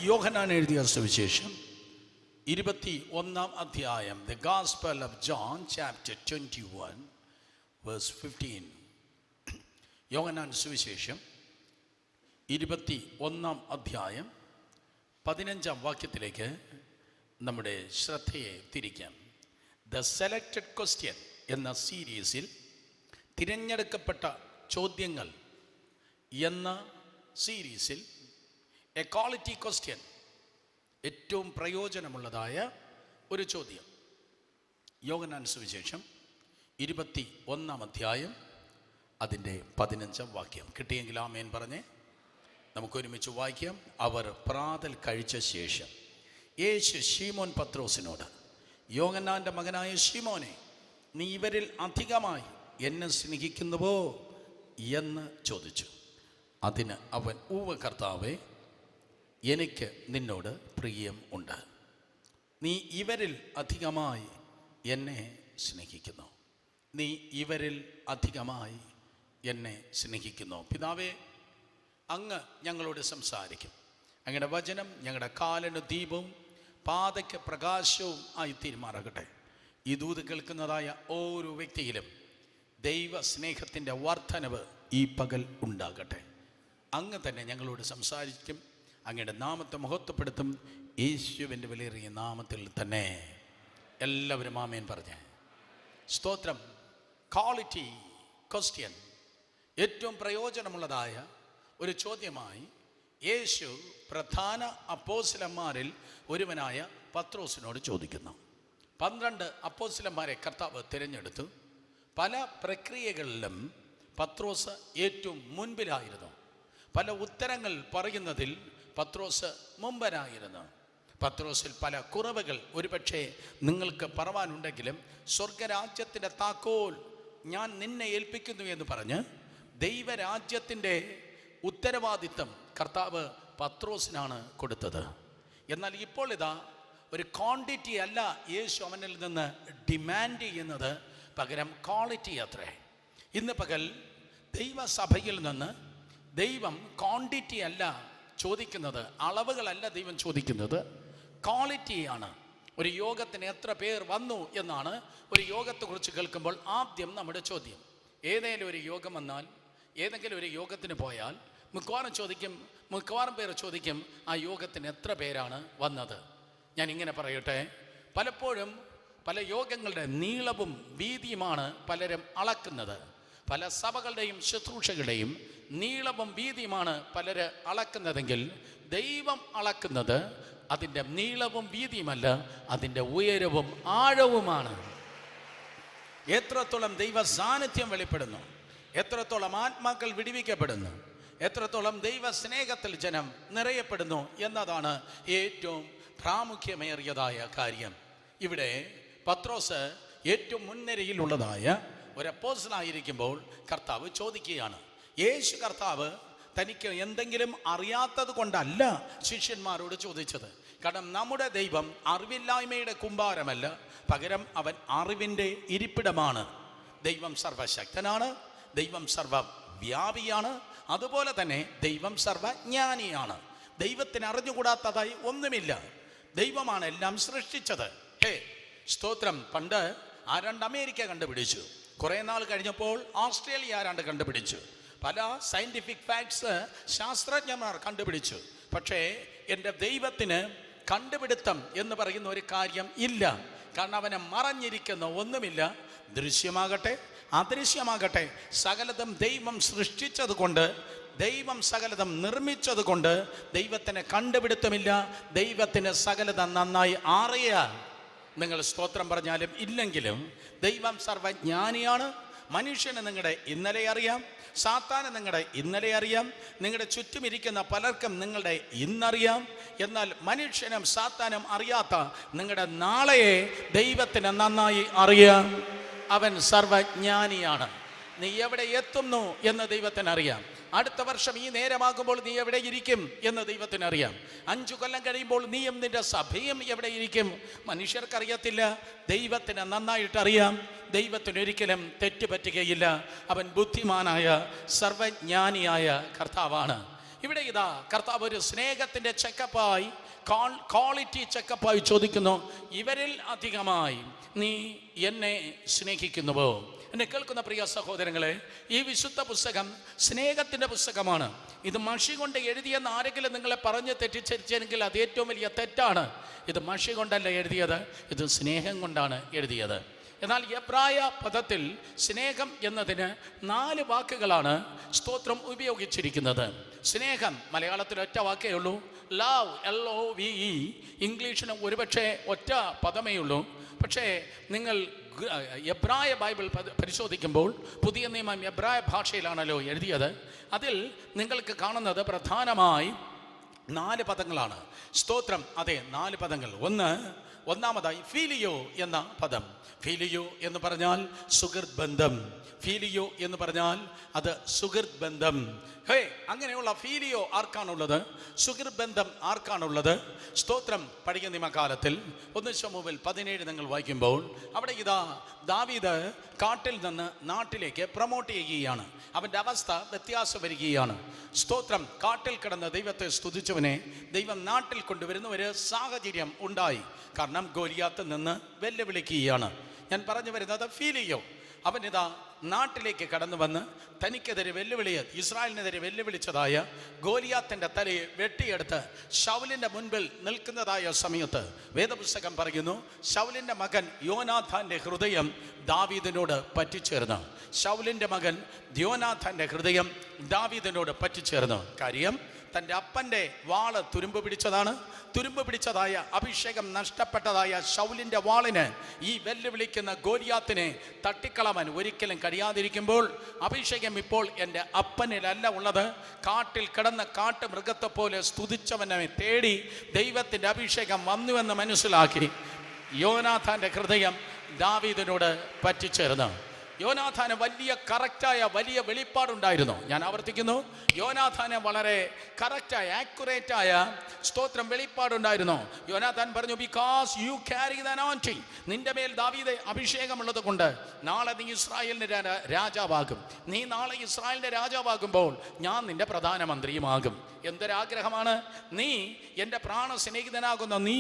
യോഹന്നാൻ എഴുതിയ സുവിശേഷം 21 അധ്യായം, the gospel of John chapter 21 verse 15. യോഹന്നാൻ സുവിശേഷം 21 അധ്യായം 15 വാക്യത്തിലേക്ക് നമ്മുടെ ശ്രദ്ധയെ തിരിക്കാം. ദ സെലക്റ്റഡ് ക്വസ്റ്റ്യൻ എന്ന സീരീസിൽ തിരഞ്ഞെടുക്കപ്പെട്ട ചോദ്യങ്ങൾ എന്ന സീരീസിൽ എ ക്വാളിറ്റി ക്വസ്റ്റ്യൻ, ഏറ്റവും പ്രയോജനമുള്ളതായ ഒരു ചോദ്യം. യോഹന്നാൻ സുവിശേഷം 21 അധ്യായം അതിൻ്റെ 15 വാക്യം കിട്ടിയെങ്കിൽ ആമേൻ പറഞ്ഞേ. നമുക്കൊരുമിച്ച് വായിക്കാം. അവർ പ്രാതൽ കഴിച്ച ശേഷം യേശു ശീമോൻ പത്രോസിനോട്, യോഹന്നാൻ്റെ മകനായ ശീമോനെ, നീ ഇവരിൽ അധികമായി എന്നെ സ്നേഹിക്കുന്നുവോ എന്ന് ചോദിച്ചു. അതിന് അവൻ, ഉവ്വ് കർത്താവേ, എനിക്ക് നിന്നോട് പ്രിയം ഉണ്ട്. നീ ഇവരിൽ അധികമായി എന്നെ സ്നേഹിക്കുന്നു. നീ ഇവരിൽ അധികമായി എന്നെ സ്നേഹിക്കുന്നു. പിതാവേ, അങ്ങ് ഞങ്ങളോട് സംസാരിക്കും. അങ്ങയുടെ വചനം ഞങ്ങളുടെ കാലിന് ദീപവും പാതയ്ക്ക് പ്രകാശവും ആയി തീരുമാറാകട്ടെ. ഈ ദൂത് കേൾക്കുന്നതായ ഓരോ വ്യക്തിയിലും ദൈവ സ്നേഹത്തിൻ്റെ വർധനവ് ഈ പകൽ ഉണ്ടാകട്ടെ. അങ്ങ് തന്നെ ഞങ്ങളോട് സംസാരിക്കും. അങ്ങയുടെ നാമത്തെ മഹത്വപ്പെടുത്തും. യേശുവിൻ്റെ വിലയേറിയ നാമത്തിൽ തന്നെ എല്ലാവരും ആമേൻ പറഞ്ഞേ. സ്തോത്രം. ക്വാളിറ്റി ക്വസ്റ്റ്യൻ, ഏറ്റവും പ്രയോജനമുള്ളതായ ഒരു ചോദ്യമായി യേശു പ്രധാന അപ്പോസ്തലന്മാരിൽ ഒരുവനായ പത്രോസിനോട് ചോദിക്കുന്നു. 12 അപ്പോസ്തലന്മാരെ കർത്താവ് തിരഞ്ഞെടുത്തു. പല പ്രക്രിയകളിലും പത്രോസ് ഏറ്റവും മുൻപിലായിരുന്നു. പല ഉത്തരങ്ങൾ പറയുന്നതിൽ പത്രോസ് മുമ്പനായിരുന്നു. പത്രോസിൽ പല കുറവുകൾ ഒരുപക്ഷെ നിങ്ങൾക്ക് പറവാനുണ്ടെങ്കിലും സ്വർഗരാജ്യത്തിൻ്റെ താക്കോൽ ഞാൻ നിന്നെ ഏൽപ്പിക്കുന്നു എന്ന് പറഞ്ഞ് ദൈവരാജ്യത്തിൻ്റെ ഉത്തരവാദിത്തം കർത്താവ് പത്രോസിനാണ് കൊടുത്തത്. എന്നാൽ ഇപ്പോൾ ഇതാ ഒരു ക്വാണ്ടിറ്റി അല്ല യേശു അവനിൽ നിന്ന് ഡിമാൻഡ് ചെയ്യുന്നത്, പകരം ക്വാളിറ്റി അത്രേ. ഇന്ന് പകൽ ദൈവസഭയിൽ നിന്ന് ദൈവം ക്വാണ്ടിറ്റി അല്ല ചോദിക്കുന്നത്, അളവുകളല്ല ദൈവം ചോദിക്കുന്നത്, ക്വാളിറ്റിയാണ്. ഒരു യോഗത്തിന് എത്ര പേർ വന്നു എന്നാണ് ഒരു യോഗത്തെക്കുറിച്ച് കേൾക്കുമ്പോൾ ആദ്യം നമ്മുടെ ചോദ്യം. ഏതെങ്കിലും ഒരു യോഗം വന്നാൽ, ഏതെങ്കിലും ഒരു യോഗത്തിന് പോയാൽ മിക്കവാറും പേർ ചോദിക്കും, ആ യോഗത്തിന് എത്ര പേരാണ് വന്നത്. ഞാൻ ഇങ്ങനെ പറയട്ടെ, പലപ്പോഴും പല യോഗങ്ങളുടെ നീളവും വീതിയുമാണ് പലരും അളക്കുന്നത്. പല സഭകളുടെയും ശുശ്രൂഷകളുടെയും നീളവും വീതിയുമാണ് പലര് അളക്കുന്നതെങ്കിൽ ദൈവം അളക്കുന്നത് അതിൻ്റെ നീളവും വീതിയുമല്ല, അതിൻ്റെ ഉയരവും ആഴവുമാണ്. എത്രത്തോളം ദൈവ സാന്നിധ്യം വെളിപ്പെടുന്നു, എത്രത്തോളം ആത്മാക്കൾ വിടുവിക്കപ്പെടുന്നു, എത്രത്തോളം ദൈവ സ്നേഹത്തിൽ ജനം നിറയപ്പെടുന്നു എന്നതാണ് ഏറ്റവും പ്രാമുഖ്യമേറിയതായ കാര്യം. ഇവിടെ പത്രോസ് ഏറ്റവും മുൻനിരയിലുള്ളതായ ഒരു അപ്പോസ്തലനായിരിക്കുമ്പോൾ കർത്താവ് ചോദിക്കുകയാണ്. യേശു കർത്താവ് തനിക്ക് എന്തെങ്കിലും അറിയാത്തത് കൊണ്ടല്ല ശിഷ്യന്മാരോട് ചോദിച്ചത്. കാരണം നമ്മുടെ ദൈവം അറിവില്ലായ്മയുടെ കുമ്പാരമല്ല, പകരം അവൻ അറിവിൻ്റെ ഇരിപ്പിടമാണ്. ദൈവം സർവശക്തനാണ്, ദൈവം സർവവ്യാപിയാണ്, അതുപോലെ തന്നെ ദൈവം സർവജ്ഞാനിയാണ്. ദൈവത്തിന് അറിഞ്ഞുകൂടാത്തതായി ഒന്നുമില്ല. ദൈവമാണ് എല്ലാം സൃഷ്ടിച്ചത്. സ്തോത്രം. പണ്ട് ആരാണ്ട് അമേരിക്ക കണ്ടുപിടിച്ചു, കുറേ നാൾ കഴിഞ്ഞപ്പോൾ ഓസ്ട്രേലിയ ആരാണ്ട് കണ്ടുപിടിച്ചു, പല സയൻറ്റിഫിക് ഫാക്ട്സ് ശാസ്ത്രജ്ഞന്മാർ കണ്ടുപിടിച്ചു. പക്ഷേ എൻ്റെ ദൈവത്തിന് കണ്ടുപിടുത്തം എന്ന് പറയുന്ന ഒരു കാര്യം ഇല്ല. കാരണം അവനെ മറഞ്ഞിരിക്കുന്ന ഒന്നുമില്ല. ദൃശ്യമാകട്ടെ അദൃശ്യമാകട്ടെ സകലതും ദൈവം സൃഷ്ടിച്ചത് കൊണ്ട്, ദൈവം സകലതും നിർമ്മിച്ചത് കൊണ്ട് ദൈവത്തിന് കണ്ടുപിടുത്തമില്ല. ദൈവത്തിന് സകലതും നന്നായി അറിയാം. നിങ്ങൾ സ്തോത്രം പറഞ്ഞാലും ഇല്ലെങ്കിലും ദൈവം സർവജ്ഞാനിയാണ്. മനുഷ്യന് നിങ്ങളുടെ ഇന്നലെ അറിയാം, സാത്താന് നിങ്ങളുടെ ഇന്നലെ അറിയാം, നിങ്ങളുടെ ചുറ്റുമിരിക്കുന്ന പലർക്കും നിങ്ങളുടെ ഇന്നറിയാം. എന്നാൽ മനുഷ്യനും സാത്താനും അറിയാത്ത നിങ്ങളുടെ നാളെയെ ദൈവത്തിന് നന്നായി അറിയാം. അവൻ സർവജ്ഞാനിയാണ്. നീ എവിടെ എത്തുന്നു എന്ന് ദൈവത്തിനറിയാം. അടുത്ത വർഷം ഈ നേരമാകുമ്പോൾ നീ എവിടെ ഇരിക്കും എന്ന് ദൈവത്തിനറിയാം. 5 കൊല്ലം കഴിയുമ്പോൾ നീയും നിന്റെ സഭയും എവിടെ ഇരിക്കും മനുഷ്യർക്കറിയത്തില്ല, ദൈവത്തിന് നന്നായിട്ടറിയാം. ദൈവത്തിനൊരിക്കലും തെറ്റുപറ്റുകയില്ല. അവൻ ബുദ്ധിമാനായ സർവജ്ഞാനിയായ കർത്താവാണ്. ഇവിടെ ഇതാ കർത്താവ് ഒരു സ്നേഹത്തിൻ്റെ ചെക്കപ്പായി, ക്വാളിറ്റി ചെക്കപ്പായി ചോദിക്കുന്നു, ഇവരിൽ അധികമായി നീ എന്നെ സ്നേഹിക്കുന്നുവോ? എന്നെ കേൾക്കുന്ന പ്രിയ സഹോദരങ്ങളെ, ഈ വിശുദ്ധ പുസ്തകം സ്നേഹത്തിൻ്റെ പുസ്തകമാണ്. ഇത് മഷി കൊണ്ട് എഴുതിയെന്ന് ആരെങ്കിലും നിങ്ങളെ പറഞ്ഞ് തെറ്റിദ്ധരിച്ചെങ്കിൽ അത് ഏറ്റവും വലിയ തെറ്റാണ്. ഇത് മഷി കൊണ്ടല്ല എഴുതിയത്, ഇത് സ്നേഹം കൊണ്ടാണ് എഴുതിയത്. എന്നാൽ എബ്രായ പദത്തിൽ സ്നേഹം എന്നതിന് 4 വാക്കുകളാണ് സ്തോത്രം ഉപയോഗിച്ചിരിക്കുന്നത്. സ്നേഹം മലയാളത്തിൽ ഒറ്റ വാക്കേ ഉള്ളൂ, ലവ്, LOVE. ഇംഗ്ലീഷിന് ഒരുപക്ഷെ ഒറ്റ പദമേ ഉള്ളൂ. പക്ഷേ നിങ്ങൾ എബ്രായ ബൈബിൾ പരിശോധിക്കുമ്പോൾ, പുതിയ നിയമം എബ്രായ ഭാഷയിലാണല്ലോ എഴുതിയത്, അതിൽ നിങ്ങൾക്ക് കാണുന്നത് പ്രധാനമായി 4 പദങ്ങളാണ്. സ്തോത്രം, അതെ, 4 പദങ്ങൾ. ഒന്നാമതായി ഫീലിയോ എന്ന പദം. ഫീലിയോ എന്ന് പറഞ്ഞാൽ സുഹൃത് ബന്ധം. ഫീലിയോ എന്ന് പറഞ്ഞാൽ അത് സുഹൃത് ബന്ധം. അങ്ങനെയുള്ള ഫീലിയോ ആർക്കാണുള്ളത്? സുഹൃത് ബന്ധം ആർക്കാണുള്ളത്? സ്തോത്രം. പഴയ നിയമകാലത്തിൽ 1 ശമൂവേൽ 17 നിങ്ങൾ വായിക്കുമ്പോൾ അവിടെ ഇതാ ദാവീദ് കാട്ടിൽ നിന്ന് നാട്ടിലേക്ക് പ്രൊമോട്ട് ചെയ്യുകയാണ്. അവൻ്റെ അവസ്ഥ വ്യത്യാസം വരികയാണ്. സ്തോത്രം. കാട്ടിൽ കിടന്ന് ദൈവത്തെ സ്തുതിച്ചവനെ ദൈവം നാട്ടിൽ കൊണ്ടുവരുന്ന ഒരു സാഹചര്യം ഉണ്ടായി. കാരണം ഗോലിയാത്തിൽ നിന്ന് വെല്ലുവിളിക്കുകയാണ്. ഞാൻ പറഞ്ഞു വരുന്നത് ഫീലിയോ. അവനിതാ നാട്ടിലേക്ക് കടന്നു വന്ന് തനിക്കെതിരെ ഇസ്രായേലിനെതിരെ വെല്ലുവിളിച്ചതായ ഗോലിയാത്തിൻ്റെ തലയെ വെട്ടിയെടുത്ത് ശൗലിൻ്റെ മുൻപിൽ നിൽക്കുന്നതായ സമയത്ത് വേദപുസ്തകം പറയുന്നു, ശൗലിൻ്റെ മകൻ യോനാഥാൻ്റെ ഹൃദയം ദാവീദിനോട് പറ്റിച്ചേർന്നു. ശൗലിൻ്റെ മകൻ യോനാഥാൻ്റെ ഹൃദയം ദാവീദിനോട് പറ്റിച്ചേർന്നു. കാര്യം തൻ്റെ അപ്പൻ്റെ വാള് തുരുമ്പ് പിടിച്ചതായ അഭിഷേകം നഷ്ടപ്പെട്ടതായ ശൗലിൻ്റെ വാളിന് ഈ വെല്ലുവിളിക്കുന്ന ഗോലിയാത്തിനെ തട്ടിക്കളവാൻ ഒരിക്കലും കഴിയാതിരിക്കുമ്പോൾ, അഭിഷേകം ഇപ്പോൾ എൻ്റെ അപ്പനിലല്ല ഉള്ളത്, കാട്ടിൽ കിടന്ന കാട്ടുമൃഗത്തെ പോലെ സ്തുതിച്ചവനെ തേടി ദൈവത്തിൻ്റെ അഭിഷേകം വന്നുവെന്ന് മനസ്സിലാക്കി യോനാഥാൻ്റെ ഹൃദയം ദാവീദിനോട് പറ്റിച്ചേർന്നു. യോനാഥാന് വലിയ വെളിപ്പാടുണ്ടായിരുന്നു. ഞാൻ ആവർത്തിക്കുന്നു, യോനാഥാന് വളരെ കറക്റ്റായ, ആക്യുറേറ്റായ സ്തോത്രം വെളിപ്പാടുണ്ടായിരുന്നു. യോനാഥാൻ പറഞ്ഞു, because you carry the anointing, നിന്റെ മേൽ ദാവീദേ അഭിഷേകമുള്ളത് കൊണ്ട് നാളെ നീ ഇസ്രായേലിൻ്റെ രാജാവാകും. നീ നാളെ ഇസ്രായേലിൻ്റെ രാജാവാകുമ്പോൾ ഞാൻ നിന്റെ പ്രധാനമന്ത്രിയുമാകും. എന്തൊരാഗ്രഹമാണ്! നീ എൻ്റെ പ്രാണസ്നേഹിതനാകുന്ന നീ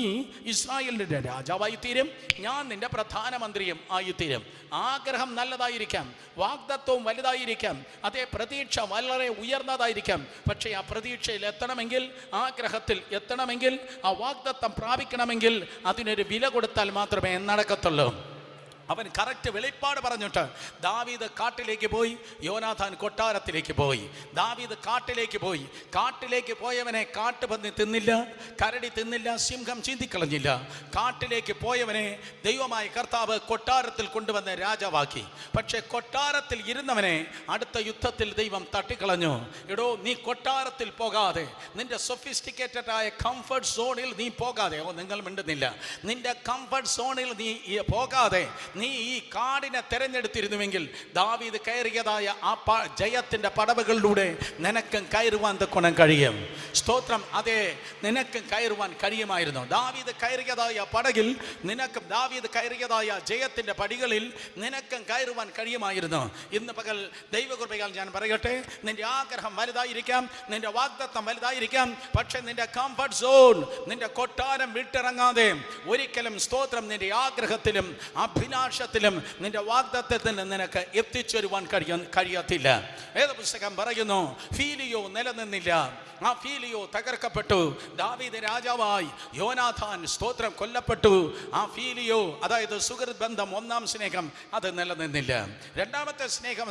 ഇസ്രായേലിൻ്റെ രാജാവായി തീരും, ഞാൻ നിന്റെ പ്രധാനമന്ത്രിയും ആയിത്തീരും. ആഗ്രഹം നല്ലതായിരിക്കാം, വാഗ്ദത്വവും വലുതായിരിക്കാം, അതേ പ്രതീക്ഷ വളരെ ഉയർന്നതായിരിക്കാം. പക്ഷേ ആ പ്രതീക്ഷയിൽ എത്തണമെങ്കിൽ, ആഗ്രഹത്തിൽ എത്തണമെങ്കിൽ, ആ വാഗ്ദത്തം പ്രാപിക്കണമെങ്കിൽ അതിനൊരു വില കൊടുത്താൽ മാത്രമേ നടക്കത്തുള്ളൂ. അവൻ കറക്റ്റ് വെളിപ്പാട് പറഞ്ഞിട്ട് ദാവീദ് കാട്ടിലേക്ക് പോയി, യോനാഥാൻ കൊട്ടാരത്തിലേക്ക് പോയി. ദാവീദ് കാട്ടിലേക്ക് പോയവനെ കാട്ടുപന്നി തിന്നില്ല, കരടി തിന്നില്ല, സിംഹം ചീന്തിക്കളഞ്ഞില്ല. കാട്ടിലേക്ക് പോയവനെ ദൈവമായ കർത്താവ് കൊട്ടാരത്തിൽ കൊണ്ടുവന്ന് രാജാവാക്കി. പക്ഷെ കൊട്ടാരത്തിൽ ഇരുന്നവനെ അടുത്ത യുദ്ധത്തിൽ ദൈവം തട്ടിക്കളഞ്ഞു. എടോ, നീ കൊട്ടാരത്തിൽ പോകാതെ, നിന്റെ സൊഫിസ്റ്റിക്കേറ്റഡ് ആയ കംഫർട്ട് സോണിൽ നീ പോകാതെ, നിങ്ങൾ മിണ്ടുന്നില്ല, നിന്റെ കംഫർട്ട് സോണിൽ നീ പോകാതെ നീ ഈ കാടിനെ തെരഞ്ഞെടുത്തിരുന്നുവെങ്കിൽ ദാവീദ് കയറിയതായ ആ ജയത്തിന്റെ പടവുകളിലൂടെ നിനക്കും കയറുവാൻ തക്കോണം കഴിയും. സ്തോത്രം. അതെ, നിനക്കും കയറുവാൻ കഴിയുമായിരുന്നു. ദാവീദ് കയറിയതായ പടകിൽ നിനക്കും, ദാവീദ് കയറിയതായ ജയത്തിന്റെ പടികളിൽ നിനക്കും കയറുവാൻ കഴിയുമായിരുന്നു. ഇന്ന് പകൽ ദൈവകൃപയാൽ ഞാൻ പറയട്ടെ, നിന്റെ ആഗ്രഹം വലുതായിരിക്കാം, നിന്റെ വാഗ്ദത്തം വലുതായിരിക്കാം, പക്ഷെ നിന്റെ കംഫർട്ട് സോൺ, നിന്റെ കൊട്ടാരം വിട്ടിറങ്ങാതെ ഒരിക്കലും സ്തോത്രം നിന്റെ ആഗ്രഹത്തിലും അഭിലാഷത്തിലും നിന്റെ വാഗ്ദത്തത്തിലും നിനക്ക് എത്തിച്ചേരുവാൻ കഴിയത്തില്ല. വേദപുസ്തകം പറയുന്നു, ഫീലിയോ നിലനിന്നില്ല, ആ ഫീലിയോ തകർക്കപ്പെട്ടു. ദാവീദ് രാജാവായി, യോനാഥാൻ സ്തോത്രം കൊല്ലപ്പെട്ടു. ആ ഫീലിയോ, അതായത് സുഹൃത് ബന്ധം, ഒന്നാം സ്നേഹം, അത് നിലനിന്നില്ല. രണ്ടാമത്തെ സ്നേഹം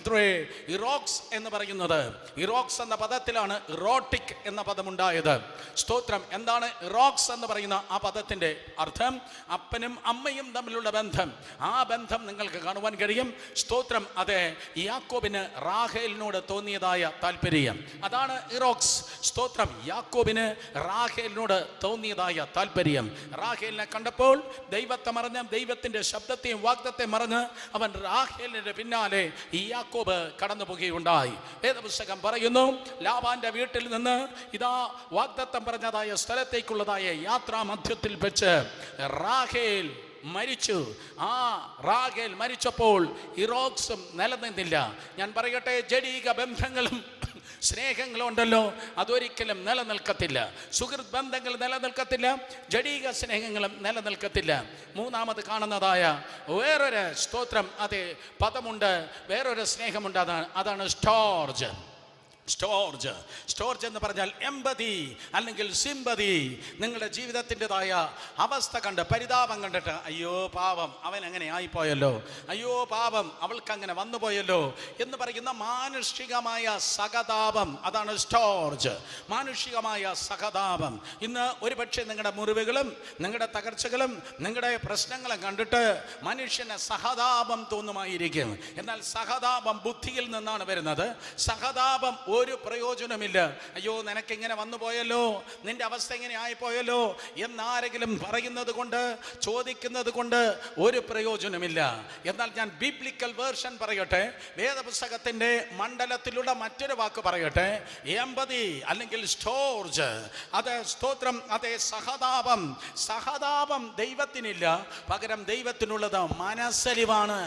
ഇറോക്സ് എന്ന് പറയുന്നത്, ഇറോക്സ് എന്ന പദത്തിലാണ് ഇറോട്ടിക് എന്ന പദമുണ്ടായത്. സ്തോത്രം. എന്താണ് ഇറോക്സ് എന്ന് പറയുന്ന ആ പദത്തിന്റെ അർത്ഥം? അപ്പനും അമ്മയും തമ്മിലുള്ള ബന്ധം. ആ ബന്ധം നിങ്ങൾക്ക് കാണുവാൻ കഴിയും. സ്തോത്രം. അതെ, യാക്കോബിന് റാഹേലിനോട് തോന്നിയതായ താല്പര്യം, അതാണ് ഇറോക്സ്. സ്തോത്രം. യാക്കോബിന് റാഹേലിനോട് തോന്നിയതായ താല്പര്യം. റാഹേലിനെ കണ്ടപ്പോൾ ദൈവത്തെ മറന്ന്, ദൈവത്തിന്റെ ശബ്ദത്തെയും വാഗ്ദത്തെയും മറന്ന് അവൻ റാഹേലിന്റെ പിന്നാലെ ഈ യാക്കോബ് കടന്നു പോകുകയുണ്ടായി. വേദപുസ്തകം പറയുന്നു, ലാബാന്റെ വീട്ടിൽ നിന്ന് ഇതാ വാഗ്ദത്തം പറഞ്ഞതായ സ്ഥലത്തേക്കുള്ളതായ യാത്രാ മധ്യത്തിൽ വെച്ച് റാഹേൽ മരിച്ചു. ആ റാഹേൽ മരിച്ചപ്പോൾ ഇറോക്സും നിലനിന്നില്ല. ഞാൻ പറയട്ടെ, ജഡീക ബന്ധങ്ങളും സ്നേഹങ്ങളുണ്ടല്ലോ, അതൊരിക്കലും നിലനിൽക്കത്തില്ല. സുഹൃത്ത് ബന്ധങ്ങൾ നിലനിൽക്കത്തില്ല, ജഡീക സ്നേഹങ്ങളും നിലനിൽക്കത്തില്ല. മൂന്നാമത് കാണുന്നതായ വേറൊരു സ്തോത്രം, അതേ പദമുണ്ട്, വേറൊരു സ്നേഹമുണ്ട്, അതാണ് സ്റ്റോർജ്. സ്റ്റോർജ് എന്ന് പറഞ്ഞാൽ എമ്പതി അല്ലെങ്കിൽ സിമ്പതി. നിങ്ങളുടെ ജീവിതത്തിൻ്റെതായ അവസ്ഥ കണ്ട്, പരിതാപം കണ്ടിട്ട്, അയ്യോ പാവം അവൻ അങ്ങനെ ആയിപ്പോയല്ലോ, അയ്യോ പാവം അവൾക്ക് അങ്ങനെ വന്നുപോയല്ലോ എന്ന് പറയുന്ന മാനുഷികമായ സഹതാപം, അതാണ് സ്റ്റോർജ്. മാനുഷികമായ സഹതാപം. ഇന്ന് ഒരുപക്ഷെ നിങ്ങളുടെ മുറിവുകളും നിങ്ങളുടെ തകർച്ചകളും നിങ്ങളുടെ പ്രശ്നങ്ങളും കണ്ടിട്ട് മനുഷ്യന് സഹതാപം തോന്നുമായിരിക്കും. എന്നാൽ സഹതാപം ബുദ്ധിയിൽ നിന്നാണ് വരുന്നത്. സഹതാപം ഒരു പ്രയോജനമില്ല. അയ്യോ നിനക്കിങ്ങനെ വന്നു പോയല്ലോ, നിന്റെ അവസ്ഥ ഇങ്ങനെ ആയിപ്പോയല്ലോ എന്നാരെങ്കിലും പറയുന്നത് കൊണ്ട്, ചോദിക്കുന്നത് കൊണ്ട് ഒരു പ്രയോജനമില്ല. എന്നാൽ ഞാൻ ബിബ്ലിക്കൽ വേർഷൻ പറയട്ടെ, വേദപുസ്തകത്തിന്റെ മണ്ഡലത്തിലുള്ള മറ്റൊരു വാക്ക് പറയട്ടെ. എമ്പതി അല്ലെങ്കിൽ സ്റ്റോർജ്, അത് സ്തോത്രം, അതേ സഹതാപം. സഹതാപം ദൈവത്തിനില്ല, പകരം ദൈവത്തിനുള്ളത് മനസ്സലിവാണ്.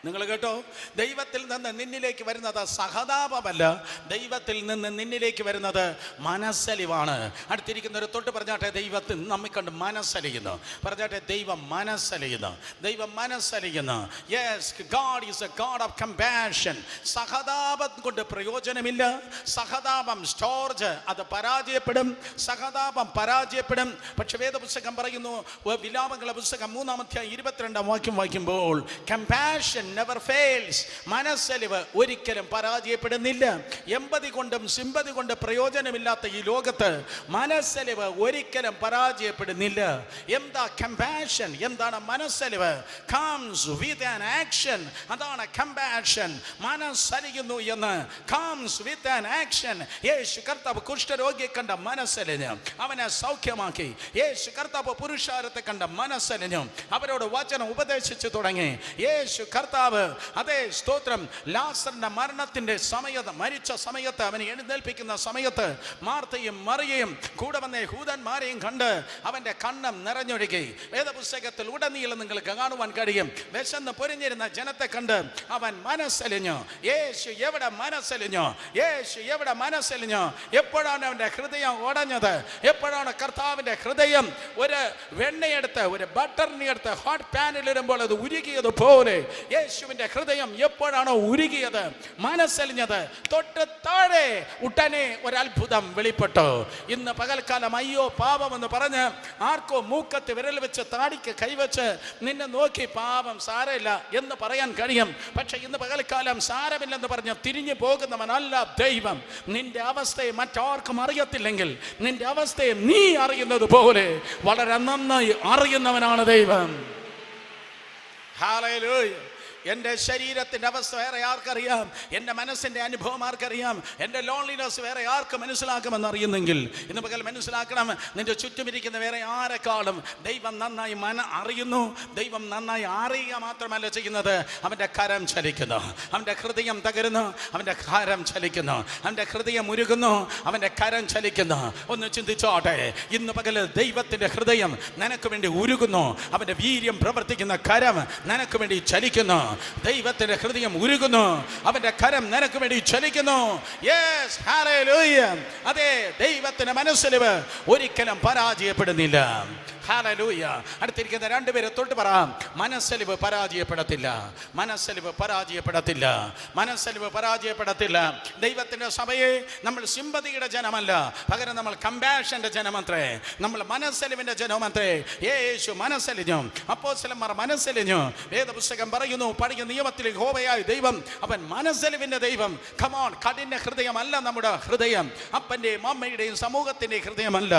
നിങ്ങൾ കേട്ടോ, ദൈവത്തിൽ നിന്ന് നിന്നിലേക്ക് വരുന്നത് സഹതാപമല്ല, ദൈവത്തിൽ നിന്ന് നിന്നിലേക്ക് വരുന്നത് മനസ്സലിവാണ്. അടുത്തിരിക്കുന്ന ഒരു തൊട്ട് പറഞ്ഞാട്ടെ, ദൈവത്തിൽ നമ്മെ കണ്ട് മനസ്സലിയുന്നു. പറഞ്ഞാട്ടെ, ദൈവം മനസ്സലിയുന്നു, ദൈവം മനസ്സലിയുന്നു. Yes, God is a God of compassion. സഹതാപം കൊണ്ട് പ്രയോജനമില്ല. സഹതാപം സ്റ്റോർജ്, അത് പരാജയപ്പെടും. സഹതാപം പരാജയപ്പെടും. പക്ഷെ വേദപുസ്തകം പറയുന്നു, വിലാപങ്ങളുടെ പുസ്തകം 3-22 വാക്യം വായിക്കുമ്പോൾ, കമ്പാഷൻ never fails. മനസ്സലിവ് ഒരിക്കലും പരാജയപ്പെടുന്നില്ല. എമ്പതി കൊണ്ടും സിമ്പതി കൊണ്ട് പ്രയോജനമില്ലാത്ത ഈ ലോകത്ത് മനസ്സലിവ് ഒരിക്കലും പരാജയപ്പെടുന്നില്ല. എന്താ കമ്പാഷൻ? എന്താണ് മനസ്സലിവ്? comes with an action. അതാണ് കമ്പാഷൻ. മനസ്സലിയുന്നു എന്ന്, comes with an action. യേശു കർത്താവ് കുഷ്ഠരോഗിയെ കണ്ട മനസ്സലിഞ്ഞു, അവനെ സൗഖ്യമാക്കി. യേശു കർത്താവ് പുരുഷാരത്തെ കണ്ട മനസ്സലിഞ്ഞു, അവരോട് വചനം ഉപദേശിച്ചു തുടങ്ങി. യേശു കർത്താവ്, അതേ സ്തോത്രം, ലാസറിന്റെ മരണത്തിന്റെ സമയത്ത്, മരിച്ച സമയത്ത്, അവനെ എഴുന്നേൽപ്പിക്കുന്ന സമയത്ത് മാർത്തയും മറിയയും കൂടെ വന്ന യഹൂദന്മാരെയും കണ്ട് അവന്റെ കണ്ണം നിറഞ്ഞൊഴുകി. വേദപുസ്തകത്തിൽ ഉടനീളം നിങ്ങൾക്ക് കാണുവാൻ കഴിയും. വിശന്ന് പൊരിഞ്ഞിരുന്ന ജനത്തെ കണ്ട് അവൻ മനസ്സലിഞ്ഞു. യേശു എവിടെ മനസ്സലിഞ്ഞു? യേശു എവിടെ മനസ്സലിഞ്ഞു? എപ്പോഴാണ് അവന്റെ ഹൃദയം ഉടഞ്ഞത്? എപ്പോഴാണ് കർത്താവിന്റെ ഹൃദയം ഒരു വെണ്ണയെടുത്ത്, ഒരു ബട്ടറിനെ എടുത്ത് ഹോട്ട് പാനിൽ ഇടുമ്പോൾ അത് ഉരുകിയത് പോലെ യേശുവിന്റെ ഹൃദയം എപ്പോഴാണോ ഉരുകിയത്, മനസ്സലിഞ്ഞത്, തൊട്ട് താഴെ ഉടനെ ഒരു അത്ഭുതം വെളിപ്പെട്ടു. ഇന്ന് പകൽക്കാലം അയ്യോ പാപം എന്ന് പറഞ്ഞ് ആർക്കോ മൂക്കത്ത് വിരൽ വെച്ച് താടിക്ക് കൈവച്ച് നിന്നെ നോക്കി പാപം സാരമില്ല എന്ന് പറയാൻ കഴിയും. പക്ഷെ ഇന്ന് പകൽക്കാലം സാരമില്ലെന്ന് പറഞ്ഞ് തിരിഞ്ഞു പോകുന്നവനല്ല ദൈവം. നിന്റെ അവസ്ഥയെ മറ്റാർക്കും അറിയത്തില്ലെങ്കിൽ നിന്റെ അവസ്ഥയെ നീ അറിയുന്നത് പോലെ വളരെ നന്നായി അറിയുന്നവനാണ് ദൈവം. ഹല്ലേലൂയ. എൻ്റെ ശരീരത്തിൻ്റെ അവസ്ഥ വേറെ ആർക്കറിയാം? എൻ്റെ മനസ്സിൻ്റെ അനുഭവം ആർക്കറിയാം? എൻ്റെ ലോൺലിനെസ് വേറെ ആർക്ക് മനസ്സിലാക്കുമെന്ന് അറിയുന്നെങ്കിൽ ഇന്ന് പകൽ മനസ്സിലാക്കണം, നിന്റെ ചുറ്റുമിരിക്കുന്ന വേറെ ആരെക്കാളും ദൈവം നന്നായി അറിയുന്നു. ദൈവം നന്നായി അറിയുക മാത്രമല്ല ചെയ്യുന്നത്, അവൻ്റെ കരം ചലിക്കുന്നു, അവൻ്റെ ഹൃദയം തകരുന്നു, അവൻ്റെ കരം ചലിക്കുന്നു, അവൻ്റെ ഹൃദയം ഉരുകുന്നു, അവൻ്റെ കരം ചലിക്കുന്നു. ഒന്ന് ചിന്തിച്ചോട്ടെ, ഇന്ന് പകൽ ദൈവത്തിൻ്റെ ഹൃദയം നിനക്ക് വേണ്ടി ഉരുകുന്നു, അവൻ്റെ വീര്യം പ്രവർത്തിക്കുന്ന കരം നിനക്ക് വേണ്ടി ചലിക്കുന്നു. ദൈവത്തിന്റെ ഹൃദയം ഉരുകുന്നു, അവന്റെ കരം നിനക്ക് വേണ്ടി ചലിക്കുന്നു. Yes, hallelujah. അതെ, ദൈവത്തിന്റെ മനസ്സലിവ് ഒരിക്കലും പരാജയപ്പെടുന്നില്ല. ഹല്ലേലൂയ. അടുത്തിരിക്കുന്ന രണ്ടുപേരെ തൊട്ട് പറ, മനസ്സലിവ് പരാജയപ്പെടത്തില്ല, മനസ്സലിവ് പരാജയപ്പെടത്തില്ല, മനസ്സലിവ് പരാജയപ്പെടത്തില്ല. ദൈവത്തിന്റെ സഭയെ നമ്മൾ സിമ്പതിയുടെ ജനമല്ല, പകരം നമ്മൾ കമ്പാഷന്റെ ജനമത്രേ, നമ്മൾ മനസ്സലിവിന്റെ ജനമത്രേ. യേശു മനസ്സലിഞ്ഞു, അപ്പോസ്തലന്മാർ മനസ്സലിഞ്ഞു. വേദപുസ്തകം പറയുന്നു, പഴയ നിയമത്തിൽ യഹോവയായ ദൈവം അവൻ മനസ്സലിവിന്റെ ദൈവം. കമോൺ, കഠിന ഹൃദയമല്ല നമ്മുടെ ഹൃദയം, അപ്പന്റെയും അമ്മയുടെയും സമൂഹത്തിന്റെയും ഹൃദയമല്ല,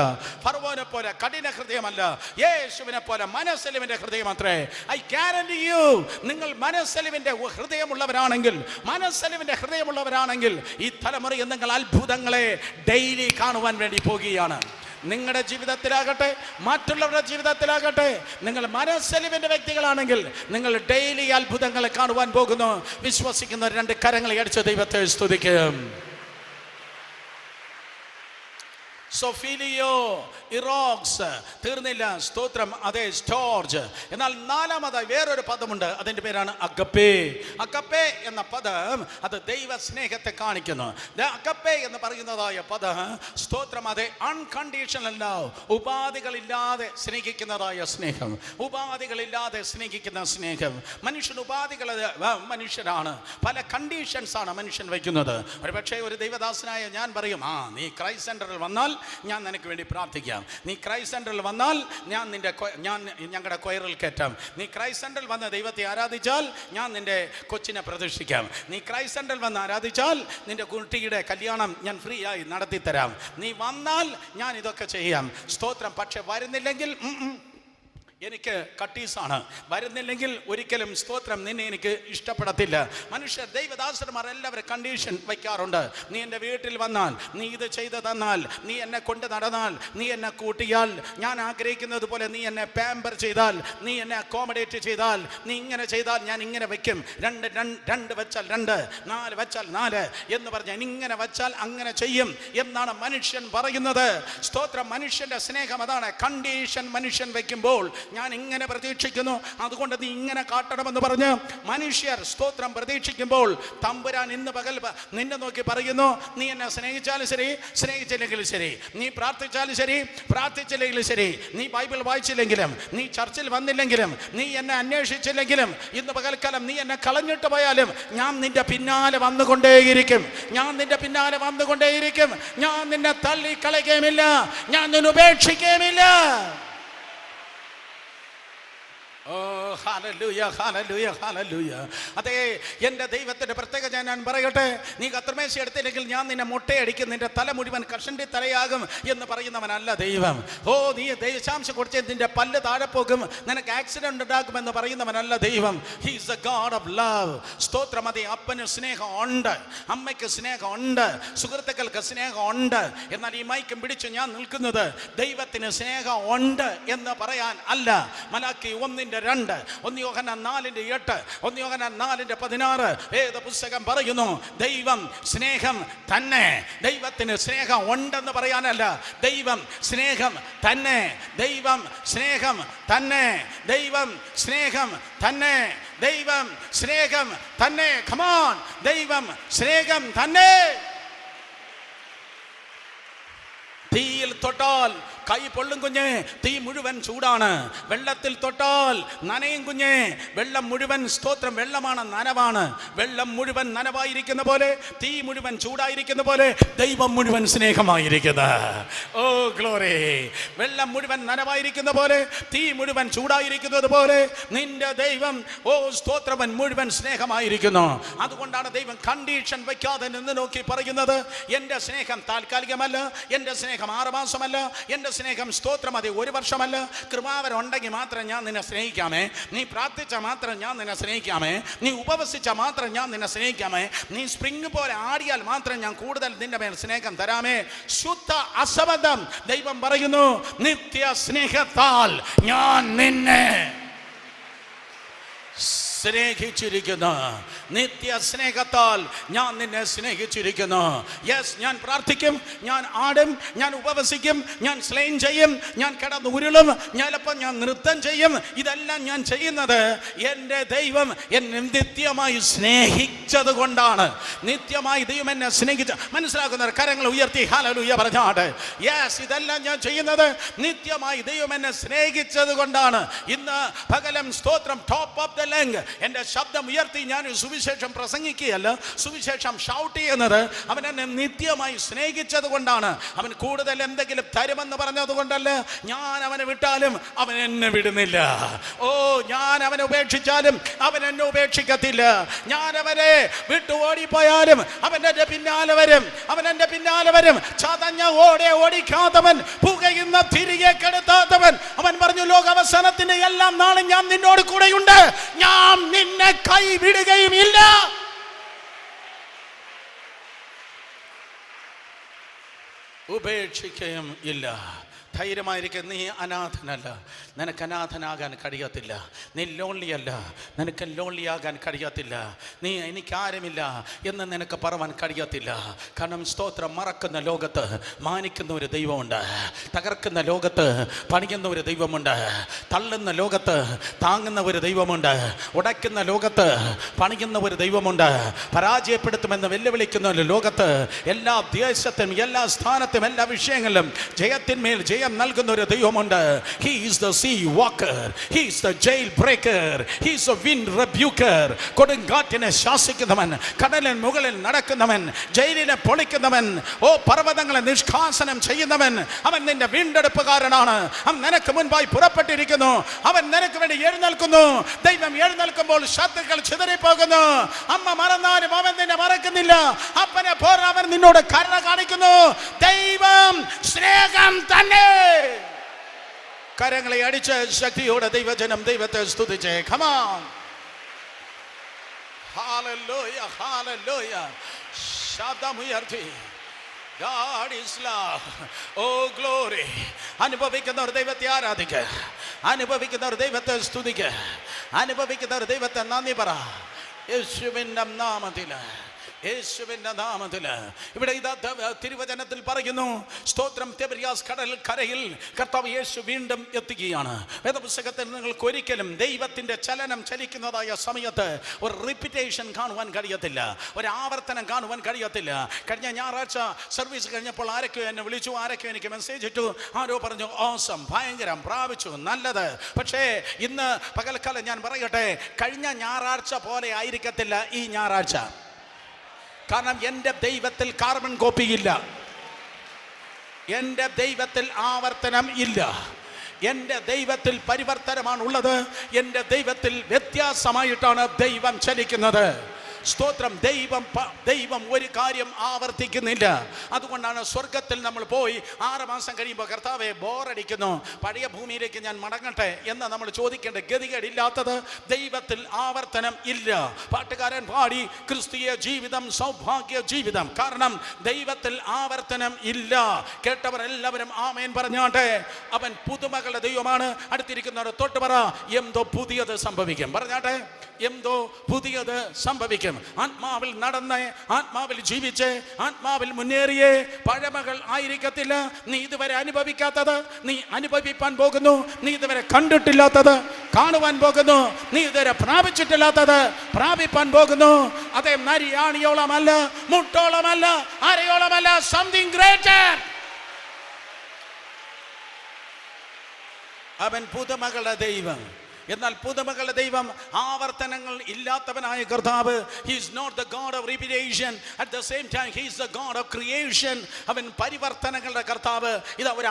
ഫറവോനെ പോലെ കഠിന ഹൃദയമല്ല, യേശുവിനെ പോലെ മനസ്സലിവിന്റെ ഹൃദയം അത്രേ. ഐ ഗ്യാരണ്ടി യു, നിങ്ങൾ മനസ്സലിവിന്റെ ഹൃദയമുള്ളവരാണെങ്കിൽ, മനസ്സലിവിന്റെ ഹൃദയമുള്ളവരാണെങ്കിൽ ഈ തലമുറയിൽ നിങ്ങൾ അത്ഭുതങ്ങളെ ഡെയിലി കാണുവാൻ വേണ്ടി പോകുകയാണ്. നിങ്ങളുടെ ജീവിതത്തിലാകട്ടെ, മറ്റുള്ളവരുടെ ജീവിതത്തിലാകട്ടെ, നിങ്ങൾ മനസ്സലിവിന്റെ വ്യക്തികളാണെങ്കിൽ നിങ്ങൾ ഡെയിലി അത്ഭുതങ്ങളെ കാണുവാൻ പോകുന്നു. വിശ്വസിക്കുന്ന രണ്ട് കരങ്ങളെ അടിച്ച് ദൈവത്തെ സ്തുതിക്കും. സോഫിലിയോ, ഇറോക്സ്, തീർന്നില്ല. സ്തോത്രം, അതെ, സ്റ്റോർജ്. എന്നാൽ നാലാമതായി വേറൊരു പദമുണ്ട്, അതിന്റെ പേരാണ് അഗപ്പേ. അഗപ്പേ എന്ന പദം അത് ദൈവ സ്നേഹത്തെ കാണിക്കുന്നു. അഗപ്പേ എന്ന് പറയുന്നതായ പദം, സ്തോത്രം, അതെ, അൺകണ്ടീഷണൽ ലവ്, ഉപാധികളില്ലാതെ സ്നേഹിക്കുന്നതായ സ്നേഹം, ഉപാധികളില്ലാതെ സ്നേഹിക്കുന്ന സ്നേഹം. മനുഷ്യൻ മനുഷ്യരാണ്, പല കണ്ടീഷൻസ് ആണ് മനുഷ്യൻ വയ്ക്കുന്നത്. ഒരു പക്ഷേ ഒരു ദൈവദാസനായ ഞാൻ പറയും, നീ ക്രൈസ്റ്റ് സെന്ററിൽ വന്നാൽ ഞാൻ നിനക്ക് വേണ്ടി പ്രാർത്ഥിക്കാം. നീ ക്രൈസ്റ്റ് സെന്ററിൽ വന്നാൽ ഞാൻ ഞങ്ങളുടെ കൊയറിൽ കയറ്റാം. നീ ക്രൈസ്റ്റ് സെന്ററിൽ വന്ന് ദൈവത്തെ ആരാധിച്ചാൽ ഞാൻ നിന്റെ കൊച്ചിനെ പ്രതിഷ്ഠിക്കാം. നീ ക്രൈസ്റ്റ് സെന്ററിൽ വന്ന് ആരാധിച്ചാൽ നിന്റെ കുട്ടിയുടെ കല്യാണം ഞാൻ ഫ്രീ ആയി നടത്തി തരാം. നീ വന്നാൽ ഞാൻ ഇതൊക്കെ ചെയ്യാം. സ്തോത്രം. പക്ഷെ വരുന്നില്ലെങ്കിൽ എനിക്ക് കട്ടീസാണ്. വരുന്നില്ലെങ്കിൽ ഒരിക്കലും, സ്തോത്രം, നിന്നെ എനിക്ക് ഇഷ്ടപ്പെടത്തില്ല. മനുഷ്യർ, ദൈവദാസന്മാർ എല്ലാവരും കണ്ടീഷൻ വയ്ക്കാറുണ്ട്. നീ എൻ്റെ വീട്ടിൽ വന്നാൽ, നീ ഇത് ചെയ്തു തന്നാൽ, നീ എന്നെ കൊണ്ട് നടന്നാൽ, നീ എന്നെ കൂട്ടിയാൽ, ഞാൻ ആഗ്രഹിക്കുന്നത് പോലെ നീ എന്നെ പാമ്പർ ചെയ്താൽ, നീ എന്നെ അക്കോമഡേറ്റ് ചെയ്താൽ, നീ ഇങ്ങനെ ചെയ്താൽ ഞാൻ ഇങ്ങനെ വയ്ക്കും. രണ്ട് വെച്ചാൽ 2, 4 വെച്ചാൽ 4 എന്ന് പറഞ്ഞ് ഇങ്ങനെ വെച്ചാൽ അങ്ങനെ ചെയ്യും എന്നാണ് മനുഷ്യൻ പറയുന്നത്. സ്തോത്രം. മനുഷ്യന്റെ സ്നേഹം അതാണ്. കണ്ടീഷൻ മനുഷ്യൻ വയ്ക്കുമ്പോൾ ഞാൻ ഇങ്ങനെ പ്രതീക്ഷിക്കുന്നു, അതുകൊണ്ട് നീ ഇങ്ങനെ കാട്ടണമെന്ന് പറഞ്ഞ് മനുഷ്യർ, സ്തോത്രം, പ്രതീക്ഷിക്കുമ്പോൾ തമ്പുരാൻ ഇന്ന് പകൽ നിന്നെ നോക്കി പറയുന്നു, നീ എന്നെ സ്നേഹിച്ചാലും ശരി, സ്നേഹിച്ചില്ലെങ്കിലും ശരി, നീ പ്രാർത്ഥിച്ചാലും ശരി, പ്രാർത്ഥിച്ചില്ലെങ്കിലും ശരി, നീ ബൈബിൾ വായിച്ചില്ലെങ്കിലും, നീ ചർച്ചിൽ വന്നില്ലെങ്കിലും, നീ എന്നെ അന്വേഷിച്ചില്ലെങ്കിലും, ഇന്ന് പകൽക്കാലം നീ എന്നെ കളഞ്ഞിട്ട് പോയാലും ഞാൻ നിന്റെ പിന്നാലെ വന്നുകൊണ്ടേയിരിക്കും. ഞാൻ നിന്റെ പിന്നാലെ വന്നുകൊണ്ടേയിരിക്കും. ഞാൻ നിന്നെ തള്ളിക്കളയുകയുമില്ല, ഞാൻ നിന്നെ ഉപേക്ഷിക്കുകയുമില്ല. അതെ, എൻ്റെ ദൈവത്തിൻ്റെ പ്രത്യേകത ഞാൻ പറയട്ടെ. നീ കർത്തൃമേശ എടുത്തില്ലെങ്കിൽ ഞാൻ നിന്നെ മുട്ടയടിക്കും, നിന്റെ തല മുഴുവൻ കഷണ്ടി തലയാകും എന്ന് പറയുന്നവനല്ല ദൈവം. നീ ദൈവശാംശം കൊടുത്ത് നിന്റെ പല്ല് താഴെ പോകും, നിനക്ക് ആക്സിഡന്റ് ഉണ്ടാകുമെന്ന് പറയുന്നവനല്ല ദൈവം. He is a God of love. സ്തോത്രം. അതെ, അപ്പന് സ്നേഹം ഉണ്ട്, അമ്മയ്ക്ക് സ്നേഹം ഉണ്ട്, സുഹൃത്തുക്കൾക്ക് സ്നേഹം ഉണ്ട്. എന്നാൽ ഈ മൈക്കും പിടിച്ച് ഞാൻ നിൽക്കുന്നത് ദൈവത്തിന് സ്നേഹം ഉണ്ട് എന്ന് പറയാൻ അല്ല. മലാക്കി 1:2, 1 യോഹന്നാൻ 4:8, 1 യോഹന്നാൻ 4:16 വേദ പുസ്തകം പറയുന്നു, ദൈവം സ്നേഹം തന്നെ. ദൈവത്തിന് സ്നേഹം ഉണ്ടെന്ന് പറയാനല്ല, ദൈവം സ്നേഹം തന്നെ. ദൈവം സ്നേഹം തന്നെ. ദൈവം സ്നേഹം തന്നെ. ദൈവം സ്നേഹം തന്നെ. Come on. ദൈവം സ്നേഹം തന്നെ. തീയിൽ തൊട്ടാൽ കൈ പൊള്ളും കുഞ്ഞ്, തീ മുഴുവൻ ചൂടാണ്. വെള്ളത്തിൽ തൊട്ടാൽ നനയും കുഞ്ഞ്, വെള്ളം മുഴുവൻ, സ്തോത്രം, വെള്ളമാണ്, നനവാണ്. വെള്ളം മുഴുവൻ നനവായിരിക്കുന്ന പോലെ, തീ മുഴുവൻ ചൂടായിരിക്കുന്ന പോലെ, ദൈവം മുഴുവൻ സ്നേഹമായിരിക്കുന്ന. ഓ ഗ്ലോറി. വെള്ളം മുഴുവൻ നനവായിരിക്കുന്ന പോലെ, തീ മുഴുവൻ ചൂടായിരിക്കുന്നത് പോലെ നിന്റെ ദൈവം, സ്തോത്രവൻ, മുഴുവൻ സ്നേഹമായിരിക്കുന്നു. അതുകൊണ്ടാണ് ദൈവം കണ്ടീഷൻ വയ്ക്കാതെ നിന്ന് നോക്കി പറയുന്നത്, എൻ്റെ സ്നേഹം താൽക്കാലികമല്ല, എൻ്റെ സ്നേഹം 6 മാസമല്ല, എൻ്റെ സ്നേഹം, സ്തോത്രം, അത് 1 വർഷമല്ല. കൃപാവരം ഉണ്ടെങ്കിൽ മാത്രം ഞാൻ നിന്നെ സ്നേഹിക്കാമേ. നീ പ്രാർത്ഥിച്ചാൽ മാത്രം ഞാൻ നിന്നെ സ്നേഹിക്കാമേ. നീ ഉപവസിച്ചാൽ മാത്രം ഞാൻ നിന്നെ സ്നേഹിക്കാമേ. നീ സ്പ്രിംഗ് പോലെ ആടിയാൽ മാത്രം ഞാൻ കൂടുതൽ നിന്റെ മേൽ സ്നേഹം തരാമേ. ശുദ്ധ അസബദ്ധം. ദൈവം പറയുന്നു, നിത്യ സ്നേഹത്താൽ ഞാൻ നിന്നെ സ്നേഹിച്ചിരിക്കുന്നു. നിത്യ സ്നേഹത്താൽ ഞാൻ നിന്നെ സ്നേഹിച്ചിരിക്കുന്നു. യെസ്, ഞാൻ പ്രാർത്ഥിക്കും, ഞാൻ ആടും, ഞാൻ ഉപവസിക്കും, ഞാൻ സ്ലൈൻ ചെയ്യും, ഞാൻ കിടന്നുരുളും, ചിലപ്പോൾ ഞാൻ നൃത്തം ചെയ്യും. ഇതെല്ലാം ഞാൻ ചെയ്യുന്നത് എൻ്റെ ദൈവം എന്നെ നിത്യമായി സ്നേഹിച്ചത് കൊണ്ടാണ്. നിത്യമായി ദൈവം എന്നെ സ്നേഹിച്ച മനസ്സിലാക്കുന്നവർ കരങ്ങൾ ഉയർത്തി ഹല്ലേലൂയ പറഞ്ഞാട്. യെസ്, ഇതെല്ലാം ഞാൻ ചെയ്യുന്നത് നിത്യമായി ദൈവം എന്നെ സ്നേഹിച്ചത് കൊണ്ടാണ്. ഇന്ന് പകലം, സ്തോത്രം, ടോപ്പ് ഓഫ് ദ ലങ് എൻ്റെ ശബ്ദം ഉയർത്തി ഞാൻ സുവിശേഷം പ്രസംഗിക്കുകയല്ല, സുവിശേഷം ഷൗട്ട് ചെയ്യുന്നത് അവൻ എന്നെ നിത്യമായി സ്നേഹിച്ചത് കൊണ്ടാണ്. അവൻ കൂടുതൽ എന്തെങ്കിലും തരുമെന്ന് പറഞ്ഞത് കൊണ്ടല്ല. ഞാൻ അവനെ വിട്ടാലും അവൻ എന്നെ വിടുന്നില്ല. ഞാൻ അവനെ ഉപേക്ഷിച്ചാലും അവൻ എന്നെ ഉപേക്ഷിക്കത്തില്ല. ഞാൻ അവനെ വിട്ടു ഓടിപ്പോയാലും അവൻ എൻ്റെ പിന്നാലെ വരും. അവൻ എൻ്റെ പിന്നാലെ വരും. ചതഞ്ഞ ഓടിക്കാത്തവൻ, പുകയുന്ന തിരികെ കെടുത്താത്തവൻ. അവൻ പറഞ്ഞു, ലോകാവസാനത്തിന്റെ എല്ലാം നാളും ഞാൻ നിന്നോട് കൂടെയുണ്ട്, ഞാൻ നിന്നെ കൈവിടുകയും ഇല്ല. ഉപേക്ഷിക്കുകയും ഇല്ല. ധൈര്യമായിരിക്കും. നീ അനാഥനല്ല, നിനക്ക് അനാഥനാകാൻ കഴിയത്തില്ല. നീ ലോൺലിയല്ല, നിനക്ക് ലോൺലിയാകാൻ കഴിയത്തില്ല. നീ എനിക്കാരുമില്ല എന്ന് നിനക്ക് പറവാൻ കഴിയത്തില്ല. കാരണം സ്തോത്രം, മറക്കുന്ന ലോകത്ത് മാനിക്കുന്ന ഒരു ദൈവമുണ്ട്. തകർക്കുന്ന ലോകത്ത് പണിയുന്ന ഒരു ദൈവമുണ്ട്. തള്ളുന്ന ലോകത്ത് താങ്ങുന്ന ഒരു ദൈവമുണ്ട്. ഉടയ്ക്കുന്ന ലോകത്ത് പണിയുന്ന ഒരു ദൈവമുണ്ട്. പരാജയപ്പെടുത്തുമെന്ന് വെല്ലുവിളിക്കുന്ന ഒരു ലോകത്ത് എല്ലാ ദേശത്തും എല്ലാ സ്ഥാനത്തും എല്ലാ വിഷയങ്ങളിലും ജയത്തിന്മേൽ ജയം നൽകുന്ന ഒരു ദൈവമുണ്ട്. He is the sea walker, he is the jail breaker, he is the wind rebuker. കൊടുങ്കാറ്റിനെ ശാസിക്കുന്നവൻ, കടലിൻ മുകളിൽ നടക്കുന്നവൻ, ജയിലിനെ പൊളിക്കുന്നവൻ, പർവ്വതങ്ങളെ നിഷ്കാസനം ചെയ്യുന്നവൻ. അവൻ നിന്റെ വീണ്ടെടുപ്പുകാരനാണ്. അവൻ നിനക്ക് മുൻപായി പുറപ്പെട്ടിരിക്കുന്നു. അവൻ നിനക്ക് വേണ്ടി എഴുന്നേൽക്കുന്നു. ദൈവം എഴുന്നേൽക്കുമ്പോൾ ശത്രുക്കൾ ചിതറിപ്പോകുന്നു. അമ്മ മറന്നാലും അവൻ നിന്നെ മറക്കുന്നില്ല. അപ്പനെ പോലെ അവൻ നിന്നോട് കരുണ കാണിക്കുന്നു. ദൈവം സ്നേഹം തന്നെ. കരങ്ങളെ അടിച്ച് ശക്തിയോടെ ദൈവജനം ദൈവത്തെ സ്തുതിച്ചേ. Come on. Hallelujah, hallelujah. ശബ്ദമുയർത്തി. God is love. Oh glory. അനുഭവിക്കുന്നവർ ദൈവത്തെ ആരാധിക്കുക, അനുഭവിക്കുന്നവർ ദൈവത്തെ സ്തുതിക്കുക, അനുഭവിക്കുന്നവർ ദൈവത്തെ നന്ദി പറ. യേശുവിന്റെ നാമത്തിൽ, യേശുവിന്റെ നാമത്തിൽ. ഇവിടെ ഇതാ തിരുവചനത്തിൽ പറയുന്നു, സ്തോത്രം, തിബരിയാസ് കടൽ കരയിൽ കർത്താവ് യേശു വീണ്ടും എത്തുകയാണ്. വേദപുസ്തകത്തിൽ നിങ്ങൾക്ക് ഒരിക്കലും ദൈവത്തിന്റെ ചലനം ചലിക്കുന്നതായ സമയത്ത് ഒരു റിപ്പീറ്റേഷൻ കാണുവാൻ കഴിയത്തില്ല, ഒരു ആവർത്തനം കാണുവാൻ കഴിയത്തില്ല. കഴിഞ്ഞ ഞായറാഴ്ച സർവീസ് കഴിഞ്ഞപ്പോൾ ആരൊക്കെയോ എന്നെ വിളിച്ചു, ആരൊക്കെയോ എനിക്ക് മെസ്സേജ് ഇട്ടു. ആരോ പറഞ്ഞു ഓസം, ഭയങ്കരം, പ്രാപിച്ചു, നല്ലത്. പക്ഷേ ഇന്ന് പകൽക്കാലം ഞാൻ പറയട്ടെ, കഴിഞ്ഞ ഞായറാഴ്ച പോലെ ആയിരിക്കത്തില്ല ഈ ഞായറാഴ്ച. കാരണം എൻ്റെ ദൈവത്തിൽ കാർബൺ കോപ്പി ഇല്ല, എൻ്റെ ദൈവത്തിൽ ആവർത്തനം ഇല്ല, എൻ്റെ ദൈവത്തിൽ പരിവർത്തനമാണുള്ളത്. എൻ്റെ ദൈവത്തിൽ വ്യത്യാസമായിട്ടാണ് ദൈവം ചലിക്കുന്നത്. സ്തോത്രം. ദൈവം ഒരു കാര്യം ആവർത്തിക്കുന്നില്ല. അതുകൊണ്ടാണ് സ്വർഗത്തിൽ നമ്മൾ പോയി 6 മാസം കഴിയുമ്പോൾ കർത്താവെ ബോറടിക്കുന്നു, പഴയ ഭൂമിയിലേക്ക് ഞാൻ മടങ്ങട്ടെ എന്ന് നമ്മൾ ചോദിക്കേണ്ട ഗതികേടില്ലാത്തത് ദൈവത്തിൽ ആവർത്തനം ഇല്ല. പാട്ടുകാരൻ പാടി ക്രിസ്തീയ ജീവിതം സൗഭാഗ്യ ജീവിതം. കാരണം ദൈവത്തിൽ ആവർത്തനം ഇല്ല. കേട്ടവർ എല്ലാവരും ആമേൻ പറഞ്ഞാട്ടെ. അവൻ പുതുമകളുടെ ദൈവമാണ്. അടുത്തിരിക്കുന്നവർ തൊട്ട് പറ, എന്തോ പുതിയത് സംഭവിക്കും. പറഞ്ഞാട്ടെ, എന്തോ പുതിയത് സംഭവിക്കും. ആത്മാവിൽ നടന്ന്, ആത്മാവിൽ ജീവിച്ച്, ആത്മാവിൽ മുന്നേറിയേ പഴമകൾ ആയിരിക്കത്തില്ല. നീ ഇതുവരെ അനുഭവിക്കാത്തത് നീ അനുഭവിപ്പാൻ പോകുന്നു. നീ ഇതുവരെ കണ്ടിട്ടില്ലാത്തത് കാണുവാൻ പോകുന്നു. നീ ഇതുവരെ പ്രാപിച്ചിട്ടില്ലാത്തത് പ്രാപിപ്പാൻ പോകുന്നു. അതേ നരിയാണിയോളമല്ല, മുട്ടോളമല്ല, അരയോളമല്ല, സംതിങ് ഗ്രേറ്റർ. അവൻ പുതുമകളുടെ ദൈവം. എന്നാൽ പുതുമകളുടെ ദൈവം, ആവർത്തനങ്ങൾ ഇല്ലാത്തവനായ കർത്താവ്. He is not the God of repetition. At the same time he is the God of creation. അവൻ പരിവർത്തനങ്ങളുടെ കർത്താവ്. ഇതാ ഒരു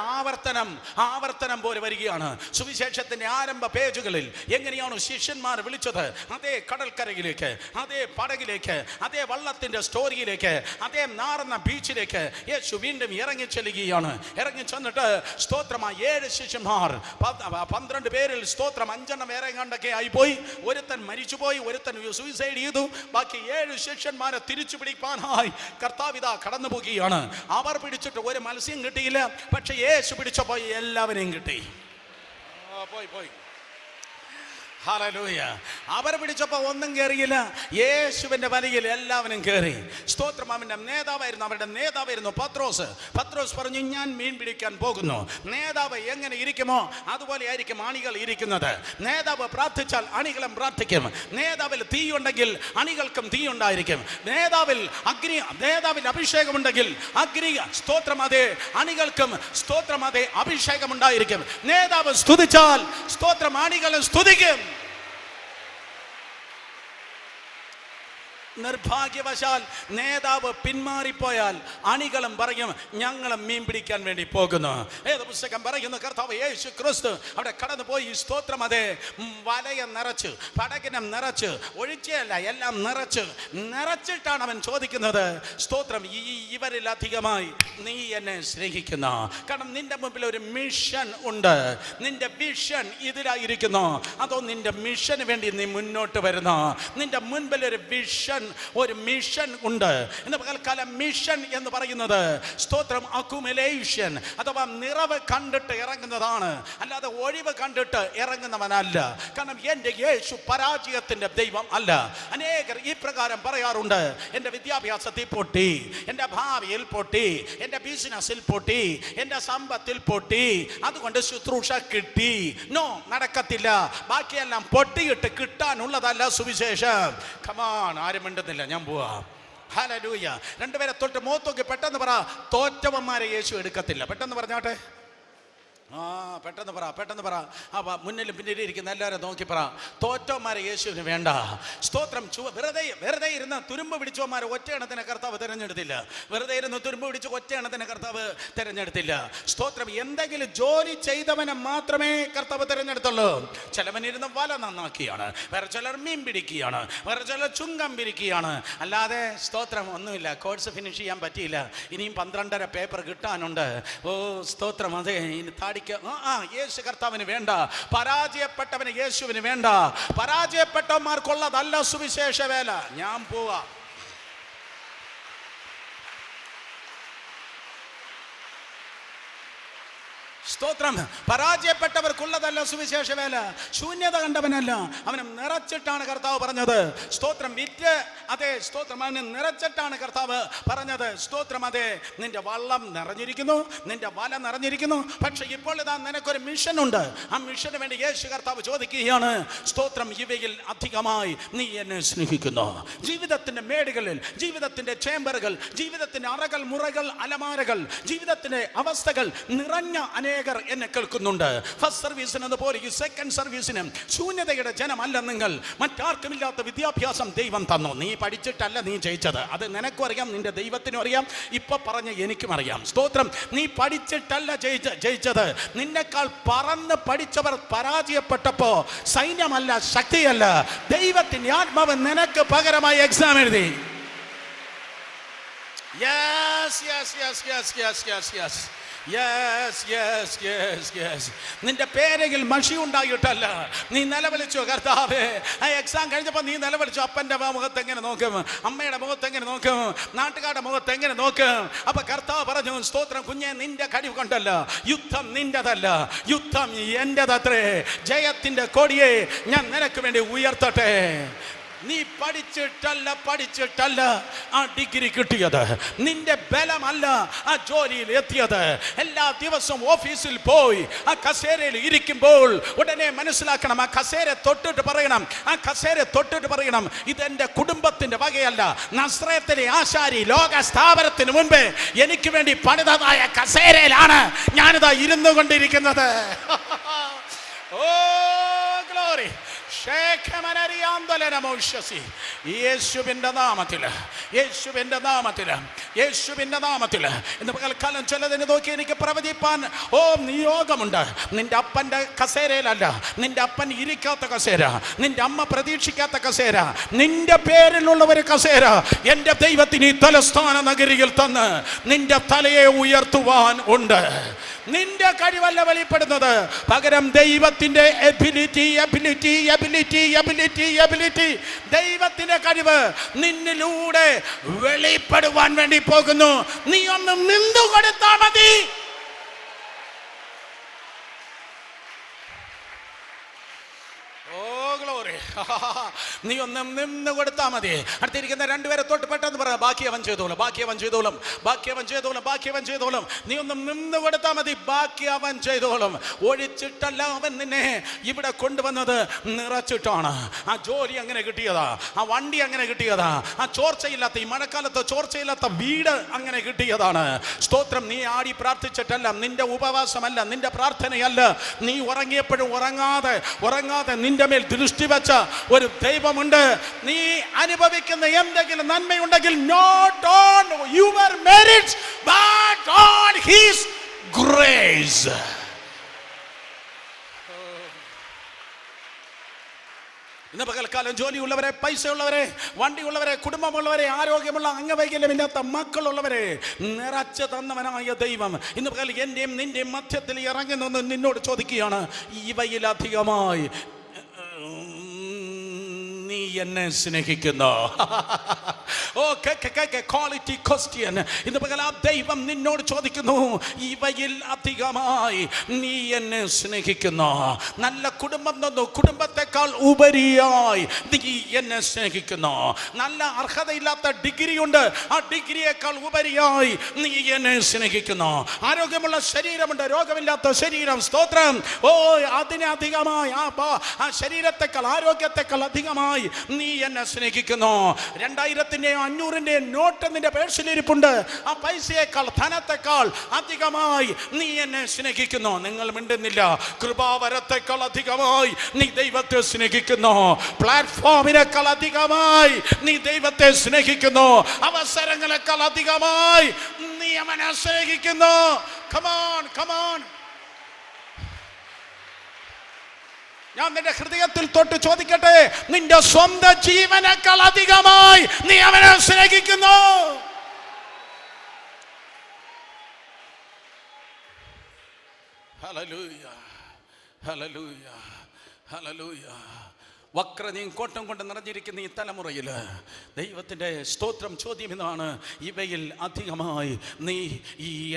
ആവർത്തനം പോലെ വരികയാണ്. സുവിശേഷത്തിന്റെ ആരംഭ പേജുകളിൽ എങ്ങനെയാണ് ശിഷ്യന്മാർ വിളിച്ചത്? അതേ കടൽക്കരയിലേക്ക്, അതേ പടകിലേക്ക്, അതേ വള്ളത്തിന്റെ സ്റ്റോറിയിലേക്ക്, അതേ നാറുന്ന ബീച്ചിലേക്ക് യേശു വീണ്ടും ഇറങ്ങി ചെല്ലുകയാണ്. ഇറങ്ങി ചെന്നിട്ട് സ്തോത്രമായി 7 ശിഷ്യന്മാർ, 12 പേരിൽ സ്തോത്രം 5 വേറെ കണ്ടൊക്കെ ആയിപ്പോയി. ഒരുത്തൻ മരിച്ചുപോയി, ഒരുത്തൻ സൂയിസൈഡ് ചെയ്തു. ബാക്കി 7 ശിഷ്യന്മാരെ തിരിച്ചു പിടിക്കാനായി കർത്താവിതാ കടന്നു പോകുകയാണ്. അവർ പിടിച്ചിട്ട് ഒരു മത്സ്യം കിട്ടിയില്ല. പക്ഷെ യേശു പിടിച്ചപ്പോ എല്ലാവരെയും കിട്ടി. പോയി. ഹല്ലേലൂയ. അവർ പിടിച്ചപ്പോ ഒന്നും കയറിയില്ല. യേശുവിന്റെ വലയിൽ എല്ലാവരും കയറി. സ്തോത്രം. അവരുടെ നേതാവായിരുന്നു പത്രോസ് പറഞ്ഞു, ഞാൻ മീൻ പിടിക്കാൻ പോകുന്നു. നേതാവ് എങ്ങനെ ഇരിക്കുമോ അതുപോലെ ആയിരിക്കും അണികൾ ഇരിക്കുന്നത്. നേതാവ് പ്രാർത്ഥിച്ചാൽ അണികളും പ്രാർത്ഥിക്കും. നേതാവിൽ തീയുണ്ടെങ്കിൽ അണികൾക്കും തീയുണ്ടായിരിക്കും. നേതാവിൽ അഭിഷേകമുണ്ടെങ്കിൽ സ്തോത്രം അതേ അണികൾക്കും സ്തോത്രം അതേ അഭിഷേകമുണ്ടായിരിക്കും. നേതാവ് സ്തുതിച്ചാൽ സ്തോത്രം അണികളും സ്തുതിക്കും. നിർഭാഗ്യവശാൽ നേതാവ് പിന്മാറിപ്പോയാൽ അണികളും പറയും, ഞങ്ങളും മീൻ പിടിക്കാൻ വേണ്ടി പോകുന്നു. ഏത് പുസ്തകം പറയുന്നു, കർത്താവ് യേശു ക്രിസ്തു അവിടെ കടന്നു പോയി. സ്തോത്രം അതേ വലയം നിറച്ച്, പടകിനം നിറച്ച്, ഒഴിച്ചല്ല എല്ലാം നിറച്ചിട്ടാണ് അവൻ ചോദിക്കുന്നത്, സ്തോത്രം ഇവരിൽ അധികമായി നീ എന്നെ സ്നേഹിക്കുന്ന. കാരണം നിന്റെ മുമ്പിൽ ഒരു മിഷൻ ഉണ്ട്. നിന്റെ വിഷൻ ഇതിലായിരിക്കുന്നു. അതോ നിന്റെ മിഷന് വേണ്ടി നീ മുന്നോട്ട് വരുന്ന, നിന്റെ മുൻപിൽ ഒരു വിഷൻ ഒരു മിഷൻ ഉണ്ട്. ഇന്ന് പകൽക്കാലം മിഷൻ എന്ന് പറയുന്നത് സ്തോത്രം അക്യുമുലേഷൻ അഥവാ നിറവ് കണ്ടിട്ട് ഇറങ്ങുന്നതാണ്, അല്ലാതെ ഒഴിവ് കണ്ടിട്ട് ഇറങ്ങുന്നവനല്ല. കാരണം എൻ്റെ യേശു പരാജയത്തിൻ്റെ ദൈവം അല്ല. അനേകർ ഈ പ്രകാരം പറയാറുണ്ട്, എൻ്റെ വിദ്യാഭ്യാസത്തിൽ പൊട്ടി, എൻ്റെ ഭാവിയിൽ പൊട്ടി, എൻ്റെ ബിസിനസ്സിൽ പൊട്ടി, എൻ്റെ സമ്പത്തിൽ പൊട്ടി, അതുകൊണ്ട് ശുശ്രൂഷ കിട്ടി. നോ, നടക്കത്തില്ല. ബാക്കിയെല്ലാം പൊട്ടിയിട്ട് കിട്ടാനുള്ളതല്ല സുവിശേഷം. കമാൺ, ആരും മിണ്ടുന്നില്ല, ഞാൻ പോവാ. ഹല്ലേലൂയ. രണ്ടുപേരെ തൊട്ട് മുഖത്തൊക്കെ പെട്ടെന്ന് പറ, തോറ്റവന്മാരെ യേശു എടുക്കത്തില്ല. പെട്ടെന്ന് പറഞ്ഞാട്ടെ. പെട്ടെന്ന് പറ. മുന്നിലും പിന്നിലും ഇരിക്കുന്ന എല്ലാവരും നോക്കി പറ, തോറ്റവന്മാരെ യേശുവിന് വേണ്ട. സ്തോത്രം. വെറുതെ ഇരുന്ന് തുരുമ്പ് പിടിച്ചവന്മാരെ ഒറ്റയെണ്ണത്തിന് കർത്താവ് തിരഞ്ഞെടുത്തില്ല. വെറുതെ ഇരുന്ന് തുരുമ്പ് പിടിച്ച് ഒറ്റയെണ്ണത്തിന് കർത്താവ് തിരഞ്ഞെടുത്തില്ല. സ്തോത്രം. എന്തെങ്കിലും ജോലി ചെയ്തവനെ മാത്രമേ കർത്താവ് തിരഞ്ഞെടുത്തുള്ളൂ. ചിലവനിരുന്ന് വല നന്നാക്കിയാണ്, വേറെ ചിലർ മീൻ പിടിക്കുകയാണ്, വേറെ ചിലർ ചുങ്കം പിരിക്കുകയാണ്. അല്ലാതെ സ്തോത്രം ഒന്നുമില്ല. കോഴ്സ് ഫിനിഷ് ചെയ്യാൻ പറ്റിയില്ല, ഇനിയും 12.5 പേപ്പർ കിട്ടാനുണ്ട്. ഓ സ്തോത്രം. അതെ, ഇനി യേശു കർത്താവിന് വേണ്ട. പരാജയപ്പെട്ടവന് യേശുവിന് വേണ്ട. പരാജയപ്പെട്ടവന്മാർക്കുള്ളതല്ല സുവിശേഷ വേല. ഞാൻ പോവാ. സ്തോത്രം. പരാജയപ്പെട്ടവർക്കുള്ളതല്ല സുവിശേഷ വേല. ശൂന്യത കണ്ടവനല്ല, അവനെ നിറച്ചിട്ടാണ് കർത്താവ് പറഞ്ഞത്. സ്തോത്രം. വിറ്റ്, അതെ സ്തോത്രം, അവനെ നിറച്ചിട്ടാണ് കർത്താവ് പറഞ്ഞത്. സ്തോത്രം. അതെ, നിന്റെ വള്ളം നിറഞ്ഞിരിക്കുന്നു, നിന്റെ വല നിറഞ്ഞിരിക്കുന്നു, പക്ഷെ ഇപ്പോൾ ഇതാ നിനക്കൊരു മിഷൻ ഉണ്ട്. ആ മിഷന് വേണ്ടി യേശു കർത്താവ് ചോദിക്കുകയാണ്, സ്തോത്രം, ഇവയിൽ അധികമായി നീ എന്നെ സ്നേഹിക്കുന്നു. ജീവിതത്തിന്റെ മേടുകളിൽ, ജീവിതത്തിന്റെ ചേംബറുകൾ, ജീവിതത്തിന്റെ അറകൾ, മുറകൾ, അലമാരകൾ, ജീവിതത്തിന്റെ അവസ്ഥകൾ നിറഞ്ഞ അനേകർ എന്നെ കേൾക്കുന്നുണ്ട്. ഫസ്റ്റ് സർവീസിന് അതുപോലെ ഈ സെക്കൻഡ് സർവീസിന് ശൂന്യതയുടെ ജനമല്ല നിങ്ങൾ. മറ്റാർക്കുമില്ലാത്ത വിദ്യാഭ്യാസം ദൈവം തന്നു. നീ പഠിച്ചിട്ടല്ല നീ ജയിച്ചത്. അത് നിനക്കും അറിയാം, നിന്റെ ദൈവത്തിനും അറിയാം, ഇപ്പൊ പറഞ്ഞ എനിക്കും അറിയാം. സ്തോത്രം. നീ പഠിച്ചിട്ടല്ല ജയിച്ചത്. നിന്നെക്കാൾ പറന്ന് പഠിച്ചവർ പരാജയപ്പെട്ടപ്പോ സൈന്യമല്ല, ശക്തിയല്ല, ദൈവത്തിന്റെ ആത്മാവ് നിനക്ക് പകരമായി എക്സാം എഴുതി. നിന്റെ പേരെങ്കിൽ മഷി ഉണ്ടായിട്ടല്ല നീ നിലവിളിച്ചു. കർത്താവേ, ആ എക്സാം കഴിഞ്ഞപ്പോൾ നീ നിലവിളിച്ചു. അപ്പൻ്റെ മുഖത്ത് എങ്ങനെ നോക്കും, അമ്മയുടെ മുഖത്ത് എങ്ങനെ നോക്കും, നാട്ടുകാരുടെ മുഖത്ത് എങ്ങനെ നോക്കും? അപ്പൊ കർത്താവ് പറഞ്ഞു, സ്തോത്രം, കുഞ്ഞെ, നിന്റെ കഴിവ് കൊണ്ടല്ല, യുദ്ധം നിന്റെതല്ല, യുദ്ധം എന്റെതത്രേ. ജയത്തിന്റെ കൊടിയെ ഞാൻ നിനക്ക് വേണ്ടി ഉയർത്തട്ടെ. നീ പഠിച്ചിട്ടല്ല ആ ഡിഗ്രി കിട്ടിയത്. നിന്റെ ബലമല്ല ആ ജോലിയിൽ എത്തിയത്. എല്ലാ ദിവസവും ഓഫീസിൽ പോയി ആ കസേരയിൽ ഇരിക്കുമ്പോൾ ഉടനെ മനസ്സിലാക്കണം, ആ കസേര തൊട്ടിട്ട് പറയണം, ഇതെന്റെ കുടുംബത്തിന്റെ വകയല്ല. നസ്രയത്തിലെ ആശാരി ലോക സ്ഥാപനത്തിന് മുൻപേ എനിക്ക് വേണ്ടി പണിതതായ കസേരയിലാണ് ഞാനിതാ ഇരുന്നു കൊണ്ടിരിക്കുന്നത്. Oh glory. യേശുവിന്റെ നാമത്തിൽ ഇന്ന് പകൽക്കാലം ചിലതിന് നോക്കി എനിക്ക് പ്രവചിപ്പാൻ നിയോഗമുണ്ട്. നിന്റെ അപ്പന്റെ കസേരയിലല്ല, നിന്റെ അപ്പൻ ഇരിക്കാത്ത കസേര, നിന്റെ അമ്മ പ്രതീക്ഷിക്കാത്ത കസേര, നിന്റെ പേരിലുള്ള ഒരു കസേര എന്റെ ദൈവത്തിന് ഈ തലസ്ഥാന നഗരിയിൽ തന്ന് നിന്റെ തലയെ ഉയർത്തുവാൻ ഉണ്ട്. നിന്റെ കഴിവല്ല വെളിപ്പെടുന്നത്, പകരം ദൈവത്തിന്റെ എബിലിറ്റി, ദൈവത്തിന്റെ കഴിവ് നിന്നിലൂടെ വെളിപ്പെടുവാൻ വേണ്ടി പോകുന്നു. നീ ഒന്ന് നിന്നു കൊടുത്താൽ മതി. നീ ഒന്നും നിന്ന് കൊടുത്താൽ മതി. അടുത്തിരിക്കുന്ന രണ്ടുപേരെ തൊട്ട് പെട്ടെന്ന് പറ, ബാക്കി അവൻ ചെയ്തോളും. നീ ഒന്നും നിന്ന് കൊടുത്താൽ മതി, ബാക്കി അവൻ ചെയ്തോളും. ഒഴിച്ചിട്ടല്ല അവൻ നിന്നെ ഇവിടെ കൊണ്ടുവന്നത്, നിറച്ചിട്ടാണ്. ആ ജോലി അങ്ങനെ കിട്ടിയതാ, ആ വണ്ടി അങ്ങനെ കിട്ടിയതാ, ആ ചോർച്ചയില്ലാത്ത, ഈ മഴക്കാലത്ത് ചോർച്ചയില്ലാത്ത വീട് അങ്ങനെ കിട്ടിയതാണ്. സ്തോത്രം. നീ ആടി പ്രാർത്ഥിച്ചിട്ടല്ല, നിന്റെ ഉപവാസമല്ല, നിന്റെ പ്രാർത്ഥനയല്ല, നീ ഉറങ്ങിയപ്പോഴും ഉറങ്ങാതെ നിന്റെ മേൽ ദൃഷ്ടി വെച്ച ഒരു ദൈവമുണ്ട്. നീ അനുഭവിക്കുന്ന എന്തെങ്കിലും നന്മയുണ്ടെങ്കിൽ not on your merits but on his grace. ഇന്ന് പകൽക്കാലം ജോലിയുള്ളവരെ, പൈസയുള്ളവരെ, വണ്ടിയുള്ളവരെ, കുടുംബമുള്ളവരെ, ആരോഗ്യമുള്ള, അംഗവൈകല്യമില്ലാത്ത മക്കളുള്ളവരെ നിറച്ചു തന്നവനായ ദൈവം ഇന്ന് പകൽ എന്റെയും നിന്റെയും മധ്യത്തിൽ ഇറങ്ങി നിന്ന് നിന്നോട് ചോദിക്കുകയാണ്, ഇവയിലധികമായി നീ എന്നെ സ്നേഹിക്കുന്നു. ഓ ക്വാളിറ്റി ക്വസ്റ്റ്യൻ. ഇന്ന് പകൽ ആ ദൈവം നിന്നോട് ചോദിക്കുന്നു, ഇവയിൽ അധികമായി നീ എന്നെ സ്നേഹിക്കുന്നു. നല്ല കുടുംബം തന്നു, കുടുംബത്തെക്കാൾ ഉപരിയായി നീ എന്നെ സ്നേഹിക്കുന്നു. നല്ല അർഹതയില്ലാത്ത ഡിഗ്രി ഉണ്ട്, ആ ഡിഗ്രിയേക്കാൾ ഉപരിയായി നീ എന്നെ സ്നേഹിക്കുന്നു. ആരോഗ്യമുള്ള ശരീരമുണ്ട്, രോഗമില്ലാത്ത ശരീരം. സ്തോത്രം. ഓ അതിനധികമായി ആ ശരീരത്തെക്കാൾ, ആരോഗ്യത്തെക്കാൾ അധികമായി നീ എന്നെ സ്നേഹിക്കുന്നു. 2000-ന്റെയും 500-ന്റെയും നോട്ട് നിന്റെ പേഴ്സിലിരിപ്പുണ്ട്. ആ പൈസയേക്കാൾ, ധനത്തെക്കാൾ അധികമായി നീ എന്നെ സ്നേഹിക്കുന്നു. നിങ്ങൾ മിണ്ടുന്നില്ല. കൃപാവരത്തെക്കാൾ അധികമായി നീ ദൈവത്തെ സ്നേഹിക്കുന്നു. പ്ലാറ്റ്ഫോമിനേക്കാൾ അധികമായി നീ ദൈവത്തെ സ്നേഹിക്കുന്നു. അവസരങ്ങളെക്കാൾ അധികമായി നീ അവനെ സ്നേഹിക്കുന്നു. Come on come on. ഞാൻ നിന്റെ ഹൃദയത്തിൽ തൊട്ട് ചോദിക്കട്ടെ, നിന്റെ സ്വന്തം ജീവനേക്കാൾ അധികമായി നീ അവനെ സ്നേഹിക്കുന്നു. Hallelujah hallelujah hallelujah. വക്രതയും കോട്ടം കൊണ്ട് നിറഞ്ഞിരിക്കുന്ന ഈ തലമുറയിൽ ദൈവത്തിൻ്റെ സ്തോത്രം ചോദ്യം ഇതാണ്, ഇവയിൽ അധികമായി നീ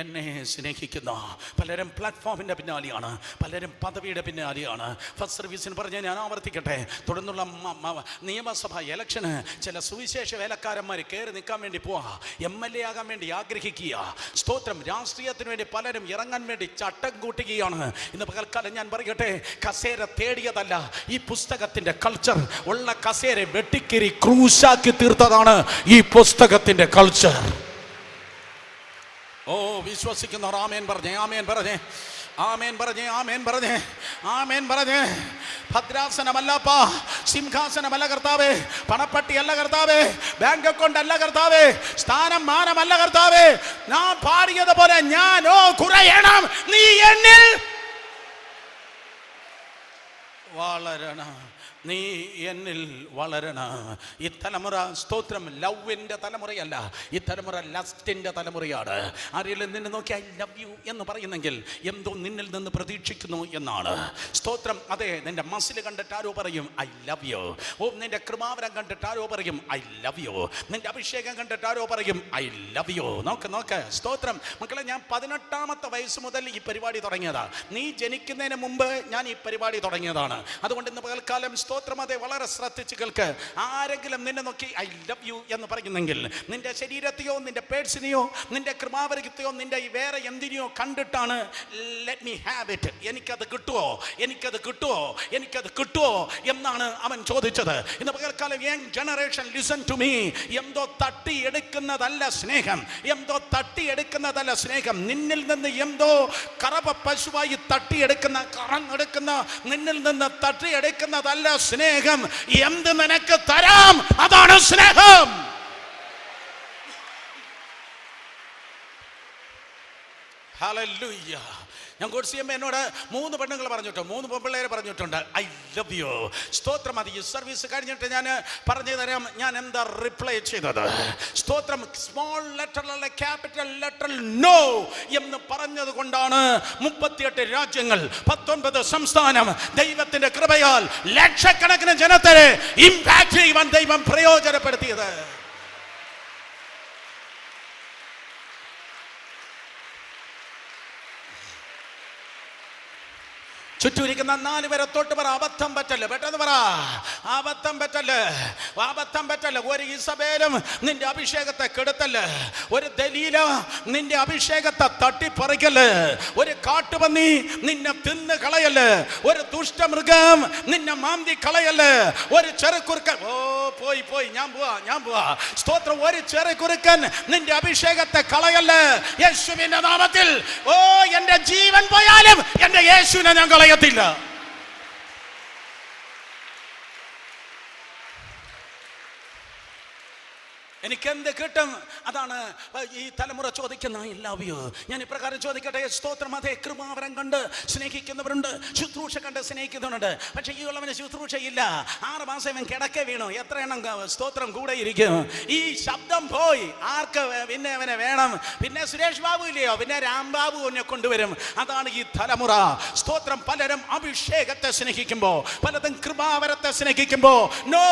എന്നെ സ്നേഹിക്കുന്നു. പലരും പ്ലാറ്റ്ഫോമിൻ്റെ പിന്നാലെയാണ്, പലരും പദവിയുടെ പിന്നാലെയാണ്. ഫസ്റ്റ് സർവീസിന് പറഞ്ഞ് ഞാൻ ആവർത്തിക്കട്ടെ, തുടർന്നുള്ള നിയമസഭ ഇലക്ഷന് ചില സുവിശേഷ വേലക്കാരന്മാർ കയറി നിൽക്കാൻ വേണ്ടി പോവാ, MLA ആകാൻ വേണ്ടി ആഗ്രഹിക്കുക. സ്തോത്രം. രാഷ്ട്രീയത്തിന് വേണ്ടി പലരും ഇറങ്ങാൻ വേണ്ടി ചട്ടം കൂട്ടുകയാണ്. ഇന്ന് പകൽക്കാലം ഞാൻ പറയട്ടെ, കസേര തേടിയതല്ല ഈ പുസ്തകത്തിൻ്റെ കൾച്ചർ. ഉള്ള കസേര വെട്ടിക്കേറി ക്രൂശാക്കി തീർത്തതാണ് ഈ പുസ്തകത്തിന്റെ കൾച്ചർ. ഓ വിശ്വസിക്കുന്നവർ ആമേൻ പറഞ്ഞേ, ആമേൻ പറഞ്ഞേ, ആമേൻ പറഞ്ഞേ, ആമേൻ പറഞ്ഞേ, ആമേൻ പറഞ്ഞേ. ഭദ്രാസനമല്ലപ്പാ, സിംഹാസനമല്ല കർത്താവേ, പണപ്പട്ടിയല്ല കർത്താവേ, ബാങ്ക് അക്കൗണ്ട് അല്ല കർത്താവേ, സ്ഥാനം മാനമല്ല കർത്താവേ. ഞാൻ പാടിയതുപോലെ ഞാനോ കുറയണം, നീ എന്നിൽ വളരണം, നീ എന്നിൽ വളരണം. ഈ തലമുറ സ്തോത്രം ലവിൻ്റെ തലമുറയല്ല, ഈ തലമുറ ലസ്റ്റിൻ്റെ തലമുറയാണ്. ആരെങ്കിലും നിന്നെ നോക്കി ഐ ലവ് യു എന്ന് പറയുന്നെങ്കിൽ എന്തോ നിന്നിൽ നിന്ന് പ്രതീക്ഷിക്കുന്നു എന്നാണ്. സ്തോത്രം. അതെ, നിന്റെ മസിൽ കണ്ടിട്ട് ആരോ പറയും ഐ ലവ് യു. ഓ നിന്റെ കൃപാവരം കണ്ടിട്ട് ആരോ പറയും ഐ ലവ് യു. നിന്റെ അഭിഷേകം കണ്ടിട്ട് ആരോ പറയും ഐ ലവ് യു. നോക്ക് സ്തോത്രം. മക്കളെ, ഞാൻ 18-ാമത്തെ വയസ്സ് മുതൽ ഈ പരിപാടി തുടങ്ങിയതാണ്. നീ ജനിക്കുന്നതിന് മുമ്പ് ഞാൻ ഈ പരിപാടി തുടങ്ങിയതാണ്. അതുകൊണ്ട് ഇന്ന് പകൽക്കാലം സ്തോത്രം, അതെ, വളരെ ശ്രദ്ധിച്ച് കേൾക്ക്. ആരെങ്കിലും നിന്നെ നോക്കി ഐ ലവ് യു എന്ന് പറയുന്നെങ്കിൽ നിന്റെ ശരീരത്തെയോ നിന്റെ പേഴ്സിനെയോ നിന്റെ കൃപാവരത്തെയോ നിന്റെ ഈ വേറെ എന്തിനെയോ കണ്ടിട്ടാണ് ലെറ്റ് മീ ഹാവ് ഇറ്റ്, എനിക്കത് കിട്ടുമോ, എനിക്കത് കിട്ടുമോ, എനിക്കത് കിട്ടുമോ എന്നാണ് അവൻ ചോദിച്ചത്. ഇന്ന് പകൽക്കാലം young generation listen to me. എന്തോ തട്ടിയെടുക്കുന്നതല്ല സ്നേഹം, എന്തോ തട്ടിയെടുക്കുന്നതല്ല സ്നേഹം. നിന്നിൽ നിന്ന് എന്തോ കറവ പശുവായി തട്ടിയെടുക്കുന്ന, കറന്നെടുക്കുന്ന, നിന്നിൽ നിന്ന് തട്ടിയെടുക്കുന്നതല്ല സ്നേഹം. എന്ത് നിനക്ക് തരാം, അതാണ് സ്നേഹം. ഹല്ലേലൂയ. ഞാൻ കോഴ്സിയമ്മ എന്നോട് 3 പെണ്ണുങ്ങൾ പറഞ്ഞിട്ടുണ്ട്, 3 പെൺപിള്ളേരെ പറഞ്ഞിട്ടുണ്ട് ഐ ലവ് യു. സ്തോത്രം. അത് ഈ സർവീസ് കഴിഞ്ഞിട്ട് ഞാൻ പറഞ്ഞു തരാം ഞാൻ എന്താ റിപ്ലൈ ചെയ്തത്. സ്തോത്രം. സ്മോൾ ലെറ്ററിലുള്ള ക്യാപിറ്റൽ ലെറ്റർ നോ എന്ന് പറഞ്ഞത് കൊണ്ടാണ് 38 രാജ്യങ്ങൾ, 19 സംസ്ഥാനം ദൈവത്തിന്റെ കൃപയാൽ ലക്ഷക്കണക്കിന് ജനത്തെ ഇംപാക്ട് ചെയ്യുവാൻ ദൈവം പ്രയോജനപ്പെടുത്തിയത്. ചുറ്റൂരിക്കുന്ന 4 പേരെ തൊട്ട് പറ, അബദ്ധം പറ്റല്ലേ, പെട്ടെന്ന് പറ, അബദ്ധം പറ്റല്ലേ, അബദ്ധം പറ്റല്ലേ. ഒരു ഇസബേലും നിന്റെ അഭിഷേകത്തെ കെടുത്തല്ലേ, ഒരു ദലീല നിന്റെ അഭിഷേകത്തെ തട്ടിപ്പറിക്കല്ലേ, ഒരു കാട്ടുപന്നി നിന്നെ തിന്ന് കളയല്ലേ, ഒരു ദുഷ്ടമൃഗം നിന്നെ മാന്തി കളയല്ലേ, ഒരു ചെറുക്കുറുക്കൻ പോയി ഞാൻ പോവാ സ്തോത്രം, ഒരു ചെറുക്കുറുക്കൻ നിന്റെ അഭിഷേകത്തെ കളയല്ലേ യേശുവിന്റെ നാമത്തിൽ. എന്റെ ജീവൻ പോയാലും എന്റെ യേശുവിനെ ഞാൻ കളയത്തില്ല. എനിക്കെന്ത് കിട്ടും? അതാണ് ഈ തലമുറ ചോദിക്കുന്ന. I love you. ഞാൻ ഇപ്രകാരം ചോദിക്കട്ടെ, സ്തോത്രം. അതേ, കൃപാവരം കണ്ട് സ്നേഹിക്കുന്നവരുണ്ട്, ശുശ്രൂഷ കണ്ട് സ്നേഹിക്കുന്നവരുണ്ട്. പക്ഷെ ഈ ഉള്ളവന് ശുശ്രൂഷയില്ല. 6 മാസം ഇവൻ കിടക്കെ വീണു. എത്ര എണ്ണം സ്തോത്രം കൂടെ ഇരിക്കും? ഈ ശബ്ദം പോയി. ആർക്ക് പിന്നെ അവനെ വേണം? പിന്നെ സുരേഷ് ബാബു ഇല്ലയോ? പിന്നെ രാംബാബു എന്നെ കൊണ്ടുവരും. അതാണ് ഈ തലമുറ. സ്തോത്രം. പലരും അഭിഷേകത്തെ സ്നേഹിക്കുമ്പോ, പലതും കൃപാവരത്തെ സ്നേഹിക്കുമ്പോ, നോ,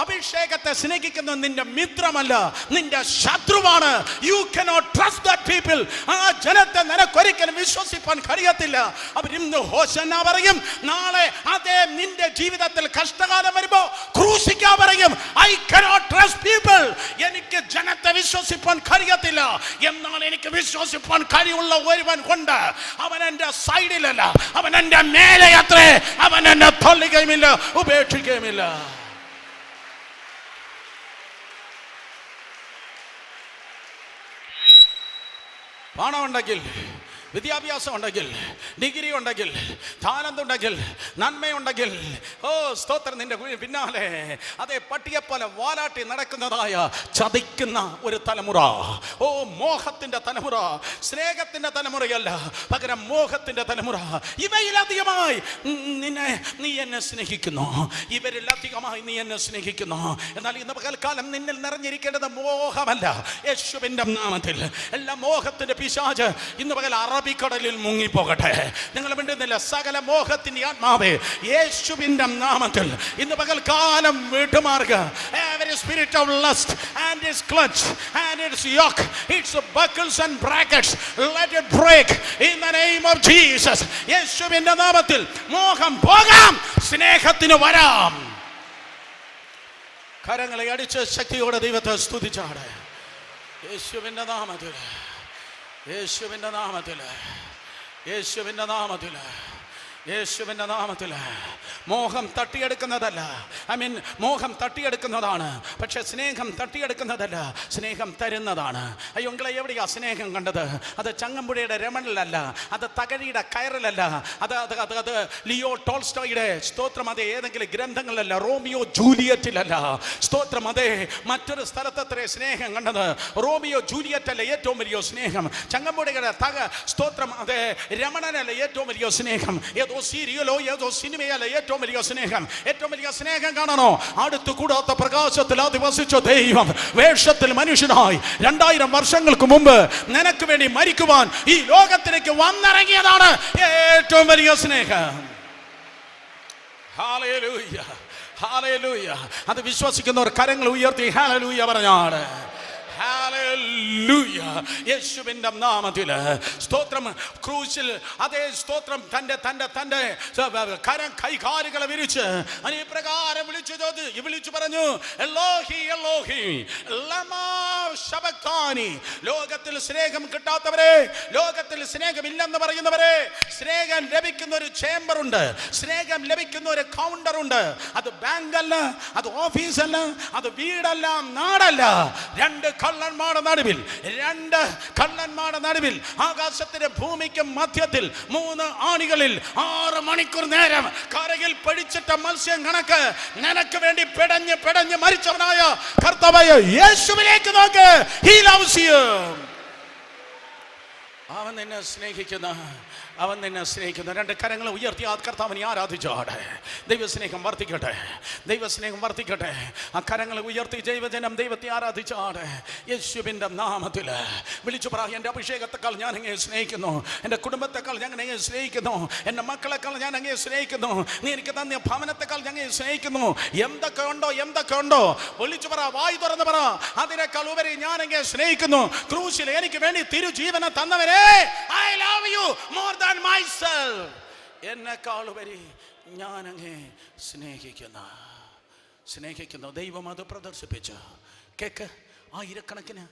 അഭിഷേകത്തെ സ്നേഹിക്കുന്ന നിന്റെ മിത്രമല്ല, നിന്റെ ശത്രുവാണ്. You cannot trust that people. ആ ജനത്തെ നിനക്കൊരിക്കലും വിശ്വസിപ്പാൻ കഴിയത്തില്ല. അവർ ഇന്ന് ഹോശന്ന പറയും, നാളെ അതേ നിന്റെ ജീവിതത്തിൽ കഷ്ടകാലം വരുമ്പോ ക്രൂശിക്കാൻ പറയും. I cannot trust people. എനിക്ക് ജനത്തെ വിശ്വസിപ്പാൻ കഴിയത്തില്ല. എന്നാൽ എനിക്ക് വിശ്വസിപ്പാൻ കഴിയുള്ള ഒരുവൻ കൊണ്ട്. അവൻ എന്റെ സൈഡിലല്ല, അവൻ എന്റെ മേലെ അത്രേ. അവൻ എന്നെ തള്ളുകയുമില്ല, ഉപേക്ഷിക്കുകയുമില്ല. പണം ഉണ്ടെങ്കിൽ, വിദ്യാഭ്യാസം ഉണ്ടെങ്കിൽ, ഡിഗ്രി ഉണ്ടെങ്കിൽ, താലന്തുണ്ടെങ്കിൽ, നന്മയുണ്ടെങ്കിൽ, ഓ സ്തോത്രം, നിന്റെ പിന്നാലെ അതേ പട്ടിയെപ്പോലെ വാലാട്ടി നടക്കുന്നതായ ചതിക്കുന്ന ഒരു തലമുറ. ഓ മോഹത്തിന്റെ തലമുറ, സ്നേഹത്തിന്റെ തലമുറയല്ല, പകരം മോഹത്തിന്റെ തലമുറ. ഇവയിലധികമായി നീ എന്നെ സ്നേഹിക്കുന്നു, ഇവരിലധികമായി നീ എന്നെ സ്നേഹിക്കുന്നു. എന്നാൽ ഇന്ന് പകൽക്കാലം നിന്നിൽ നിറഞ്ഞിരിക്കേണ്ടത് മോഹമല്ല. യേശുവിന്റെ നാമത്തിൽ എല്ലാ മോഹത്തിന്റെ പിശാച് ഇന്ന് പകൽ അറബിക്കടലിൽ മുങ്ങിപ്പോകട്ടെ. നിങ്ങൾ മിണ്ടുന്നില്ല. സകല മോഹത്തിന്റെ ആത്മാവേ, യേശുവിന്റെ നാമത്തിൽ ഇന്ന് പകൽക്കാലം വിട്ടുമാറുക. Every spirit of lust and its clutch and its yoke, its buckles and brackets, let it break in the name of Jesus. യേശുവിന്റെ നാമത്തിൽ മോഹം പോകാം, സ്നേഹത്തിന് വരാം. കരങ്ങളെ അടിച്ച് ശക്തിയോടെ ദൈവത്തെ സ്തുതിച്ചാട്. യേശുവിന്റെ നാമത്തിൽ, യേശുവിന്റെ നാമത്തിൽ, യേശുവിന്റെ നാമത്തിൽ, യേശുവിന്റെ നാമത്തിൽ. മോഹം തട്ടിയെടുക്കുന്നതല്ല, മോഹം തട്ടിയെടുക്കുന്നതാണ്. പക്ഷെ സ്നേഹം തട്ടിയെടുക്കുന്നതല്ല, സ്നേഹം തരുന്നതാണ്. അയ്യോങ്ങളെ, എവിടെയാ സ്നേഹം കണ്ടത്? അത് ചങ്ങമ്പുഴയുടെ രമണിലല്ല, അത് തകഴിയുടെ കയറിലല്ല, അത് ലിയോ ടോൾസ്റ്റോയുടെ സ്തോത്രം അതേ ഏതെങ്കിലും ഗ്രന്ഥങ്ങളിലല്ല, റോമിയോ ജൂലിയറ്റിലല്ല. സ്തോത്രം അതേ മറ്റൊരു സ്ഥലത്തത്രേ സ്നേഹം കണ്ടത്. റോമിയോ ജൂലിയറ്റ് അല്ല ഏറ്റവും വലിയ സ്നേഹം. ചങ്ങമ്പുഴയുടെ സ്തോത്രം അതേ രമണനല്ല ഏറ്റവും വലിയ സ്നേഹം. ഏതോ സീരിയലോ ഏതോ സിനിമയല്ല ഏറ്റവും വലിയ സ്നേഹം. ഏറ്റവും വലിയ സ്നേഹം കാണണോ? അടുത്തു കൂടാത്ത പ്രകാശത്തിൽ അധിവസിച്ച ദൈവം വേഷത്തിൽ മനുഷ്യനായി 2000 വർഷങ്ങൾക്ക് മുമ്പ് നിനക്ക് വേണ്ടി മരിക്കുവാൻ ഈ ലോകത്തിലേക്ക് വന്നിറങ്ങിയതാണ് ഏറ്റവും വലിയ സ്നേഹം. Hallelujah, hallelujah. അത് വിശ്വസിക്കുന്നവർ കരങ്ങൾ ഉയർത്തി ഹല്ലേലൂയ പറഞ്ഞാണ്. ഹല്ലേലൂയ. യേശുവിന്റെ നാമത്തിൽ സ്തോത്രം. ക്രൂശിൽ അതേ സ്തോത്രം തന്റെ തന്റെ തന്റെ കൈകാലുകളെ വിരിച്ച് അനിപ്രകാരം വിളിച്ചു പറഞ്ഞു, എലോഹി എലോഹി ലമാ ശബക്താനി. ലോകത്തിൽ സ്നേഹം കിട്ടാത്തവരെ, ലോകത്തിൽ സ്നേഹമില്ലെന്ന് പറയുന്നവരെ, സ്നേഹം ലഭിക്കുന്ന ഒരു ചേംബർ ഉണ്ട്, സ്നേഹം ലഭിക്കുന്ന ഒരു കൗണ്ടർ ഉണ്ട്. അത് ബാങ്കല്ല, അത് ഓഫീസല്ല, അത് വീടല്ല, നാടല്ല. രണ്ട് കള്ളന്മാരുടെ നടുവിൽ ആകാശത്തിന്റെ ഭൂമിക്ക് മധ്യത്തിൽ 3 ആണികളിൽ 6 മണിക്കൂർ നേരം കരയിൽ പിടിച്ചിട്ട മത്സ്യം കണക്ക് നിനക്ക് വേണ്ടി പെടഞ്ഞ് മരിച്ചവനായ കർത്താവായ യേശുവിലേക്ക് നോക്ക്. He loves you. അവൻ നിന്നെ സ്നേഹിക്കുന്ന 2 കരങ്ങൾ ഉയർത്തി ആ കർത്താവിനെ ആരാധിച്ചാടെ. ദൈവസ്നേഹം വർദ്ധിക്കട്ടെ, ദൈവസ്നേഹം വർദ്ധിക്കട്ടെ. ആ കരങ്ങൾ ഉയർത്തി ദൈവജനം ദൈവത്തെ ആരാധിച്ചാടെ. യേശുവിൻ്റെ നാമത്തിൽ വിളിച്ചു പറ, എൻ്റെ അഭിഷേകത്തെക്കാൾ ഞാൻ അങ്ങയെ സ്നേഹിക്കുന്നു, എൻ്റെ കുടുംബത്തെക്കാൾ ഞാൻ അങ്ങയെ സ്നേഹിക്കുന്നു, എൻ്റെ മക്കളെക്കാൾ ഞാൻ അങ്ങയെ സ്നേഹിക്കുന്നു, നീ എനിക്ക് തന്ന ഭവനത്തെക്കാൾ ഞാൻ അങ്ങയെ സ്നേഹിക്കുന്നു. എന്തൊക്കെ ഉണ്ടോ വിളിച്ചു പറ, വായി തുറന്ന് പറ, അതിനേക്കാൾ ഉപരി ഞാൻ അങ്ങയെ സ്നേഹിക്കുന്നു. ക്രൂശിൽ എനിക്ക് വേണ്ടി തിരുജീവനെ തന്നവരെ, I love you more than myself. എന്നെക്കാൾ ഉപരി ഞാൻ അങ്ങേ സ്നേഹിക്കുന്നു. ദൈവം അത് പ്രദർശിപ്പിച്ചു. കേക്ക്, ആയിരക്കണക്കിന്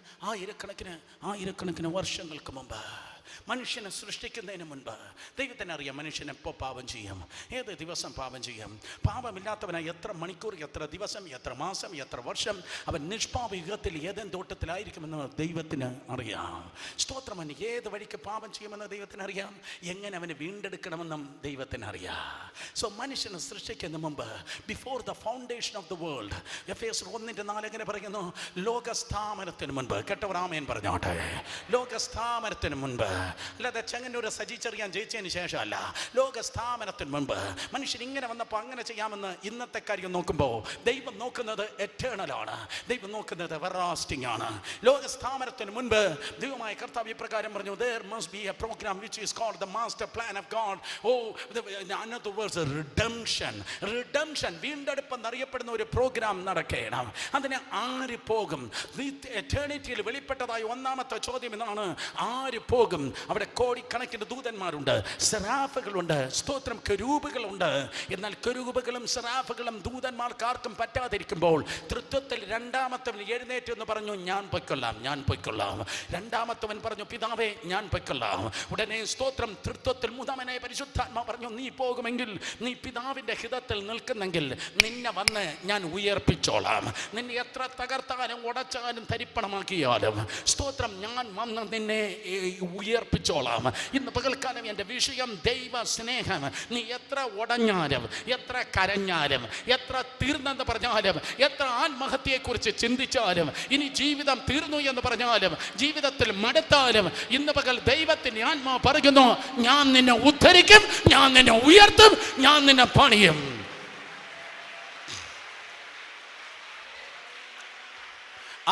വർഷങ്ങൾക്ക് മുമ്പ് മനുഷ്യനെ സൃഷ്ടിക്കുന്നതിന് മുൻപ് ദൈവത്തിന് അറിയാം മനുഷ്യൻ എപ്പോൾ പാപം ചെയ്യും, ഏത് ദിവസം പാപം ചെയ്യും. പാപമില്ലാത്തവനായി എത്ര മണിക്കൂർ, എത്ര ദിവസം, എത്ര മാസം, എത്ര വർഷം അവൻ നിഷ്പാപയുഗത്തിൽ ഏതെങ്കിലും തോട്ടത്തിലായിരിക്കുമെന്ന് ദൈവത്തിന് അറിയാം. സ്തോത്രം. ഏത് വഴിക്ക് പാപം ചെയ്യുമെന്ന് ദൈവത്തിന് അറിയാം, എങ്ങനെ അവനെ വീണ്ടെടുക്കണമെന്നും ദൈവത്തിന് അറിയാം. സോ മനുഷ്യനെ സൃഷ്ടിക്കുന്ന മുമ്പ്, before the foundation of the world, എഫേസ്യർ 1:4 എങ്ങനെ പറയുന്നു? ലോകസ്ഥാപനത്തിന് മുൻപ്. കേട്ടവർ ആമേൻ പറഞ്ഞോട്ടെ. ലോകസ്ഥാപനത്തിന് മുൻപ്, അല്ലാതെ ചെങ്ങന്നൂര് സജിച്ചറിയാൻ ജയിച്ചതിന് ശേഷമല്ല. ലോകസ്ഥാപനത്തിന് മുൻപ് മനുഷ്യൻ ഇങ്ങനെ വന്നപ്പോൾ അങ്ങനെ ചെയ്യാമെന്ന് ഇന്നത്തെ കാര്യം നോക്കുമ്പോൾ ദൈവം നോക്കുന്നത് എറ്റേണലാണ്. ദൈവം നോക്കുന്നത് എവർലാസ്റ്റിംഗ് ആണ്. ലോകസ്ഥാപനത്തിന് മുൻപ് ദൈവമായ കർത്താവ് ഇപ്രകാരം പറഞ്ഞു, there must be a program which is called the master plan of God. In other words, redemption. വീണ്ടെടുപ്പ് എന്നറിയപ്പെടുന്ന ഒരു പ്രോഗ്രാം നടക്കണം. അതിന് ആര് പോകും? എറ്റേണിറ്റിയിൽ വെളിപ്പെട്ടതായ ഒന്നാമത്തെ ചോദ്യം ഇതാണ്, ആര് പോകും? അവിടെ കോടിക്കണക്കിന് ദൂതന്മാരുണ്ട്, സെറാഫുകളുണ്ട്, സ്തോത്രം, കെരൂബുകളുണ്ട്. എന്നാൽ കെരൂബുകളും സെറാഫുകളും ദൂതന്മാർക്ക് ആർക്കും പറ്റാതിരിക്കുമ്പോൾ തൃത്വത്തിൽ രണ്ടാമത്തവൻ എഴുന്നേറ്റ് എന്ന് പറഞ്ഞു, ഞാൻ പൊയ്ക്കൊള്ളാം. രണ്ടാമത്തവൻ പറഞ്ഞു, പിതാവേ ഞാൻ പൊയ്ക്കൊള്ളാം. ഉടനെ സ്തോത്രം, തൃത്വത്തിൽ മൂന്നാമനായ പരിശുദ്ധാത്മാ പറഞ്ഞു, നീ പോകുമെങ്കിൽ, നീ പിതാവിന്റെ ഹിതത്തിൽ നിൽക്കുന്നെങ്കിൽ നിന്നെ വന്ന് ഞാൻ ഉയർപ്പിച്ചോളാം. നിന്നെ എത്ര തകർത്താലും ഉടച്ചാലും തരിപ്പണമാക്കിയാലും സ്തോത്രം, ഞാൻ വന്ന് നിന്നെ ഉയർപ്പിച്ചോളാം. ഇന്ന് പകൽക്കാലം എൻ്റെ വിഷയം ദൈവ സ്നേഹം. നീ എത്ര ഉടഞ്ഞാലും, എത്ര കരഞ്ഞാലും, എത്ര തീർന്നെന്ന് പറഞ്ഞാലും, എത്ര ആത്മഹത്യയെക്കുറിച്ച് ചിന്തിച്ചാലും, ഇനി ജീവിതം തീർന്നു എന്ന് പറഞ്ഞാലും, ജീവിതത്തിൽ മടുത്താലും, ഇന്ന് പകൽ ദൈവത്തിൻ്റെ ആത്മാവ് പറയുന്നു, ഞാൻ നിന്നെ ഉദ്ധരിക്കും, ഞാൻ നിന്നെ ഉയർത്തും, ഞാൻ നിന്നെ പണിയും.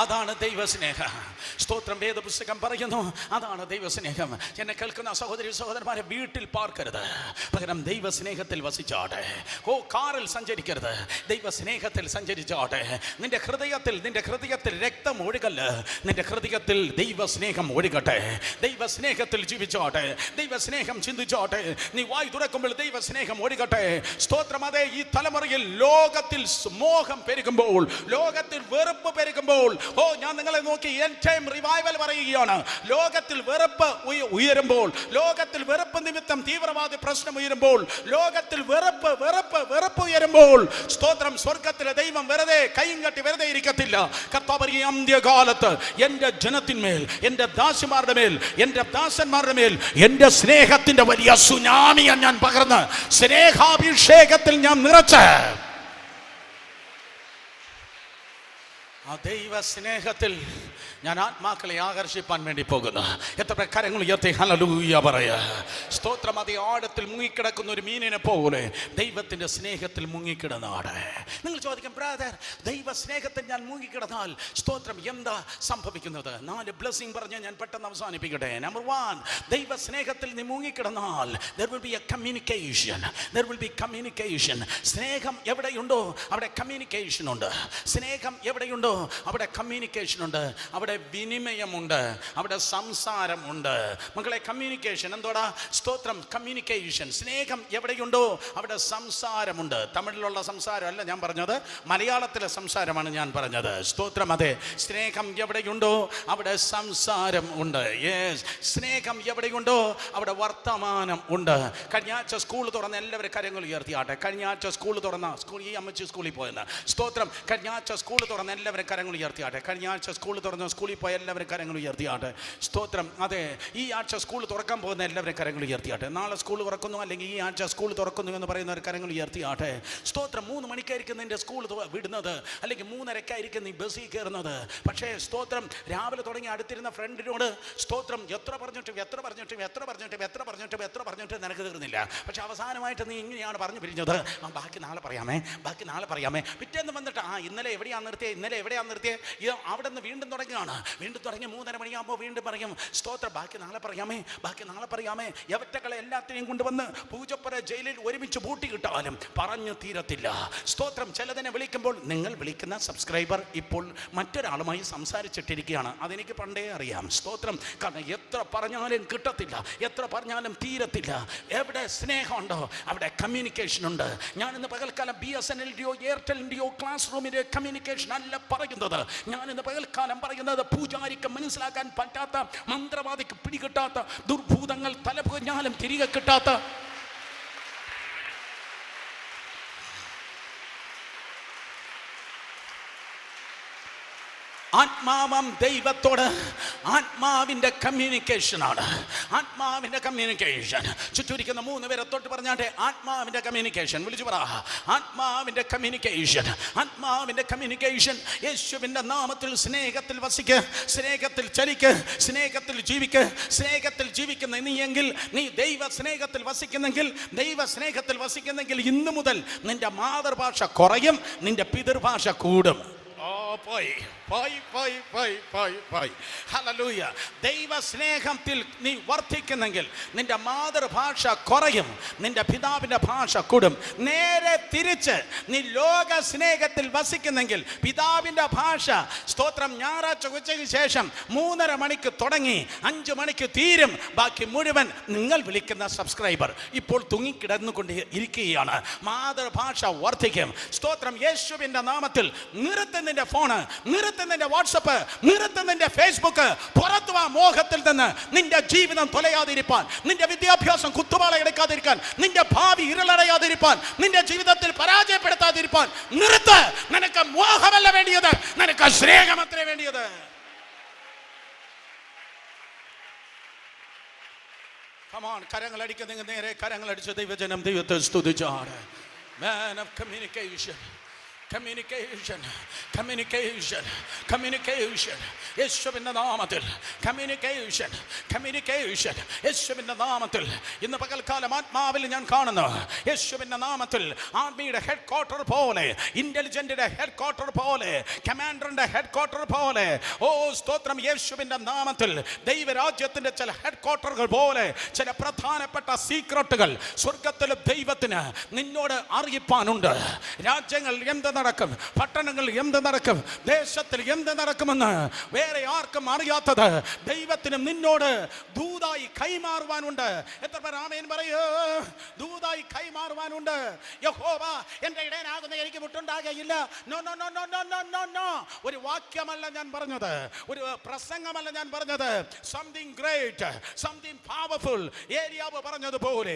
അതാണ് ദൈവസ്നേഹം. സ്തോത്രം. വേദപുസ്തകം പറയുന്നു അതാണ് ദൈവസ്നേഹം. എന്നെ കേൾക്കുന്ന സഹോദരി സഹോദരന്മാരെ, വീട്ടിൽ പാർക്കരുത്, പകരം ദൈവസ്നേഹത്തിൽ വസിച്ചാട്ടെ. കാറിൽ സഞ്ചരിക്കരുത്, ദൈവസ്നേഹത്തിൽ സഞ്ചരിച്ചാട്ടെ. നിന്റെ ഹൃദയത്തിൽ രക്തം ഒഴുകല്ല, നിന്റെ ഹൃദയത്തിൽ ദൈവസ്നേഹം ഒഴുകട്ടെ. ദൈവസ്നേഹത്തിൽ ജീവിച്ചോട്ടെ, ദൈവസ്നേഹം ചിന്തിച്ചോട്ടെ. നീ വായി തുറക്കുമ്പോൾ ദൈവസ്നേഹം ഒഴുകട്ടെ. സ്തോത്രം. അതെ, ഈ തലമുറയിൽ ലോകത്തിൽ മോഹം പെരുകുമ്പോൾ, ലോകത്തിൽ വെറുപ്പ് പെരുകുമ്പോൾ, ഞാൻ നിങ്ങളെ നോക്കി എൻഡ് ടൈം റിവൈവൽ പറയുകയാണ്. ലോകത്തിൽ വെറുപ്പ് ഉയരുമ്പോൾ, ലോകത്തിൽ വെറുപ്പ് നിമിത്തം തീവ്രവാദി പ്രശ്നം ഉയരുമ്പോൾ, ലോകത്തിൽ വെറുപ്പ് ഉയരുമ്പോൾ, സ്തോത്രം, സ്വർഗത്തിലെ ദൈവം വെറുതെ കൈയും കെട്ടി വെറുതെ ഇരിക്കത്തില്ല. കർത്താവ് ഈ അന്ത്യകാലത്ത് എൻ്റെ ജനത്തിന്മേൽ, എൻ്റെ ദാസിമാരുടെ മേൽ, എൻ്റെ ദാസന്മാരുടെ മേൽ എൻ്റെ സ്നേഹത്തിന്റെ വലിയ സുനാമിയെ ഞാൻ പകർന്ന്, സ്നേഹാഭിഷേകത്തിൽ ഞാൻ നിറച്ച്, ആ ദൈവ സ്നേഹത്തിൽ ഞാൻ ആത്മാക്കളെ ആകർഷിപ്പാൻ വേണ്ടി പോകുന്നു. എത്ര കരങ്ങൾ ഉയർത്തി ഹല്ലേലൂയ പറയാ. സ്തോത്രം. അതേ ആഴത്തിൽ മുങ്ങിക്കിടക്കുന്ന ഒരു മീനിനെ പോലെ ദൈവത്തിന്റെ സ്നേഹത്തിൽ മുങ്ങിക്കിടന്നാണ്. നിങ്ങൾ ചോദിക്കും, ബ്രദർ, ദൈവ സ്നേഹത്തിൽ ഞാൻ മുങ്ങിക്കിടന്നാൽ സ്തോത്രം എന്താ സംഭവിക്കുന്നത്? 4 ബ്ലെസ്സിംഗ് പറഞ്ഞ് ഞാൻ പെട്ടെന്ന് അവസാനിപ്പിക്കട്ടെ. നമ്പർ 1, ദൈവ സ്നേഹത്തിൽ നീ മുങ്ങിക്കിടന്നാൽ there will be a communication. സ്നേഹം എവിടെയുണ്ടോ അവിടെ കമ്മ്യൂണിക്കേഷൻ ഉണ്ട്. സ്നേഹം എവിടെയുണ്ടോ അവിടെ കമ്മ്യൂണിക്കേഷൻ ഉണ്ട്, അവിടെ വിനിമയമുണ്ട്, അവിടെ സംസാരമുണ്ട്. മക്കളെ, കമ്മ്യൂണിക്കേഷൻ എന്തോടാ? സ്തോത്രം, കമ്മ്യൂണിക്കേഷൻ. സ്നേഹം എവിടെയുണ്ടോ അവിടെ സംസാരമുണ്ട്. തമിഴിലുള്ള സംസാരം അല്ല ഞാൻ പറഞ്ഞത്, മലയാളത്തിലെ സംസാരമാണ് ഞാൻ പറഞ്ഞത്. സ്തോത്രം. അതെ, സ്നേഹം എവിടെയുണ്ടോ അവിടെ സംസാരം ഉണ്ട്. യെസ്, സ്നേഹം എവിടെയുണ്ടോ അവിടെ വർത്തമാനം ഉണ്ട്. കഴിഞ്ഞ ആഴ്ച സ്കൂൾ തുറന്ന എല്ലാവരും കാര്യങ്ങൾ ഉയർത്തിയാട്ടെ. കഴിഞ്ഞ ആഴ്ച സ്കൂൾ തുറന്ന ഈ അമ്മച്ചി സ്കൂളിൽ പോയെന്ന്. സ്തോത്രം. കഴിഞ്ഞ ആഴ്ച സ്കൂൾ തുറന്ന എല്ലാവരും കരങ്ങൾ ഉയർത്തിയാട്ടെ. കഴിഞ്ഞ ആഴ്ച സ്കൂൾ തുറന്ന് സ്കൂളിൽ പോയ എല്ലാവരും കരങ്ങൾ ഉയർത്തിയാട്ടെ. സ്തോത്രം. അതെ, ഈ ആഴ്ച സ്കൂൾ തുറക്കാൻ പോകുന്ന എല്ലാവരും കരങ്ങൾ ഉയർത്തിയാട്ടെ. നാളെ സ്കൂൾ തുറക്കുന്നു, അല്ലെങ്കിൽ ഈ ആഴ്ച സ്കൂൾ തുറക്കുന്നു എന്ന് പറയുന്നവർ കരങ്ങൾ ഉയർത്തിയാട്ടെ. സ്തോത്രം. 3 മണിക്കായിരിക്കും നിന്റെ സ്കൂൾ വിടുന്നത്, അല്ലെങ്കിൽ 3:30 നീ ബസ്സിൽ കയറുന്നത്. പക്ഷേ സ്തോത്രം, രാവിലെ തുടങ്ങി അടുത്തിരുന്ന ഫ്രണ്ടിനോട് സ്തോത്രം എത്ര പറഞ്ഞിട്ടും നിനക്ക് തീർന്നില്ല. പക്ഷെ അവസാനമായിട്ട് നീ ഇങ്ങനെയാണ് പറഞ്ഞു പിരിഞ്ഞത്, ബാക്കി നാളെ പറയാമേ. പിറ്റേന്ന് വന്നിട്ട് ഇന്നലെ എവിടെയാണ് നിർത്തിയത്, അവിടെ നിന്ന് വീണ്ടും തുടങ്ങുകയാണ്. വീണ്ടും തുടങ്ങി 3:30 മണിയാകുമ്പോൾ വീണ്ടും പറയും, സ്തോത്രം, ബാക്കി നാളെ പറയാമേ. യവറ്റകളെ എല്ലാത്തിനെയും കൊണ്ടുവന്ന് പൂജപ്പുര ജയിലിൽ ഒരുമിച്ച് പൂട്ടി കിട്ടാലും പറഞ്ഞു തീരത്തില്ല. സ്തോത്രം. ചിലതിനെ വിളിക്കുമ്പോൾ, നിങ്ങൾ വിളിക്കുന്ന സബ്സ്ക്രൈബർ ഇപ്പോൾ മറ്റൊരാളുമായി സംസാരിച്ചിട്ടിരിക്കുകയാണ്. അതെനിക്ക് പണ്ടേ അറിയാം. സ്തോത്രം. കാരണം എത്ര പറഞ്ഞാലും കിട്ടത്തില്ല, എത്ര പറഞ്ഞാലും തീരത്തില്ല. എവിടെ സ്നേഹമുണ്ടോ അവിടെ കമ്മ്യൂണിക്കേഷൻ ഉണ്ട്. ഞാനിന്ന് പകൽക്കാലം BSNL എയർടെലിൻ്റെയോ ക്ലാസ് റൂമിൻ്റെ കമ്മ്യൂണിക്കേഷൻ അല്ല പറയുന്നത്. ഞാനിന്ന് പകൽക്കാലം പറയുന്നത് മനസ്സിലാകാതെ, പൂജാരിക്ക് മനസ്സിലാക്കാൻ പറ്റാത്ത, മന്ത്രവാദിക്ക് പിടികിട്ടാത്ത, ദുർഭൂതങ്ങൾ തലപുകഞ്ഞാലും തിരികെ കിട്ടാത്ത, ആത്മാവം ദൈവത്തോട് ആത്മാവിൻ്റെ കമ്മ്യൂണിക്കേഷനാണ്. ആത്മാവിൻ്റെ കമ്മ്യൂണിക്കേഷൻ. ചുറ്റൂരിക്കുന്ന 3 പേരെ തൊട്ട് പറഞ്ഞാട്ടെ, ആത്മാവിൻ്റെ കമ്മ്യൂണിക്കേഷൻ. വിളിച്ചു പറ, ആത്മാവിൻ്റെ കമ്മ്യൂണിക്കേഷൻ. ആത്മാവിൻ്റെ കമ്മ്യൂണിക്കേഷൻ. യേശുവിൻ്റെ നാമത്തിൽ സ്നേഹത്തിൽ വസിക്ക്, സ്നേഹത്തിൽ ചലിക്ക്, സ്നേഹത്തിൽ ജീവിക്ക്. സ്നേഹത്തിൽ ജീവിക്കുന്ന നീയെങ്കിൽ, നീ ദൈവ സ്നേഹത്തിൽ വസിക്കുന്നെങ്കിൽ, ദൈവ സ്നേഹത്തിൽ വസിക്കുന്നെങ്കിൽ ഇന്നു മുതൽ നിന്റെ മാതൃഭാഷ കുറയും, നിന്റെ പിതൃഭാഷ കൂടും. ദൈവ സ്നേഹത്തിൽ നീ വർദ്ധിക്കുന്നെങ്കിൽ നിന്റെ മാതൃഭാഷ കുറയും, നിന്റെ പിതാവിന്റെ ഭാഷ കൂടും. നേരെ തിരിച്ച് നീ ലോക സ്നേഹത്തിൽ വസിക്കുന്നെങ്കിൽ പിതാവിന്റെ ഭാഷ, സ്തോത്രം, ഞായറാഴ്ച ഉച്ചയ്ക്ക് ശേഷം 3:30 മണിക്ക് തുടങ്ങി 5 മണിക്ക് തീരും. ബാക്കി മുഴുവൻ നിങ്ങൾ വിളിക്കുന്ന സബ്സ്ക്രൈബർ ഇപ്പോൾ തൂങ്ങിക്കിടന്നുകൊണ്ട് ഇരിക്കുകയാണ്. മാതൃഭാഷ വർദ്ധിക്കും. സ്തോത്രം. യേശുവിന്റെ നാമത്തിൽ നിർത്തുന്നതിന്റെ ഫോണ്, നിർത്തുന്നതിന്റെ വാട്സപ്പ്, നിർത്തുന്നതിന്റെ ഫേസ്ബുക്ക്. പുറത്തു വാ മോഹത്തിൽ നിന്ന്. നിന്റെ ജീവിതം തൊലയാതിരിപ്പാൻ, നിന്റെ വിദ്യാഭ്യാസം കുത്തുപാള എടുക്കാതിരിക്കാൻ, നിന്റെ ഭാവി ഇരുളടയാതിരിപ്പാൻ, നിന്റെ ജീവിതത്തിൽ പരാജയപ്പെടുത്താതിരിപ്പാൻ നിർത്ത്. നിനക്ക് മോഹമല്ല വേണ്ടിയത്, നിനക്ക് സ്നേഹമത്രേ വേണ്ടിയത്. കരങ്ങൾ അടിക്കുന്ന നേരെ കരങ്ങൾ അടിച്ച ദൈവജനം ദൈവത്തെ സ്തുതിച്ചാണ്. Man of communication. Communication, communication, communication. യേശുവിന്റെ നാമത്തിൽ കമ്മ്യൂണിക്കേഷൻ, കമ്മ്യൂണിക്കേഷൻ. യേശുവിന്റെ നാമത്തിൽ ഇന്ന് പകൽക്കാലം ആത്മാവിൽ ഞാൻ കാണുന്നു. യേശുവിന്റെ നാമത്തിൽ ആർമിയുടെ ഹെഡ് ക്വാർട്ടർ പോലെ, ഇന്റലിജന്റിന്റെ ഹെഡ് ക്വാർട്ടർ പോലെ, കമാൻഡറിന്റെ ഹെഡ് ക്വാർട്ടർ പോലെ, ഓ സ്തോത്രം, യേശുവിന്റെ നാമത്തിൽ ദൈവരാജ്യത്തിന്റെ ചില ഹെഡ് ക്വാർട്ടറുകൾ പോലെ ചില പ്രധാനപ്പെട്ട സീക്രട്ടുകൾ സ്വർഗത്തിലെ ദൈവത്തിന് നിന്നോട് അറിയിപ്പാനുണ്ട്. രാജ്യങ്ങൾ എന്ത് നടക്കും, പട്ടണങ്ങൾ എന്ത് നടക്കും, ദേശത്തിൽ എന്ത് നടക്കുമെന്ന് വേറെ ആർക്കും അറിയാത്തത് ദൈവത്തിനും നിന്നോട് ദൂതായി കൈമാറുവാനുണ്ട്. എത്ര പേർ ആമേൻ പറയൂ? ദൂതായി കൈമാറുവാനുണ്ട്. യഹോവ എൻ്റെ ഇടയനാകുന്ന എനിക്ക് മുട്ടുണ്ടാകുകയില്ല. No no no no no no no no. ഒരു വാക്യമല്ല ഞാൻ പറഞ്ഞത്, ഒരു പ്രസംഗമല്ല ഞാൻ പറഞ്ഞത്. Something great, something powerful. ഏലിയാവ് പറഞ്ഞതുപോലെ,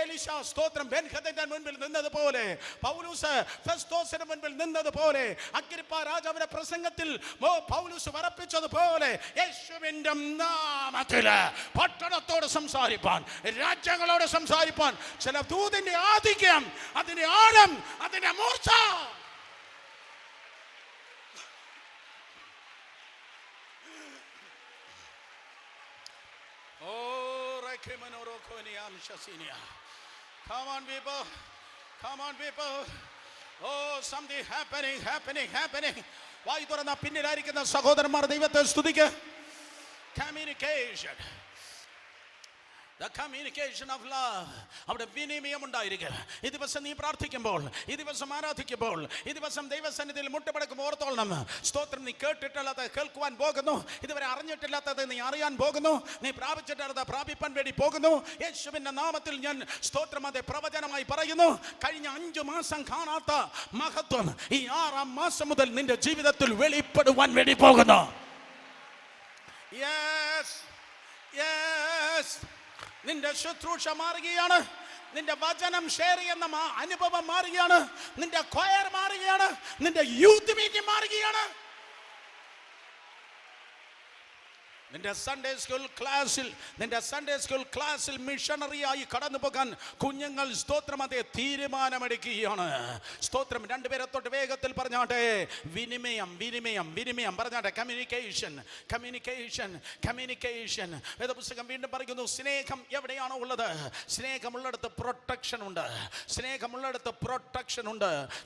എലീശ സ്തോത്രം ബെൻഹദദിന്റെ മുൻപിൽ നിന്നതുപോലെ, പൗലോസ് ഫെസ്തോസിന്റെ മുൻപിൽ നിന്നതുപോലെ, അഗ്രിപ്പ രാജാവിന്റെ പ്രസംഗത്തിൽ പൗലോസ് വരപ്പിച്ചതുപോലെ യേശുവിന്റെ നാമത്തിൽ പട്ടണത്തോട് സംസാരിപ്പാൻ, രാജ്യങ്ങളോട് സംസാരിപ്പാൻ ചില ദൂതിന്റെ ആധിക്യം, അതിന്റെ ആഴം, അതിന്റെ മൂർച്ച. Come on people, come on people. Oh, something happening. വായി തുറന്ന പിന്നിലായിരിക്കുന്ന സഹോദരന്മാർ ദൈവത്തെ സ്തുതിക്ക്. Communication, the communication of love. അവിടെ വിനിമയം ഉണ്ടായിരിക്കുക. ഈ ദിവസം നീ പ്രാർത്ഥിക്കുമ്പോൾ, ഈ ദിവസം ആരാധിക്കുമ്പോൾ, ഈ ദിവസം ദൈവസന്നിധിയിൽ മുട്ടുമടക്കുമ്പോൾ ഓർത്തോളണം, സ്തോത്രം, നീ കേട്ടിട്ടുള്ളത് കേൾക്കുവാൻ പോകുന്നു, ഇതുവരെ അറിഞ്ഞിട്ടില്ലാത്തത് നീ അറിയാൻ പോകുന്നു, നീ പ്രാപിച്ചിട്ടുള്ളത് പ്രാപിപ്പാൻ വേണ്ടി പോകുന്നു. യേശുവിന്റെ നാമത്തിൽ ഞാൻ സ്തോത്രം അത് പ്രവചനമായി പറയുന്നു. കഴിഞ്ഞ 5 മാസം കാണാത്ത മഹത്വം ഈ 6-ാം മാസം മുതൽ നിന്റെ ജീവിതത്തിൽ വെളിപ്പെടുവാൻ വേണ്ടി പോകുന്നു. Yes yes. നിന്റെ ശുശ്രൂഷ മാറുകയാണ്, നിന്റെ വചനം ഷെയർ ചെയ്യുന്ന അനുഭവം മാറുകയാണ്, നിന്റെ കൊയർ മാറുകയാണ്, നിന്റെ യൂത്ത് മീറ്റിംഗ് മാറുകയാണ്. നിന്റെ സൺഡേ സ്കൂൾ ക്ലാസ്സിൽ മിഷണറിയായി കടന്നു പോകാൻ കുഞ്ഞുങ്ങൾ സ്തോത്രം അതേ തീരുമാനമെടുക്കുകയാണ്. സ്തോത്രം. 2 പേരെ തൊട്ട് വേഗത്തിൽ പറഞ്ഞാട്ടെ, വിനിമയം പറഞ്ഞാട്ടെ. കമ്മ്യൂണിക്കേഷൻ. വേദപുസ്തകം വീണ്ടും പറയുന്നു, സ്നേഹം എവിടെയാണോ ഉള്ളത്, സ്നേഹമുള്ളിടത്ത് പ്രൊട്ടക്ഷൻ ഉണ്ട്.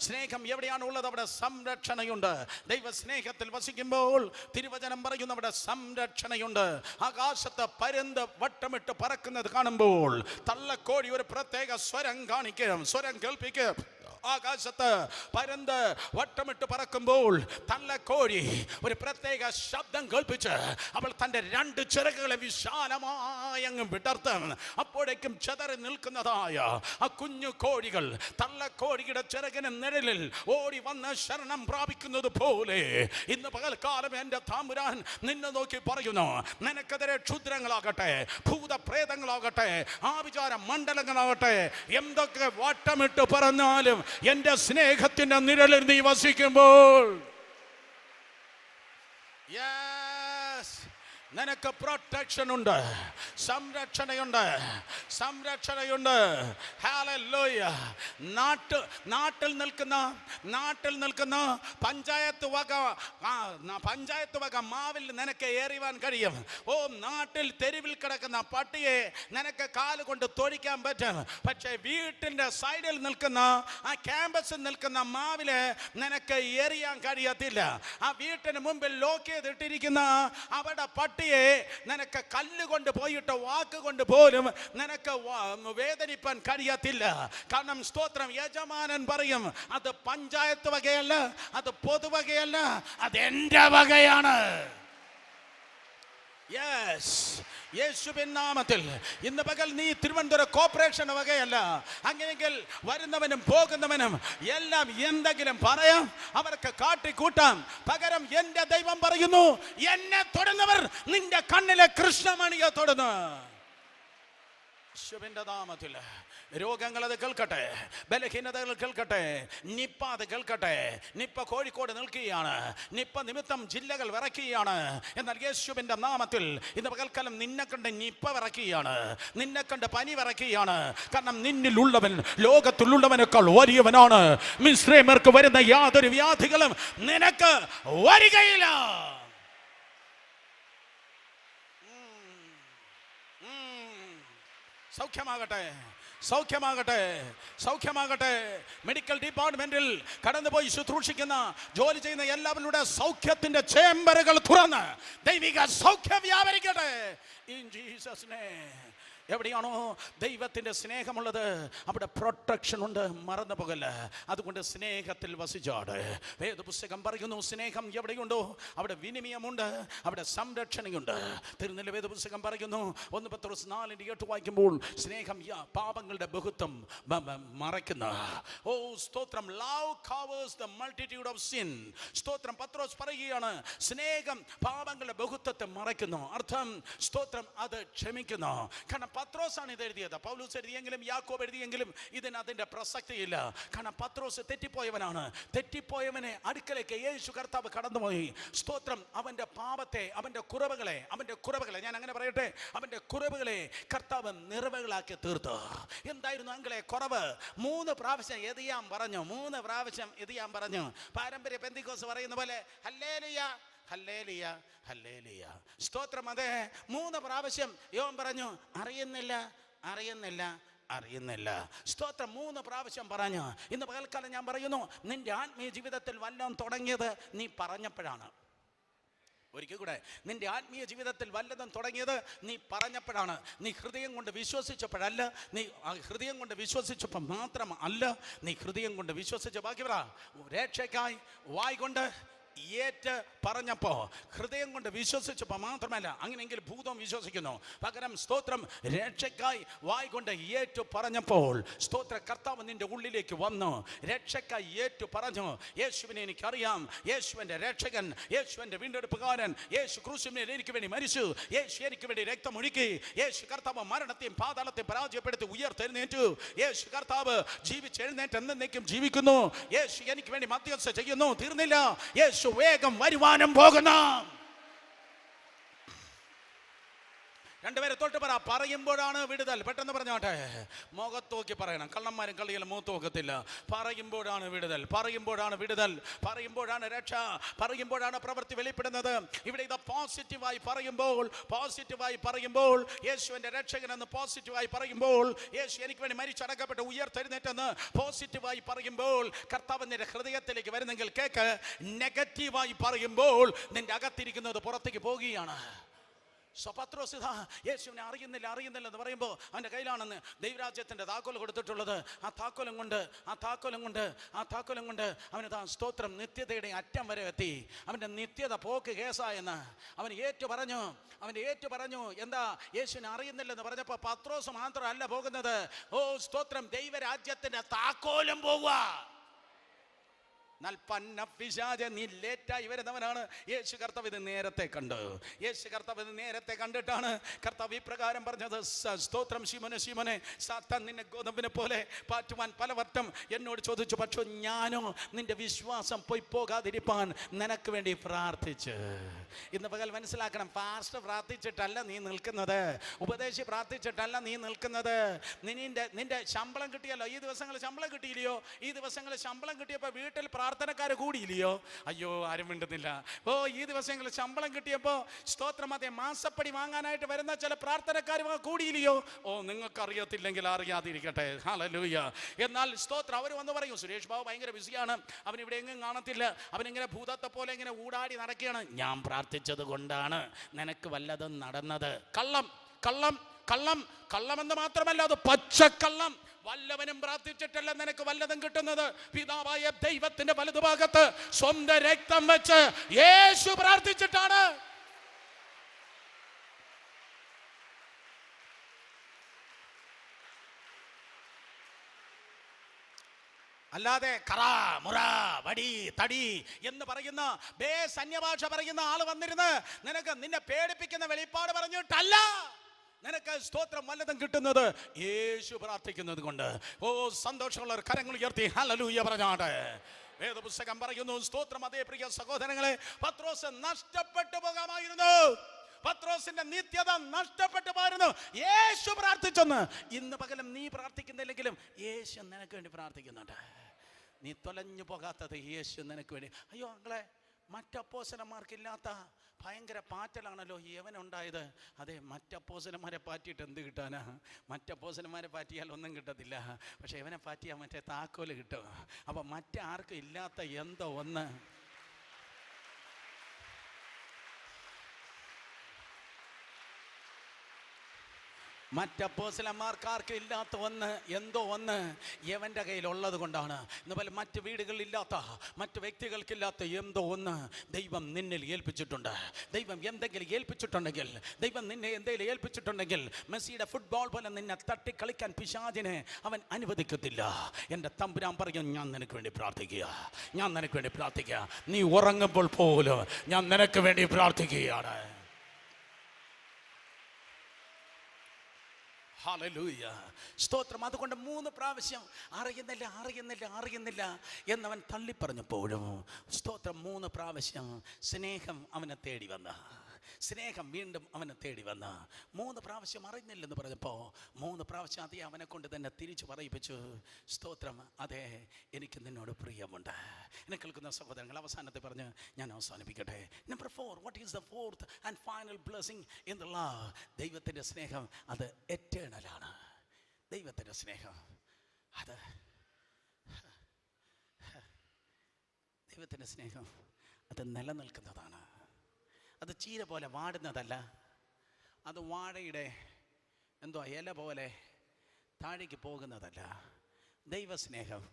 സ്നേഹം എവിടെയാണോ ഉള്ളത് അവിടെ സംരക്ഷണയുണ്ട്. ദൈവ സ്നേഹത്തിൽ വസിക്കുമ്പോൾ തിരുവചനം പറയുന്നു അവിടെ സംരക്ഷണ. ആകാശത്ത് പരുന്ത് വട്ടമിട്ട് പറക്കുന്നത് കാണുമ്പോൾ തള്ളക്കോഴി ഒരു പ്രത്യേക സ്വരം കേൾപ്പിക്കും. ആകാശത്ത് പരന്ത് വട്ടമിട്ട് പറക്കുമ്പോൾ തള്ളക്കോഴി ഒരു പ്രത്യേക ശബ്ദം കേൾപ്പിച്ച് അവൾ തൻ്റെ 2 ചിറകുകളെ വിശാലമായി അങ്ങ് വിടർത്തും. അപ്പോഴേക്കും ചെതറി നിൽക്കുന്നതായ ആ കുഞ്ഞു കോഴികൾ തള്ളക്കോഴിയുടെ ചിറകിന് നിഴലിൽ ഓടി വന്ന് ശരണം പ്രാപിക്കുന്നത് പോലെ ഇന്ന് പകൽക്കാലം എൻ്റെ തമ്പുരാൻ നിന്നെ നോക്കി പറയുന്നു, നിനക്കെതിരെ ക്ഷുദ്രങ്ങളാകട്ടെ, ഭൂതപ്രേതങ്ങളാകട്ടെ, ആഭിചാര മണ്ഡലങ്ങളാകട്ടെ, എന്തൊക്കെ വട്ടമിട്ട് പറഞ്ഞാലും എൻ്റെ സ്നേഹത്തിന്റെ നിഴലിൽ നീ വസിക്കുമ്പോൾ നിനക്ക് പ്രൊട്ടക്ഷൻ ഉണ്ട്, സംരക്ഷണയുണ്ട്. ഹല്ലേലൂയ. നാട്ടിൽ നിൽക്കുന്ന പഞ്ചായത്ത് വക മാവിൽ നിനക്ക് ഏറിവാൻ കഴിയും. നാട്ടിൽ തെരുവിൽ കിടക്കുന്ന പട്ടിയെ നിനക്ക് കാലുകൊണ്ട് തൊഴിക്കാൻ പറ്റും. പക്ഷേ വീട്ടിന്റെ സൈഡിൽ നിൽക്കുന്ന ആ ക്യാമ്പസിൽ നിൽക്കുന്ന മാവില് നിനക്ക് എറിയാൻ കഴിയത്തില്ല. ആ വീട്ടിന് മുമ്പിൽ ലോക്ക് ചെയ്തിട്ടിരിക്കുന്ന അവിടെ പട്ടി നിനക്ക് കല്ലുകൊണ്ട് പോയിട്ട് വാക്കുകൊണ്ട് പോലും നിനക്ക് വേദനിപ്പാൻ കഴിയത്തില്ല. കാരണം സ്തോത്രം, യജമാനൻ പറയും, അത് പഞ്ചായത്ത് വകയല്ല, അത് പൊതുവകയല്ല, അത് എൻ്റെ വകയാണ്. യേശുവിൻ നാമത്തിൽ ഇന്ന് പകൽ നീ തിരുവനന്തപുരം കോർപ്പറേഷൻ വകയല്ല. അങ്ങനെയെങ്കിൽ വരുന്നവനും പോകുന്നവനും എല്ലാം എന്തെങ്കിലും പറയാം, അവർക്ക് കാട്ടിക്കൂട്ടാം. പകരം എൻ്റെ ദൈവം പറയുന്നു, എന്നെ തൊടുന്നവർ നിന്റെ കണ്ണിലെ കൃഷ്ണമണിയെ തൊടുന്നു. യേശുവിന്റെ നാമത്തിൽ രോഗങ്ങൾ അത് കേൾക്കട്ടെ, ബലഹീനതകൾ കേൾക്കട്ടെ, നിപ്പ അത് കേൾക്കട്ടെ. നിപ്പ കോഴിക്കോട് നിൽക്കുകയാണ്, നിപ്പ നിമിത്തം ജില്ലകൾ വിറയ്ക്കുകയാണ്. എന്നാൽ യേശുവിന്റെ നാമത്തിൽ ഇന്ന് പകൽക്കാലം നിന്നെ കണ്ട് നിപ്പ വിറയ്ക്കുകയാണ്, നിന്നെ കണ്ട് പനി വിറയ്ക്കുകയാണ്. കാരണം നിന്നിലുള്ളവൻ ലോകത്തിലുള്ളവനേക്കാൾ വലിയവനാണ്. മിസ്രൈമ്യർക്ക് വരുന്ന യാതൊരു വ്യാധികളും നിനക്ക് വരികയില്ല. സൗഖ്യമാകട്ടെ. മെഡിക്കൽ ഡിപ്പാർട്ട്മെന്റിൽ കടന്നുപോയി ശുശ്രൂഷിക്കുന്ന, ജോലി ചെയ്യുന്ന എല്ലാവരുടെ സൗഖ്യത്തിന്റെ ചേംബറുകൾ തുറന്ന് ദൈവിക സൗഖ്യം വ്യാപരിക്കട്ടെ. In Jesus name. എവിടെയാണോ ദൈവത്തിൻ്റെ സ്നേഹമുള്ളത് അവിടെ പ്രൊട്ടക്ഷൻ ഉണ്ട്, മറന്നു പോകല്ല. അതുകൊണ്ട് സ്നേഹത്തിൽ വസിച്ചാട്. വേദപുസ്തകം പറയുന്നു, സ്നേഹം എവിടെയുണ്ടോ അവിടെ വിനിമയമുണ്ട്, അവിടെ സംരക്ഷണയുണ്ട്. തിരുനെല്ലി വേദപുസ്തകം പറയുന്നു, 1 പത്രോസ് 4:8 വായിക്കുമ്പോൾ സ്നേഹം പാപങ്ങളുടെ ബഹുത്വം മറയ്ക്കുന്ന. സ്തോത്രം, love covers the multitude of sin. സ്തോത്രം, പത്രോസ് പറയുകയാണ്, സ്നേഹം പാപങ്ങളുടെ ബഹുത്വത്തെ മറയ്ക്കുന്നു. അർത്ഥം, സ്തോത്രം, അത് ക്ഷമിക്കുന്നു. കാരണം പത്രോസാണ് ഇത് എഴുതിയത്. പൗലോസ് എഴുതിയെങ്കിലും യാക്കോബ് എഴുതിയെങ്കിലും ഇതിന് അതിൻ്റെ പ്രസക്തിയില്ല. കാരണം പത്രോസ് തെറ്റിപ്പോയവനാണ്. തെറ്റിപ്പോയവനെ അടുക്കലേക്ക് യേശു കർത്താവ് കടന്നുപോയി. സ്തോത്രം, അവൻ്റെ പാപത്തെ, അവൻ്റെ കുറവുകളെ ഞാൻ അങ്ങനെ പറയട്ടെ, അവൻ്റെ കുറവുകളെ കർത്താവ് നിറവുകളാക്കി തീർത്തു. എന്തായിരുന്നു അങ്ങളെ കുറവ്? 3 പ്രാവശ്യം എതിയാൻ പറഞ്ഞു. പാരമ്പര്യ പെന്തിക്കോസ് പറയുന്ന പോലെ ഹല്ലേലൂയ ഹല്ലേലൂയ ഹല്ലേലൂയ സ്തോത്രം. അതെ, 3 പ്രാവശ്യം യോൻ പറഞ്ഞു അറിയുന്നില്ല. സ്തോത്രം, 3 പ്രാവശ്യം പറഞ്ഞു. ഇന്ന് പകൽക്കാലം ഞാൻ പറയുന്നു, നിന്റെ ആത്മീയ ജീവിതത്തിൽ വല്ലതും തുടങ്ങിയത് നീ പറഞ്ഞപ്പോഴാണ്. ഒരിക്കൽ കൂടെ, നിന്റെ ആത്മീയ ജീവിതത്തിൽ വല്ലതും തുടങ്ങിയത് നീ പറഞ്ഞപ്പോഴാണ്. നീ ഹൃദയം കൊണ്ട് വിശ്വസിച്ചപ്പോഴല്ല, നീ ഹൃദയം കൊണ്ട് വിശ്വസിച്ചപ്പോൾ മാത്രമല്ല, നീ ഹൃദയം കൊണ്ട് വിശ്വസിച്ച ബാക്കി പറ. രക്ഷയ്ക്കായി വായ് കൊണ്ട് ഏറ്റ് പറഞ്ഞപ്പോ, ഹൃദയം കൊണ്ട് വിശ്വസിച്ചപ്പോൾ മാത്രമല്ല, അങ്ങനെയെങ്കിൽ ഭൂതം വിശ്വസിക്കുന്നു. പകരം സ്തോത്രം, രക്ഷയ്ക്കായി വായ് കൊണ്ട് ഏറ്റു പറഞ്ഞപ്പോൾ സ്തോത്ര കർത്താവ് നിന്റെ ഉള്ളിലേക്ക് വന്നു. രക്ഷയ്ക്കായി ഏറ്റു പറഞ്ഞു, യേശുവിനെ എനിക്കറിയാം, യേശുവിൻ്റെ രക്ഷകൻ, യേശുവിൻ്റെ വീണ്ടെടുപ്പുകാരൻ, യേശു ക്രൂശിന്മേൽ എനിക്ക് വേണ്ടി മരിച്ചു, യേശു എനിക്ക് വേണ്ടി രക്തമൊഴുക്കി, യേശു കർത്താവ് മരണത്തെയും പാതാളത്തെയും പരാജയപ്പെടുത്തി ഉയർത്തെഴുന്നേറ്റു, യേശു കർത്താവ് ജീവിച്ചെഴുന്നേറ്റ് എന്നേക്കും ജീവിക്കുന്നു, യേശു എനിക്ക് വേണ്ടി മധ്യസ്ഥ ചെയ്യുന്നു. തീർന്നില്ല, യേശു വേഗം വരുവാനും പോകുന്നു. രണ്ടുപേരെ തൊട്ട് പറ, പറയുമ്പോഴാണ് വിടുതൽ. പെട്ടെന്ന് പറഞ്ഞോട്ടെ, മുഖത്ത് നോക്കി പറയണം. കള്ളന്മാരും കള്ളികളും മൂത്ത് നോക്കത്തില്ല. പറയുമ്പോഴാണ് വിടുതൽ, പറയുമ്പോഴാണ് രക്ഷ, പറയുമ്പോഴാണ് പ്രവൃത്തി വെളിപ്പെടുന്നത്. ഇവിടെ ഇത് പോസിറ്റീവായി പറയുമ്പോൾ യേശുവിൻ്റെ രക്ഷകൻ എന്ന് പോസിറ്റീവായി പറയുമ്പോൾ, യേശു എനിക്ക് വേണ്ടി മരിച്ചടക്കപ്പെട്ട് ഉയർത്തെഴുന്നേറ്റെന്ന് പോസിറ്റീവായി പറയുമ്പോൾ കർത്താവ് നിന്റെ ഹൃദയത്തിലേക്ക് വരുന്നെങ്കിൽ കേക്ക്. നെഗറ്റീവായി പറയുമ്പോൾ നിന്റെ അകത്തിരിക്കുന്നത് പുറത്തേക്ക് പോകുകയാണ്. പത്രോസ് ഇതാ യേശുവിനെ അറിയുന്നില്ല എന്ന് പറയുമ്പോൾ അവൻ്റെ കയ്യിലാണെന്ന് ദൈവരാജ്യത്തിൻ്റെ താക്കോൽ കൊടുത്തിട്ടുള്ളത്. ആ താക്കോലം കൊണ്ട് അവനിതാ സ്തോത്രം നിത്യതയുടെ അറ്റം വരെ എത്തി. അവൻ്റെ നിത്യത പോക്ക് കേസായെന്ന് അവൻ ഏറ്റു പറഞ്ഞു. എന്താ യേശുവിനെ അറിയുന്നില്ലെന്ന് പറഞ്ഞപ്പോൾ പത്രോസ് മാത്രമല്ല പോകുന്നത്, ഓ സ്തോത്രം, ദൈവരാജ്യത്തിൻ്റെ താക്കോലും പോവുക. നീ ലേറ്റായി വരുന്നവനാണ്. യേശു കർത്താവ് ഇത് നേരത്തെ കണ്ടിട്ടാണ് കർത്താവ് ഇപ്രകാരം പറഞ്ഞത്. സ്തോത്രം, ശിമോനെ സാത്താൻ നിന്നെ ഗോതമ്പിനെ പോലെ പാറ്റുവാൻ പലവട്ടം എന്നോട് ചോദിച്ചു, പക്ഷേ ഞാനോ നിന്റെ വിശ്വാസം പോകാതിരിപ്പാൻ നിനക്ക് വേണ്ടി പ്രാർത്ഥിച്ച്. ഇന്ന് പകൽ മനസ്സിലാക്കണം, പാസ്റ്റർ പ്രാർത്ഥിച്ചിട്ടല്ല നീ നിൽക്കുന്നത്, ഉപദേശി പ്രാർത്ഥിച്ചിട്ടല്ല നീ നിൽക്കുന്നത്. നിന്റെ ശമ്പളം കിട്ടിയല്ലോ, ഈ ദിവസങ്ങളിൽ ശമ്പളം കിട്ടിയില്ലയോ? ഈ ദിവസങ്ങളിൽ ശമ്പളം കിട്ടിയപ്പോൾ വീട്ടിൽ പ്രാർത്ഥനക്കാർ കൂടിയില്ലയോ? അയ്യോ, ആരും മിണ്ടുന്നില്ല. ഓ, ഈ ദിവസങ്ങളിൽ ശമ്പളം കിട്ടിയപ്പോൾ സ്തോത്രം, അതേ മാസപ്പടി വാങ്ങാനായിട്ട് വരുന്ന ചില പ്രാർത്ഥനക്കാർ കൂടിയില്ലയോ? ഓ, നിങ്ങൾക്ക് അറിയത്തില്ലെങ്കിൽ അറിയാതിരിക്കട്ടെ. ഹല്ലേലൂയ. എന്നാൽ സ്തോത്രം, അവർ വന്ന് പറയും, സുരേഷ് ബാബു ഭയങ്കര ബിസിയാണ്, അവൻ ഇവിടെ എങ്ങും കാണത്തില്ല, അവനിങ്ങനെ ഭൂതത്തെ പോലെ ഇങ്ങനെ ഊടാടി നടക്കുകയാണ്. ഞാൻ പ്രാർത്ഥിച്ചത് കൊണ്ടാണ് നിനക്ക് വല്ലതും നടന്നത്. കള്ളമെന്ന് മാത്രമല്ല, അത് പച്ചക്കള്ളം. വല്ലവനും പ്രാർത്ഥിച്ചിട്ടല്ല നിനക്ക് വല്ലതും കിട്ടുന്നത്. പിതാവായ ദൈവത്തിന്റെ വലതുഭാഗത്ത് സ്വന്തം രക്തം വെച്ച് യേശു പ്രാർത്ഥിച്ചിട്ടാണ്. അല്ലാതെ കറ മുറ വടി തടി എന്ന് പറയുന്ന അന്യഭാഷ പറയുന്ന ആള് വന്നിരുന്ന് നിന്നെ പേടിപ്പിക്കുന്ന വെളിപ്പാട് പറഞ്ഞിട്ടല്ല നിനക്ക് സ്തോത്രം വല്ലതും കിട്ടുന്നത്. യേശു പ്രാർത്ഥിക്കുന്നത് കൊണ്ട്. ഓ, സന്തോഷമുള്ളവർ കരങ്ങൾ ഉയർത്തി ഹല്ലേലൂയ പറഞ്ഞാട്ടെ. വേദപുസ്തകം പറയുന്നു, സ്തോത്രം, അതേ പ്രിയ സഹോദരങ്ങളെ, പത്രോസ് നഷ്ടപ്പെട്ടു പോകാമായിരുന്നു. പത്രോസിന്റെ നിത്യത നഷ്ടപ്പെട്ടു പോയിരുന്നു. യേശു പ്രാർത്ഥിച്ചെന്ന്. ഇന്ന് പകലും നീ പ്രാർത്ഥിക്കുന്നില്ലെങ്കിലും യേശു നിനക്ക് വേണ്ടി പ്രാർത്ഥിക്കുന്നുണ്ട്. നീ തൊലഞ്ഞു പോകാത്തത് യേശു നിനക്ക് വേണ്ടി. അയ്യോ അങ്ങളെ, മറ്റപ്പോസ്തലന്മാർക്കില്ലാത്ത ഭയങ്കര പാറ്റലാണല്ലോ യവനുണ്ടായത്. അതെ, മറ്റപ്പോസ്തലന്മാരെ പാറ്റിയിട്ട് എന്ത് കിട്ടാനാ? മറ്റപ്പോസ്തലന്മാരെ പാറ്റിയാൽ ഒന്നും കിട്ടത്തില്ല. പക്ഷെ ഇവനെ പാറ്റിയാൽ മറ്റേ താക്കോല് കിട്ടും. അപ്പം മറ്റാർക്കും ഇല്ലാത്ത എന്തോ ഒന്ന്. മറ്റപ്പോസ്തലന്മാർക്കാർക്കും ഇല്ലാത്ത എന്തോ ഒന്ന് യവൻ്റെ കയ്യിലുള്ളത് കൊണ്ടാണ്. ഇന്നുപോലെ മറ്റ് വീടുകളിലില്ലാത്ത, മറ്റ് വ്യക്തികൾക്കില്ലാത്ത എന്തോ ഒന്ന് ദൈവം നിന്നിൽ ഏൽപ്പിച്ചിട്ടുണ്ട്. ദൈവം എന്തെങ്കിലും ഏൽപ്പിച്ചിട്ടുണ്ടെങ്കിൽ, ദൈവം നിന്നെ എന്തെങ്കിലും ഏൽപ്പിച്ചിട്ടുണ്ടെങ്കിൽ, മെസ്സിയുടെ ഫുട്ബോൾ പോലെ നിന്നെ തട്ടിക്കളിക്കാൻ പിശാചിനെ അവൻ അനുവദിക്കത്തില്ല. എൻ്റെ തമ്പുരാൻ പറയും, ഞാൻ നിനക്ക് വേണ്ടി പ്രാർത്ഥിക്കുക. നീ ഉറങ്ങുമ്പോൾ പോലും ഞാൻ നിനക്ക് വേണ്ടി പ്രാർത്ഥിക്കുകയാണ്. ഹല്ലേലൂയ, സ്തോത്രം. അതുകൊണ്ട് 3 പ്രാവശ്യം അറിയുന്നില്ല എന്നവൻ തള്ളിപ്പറഞ്ഞപ്പോഴും സ്തോത്രം 3 പ്രാവശ്യം സ്നേഹം അവനെ തേടി വന്ന, സ്നേഹം വീണ്ടും അവനെ തേടി വന്ന. 3 പ്രാവശ്യം അറിഞ്ഞില്ലെന്ന് പറഞ്ഞപ്പോൾ 3 പ്രാവശ്യം അതേ അവനെ കൊണ്ട് തന്നെ തിരിച്ചു പറയിപ്പിച്ചു. സ്തോത്രം, അതെ, എനിക്ക് നിന്നോട് പ്രിയമുണ്ട്. എന്നെ കേൾക്കുന്ന സഹോദരങ്ങൾ, അവസാനത്തെ പറഞ്ഞ് ഞാൻ അവസാനിപ്പിക്കട്ടെ. Number 4, what is the fourth and final blessing in the love? ദൈവത്തിൻ്റെ സ്നേഹം അത് എറ്റേണലാണ്. ദൈവത്തിൻ്റെ സ്നേഹം അത് നിലനിൽക്കുന്നതാണ്. അത് ചീര പോലെ വാടുന്നതല്ല. അത് വാഴയുടെ ഇല പോലെ താഴേക്ക് പോകുന്നതല്ല. ദൈവസ്നേഹം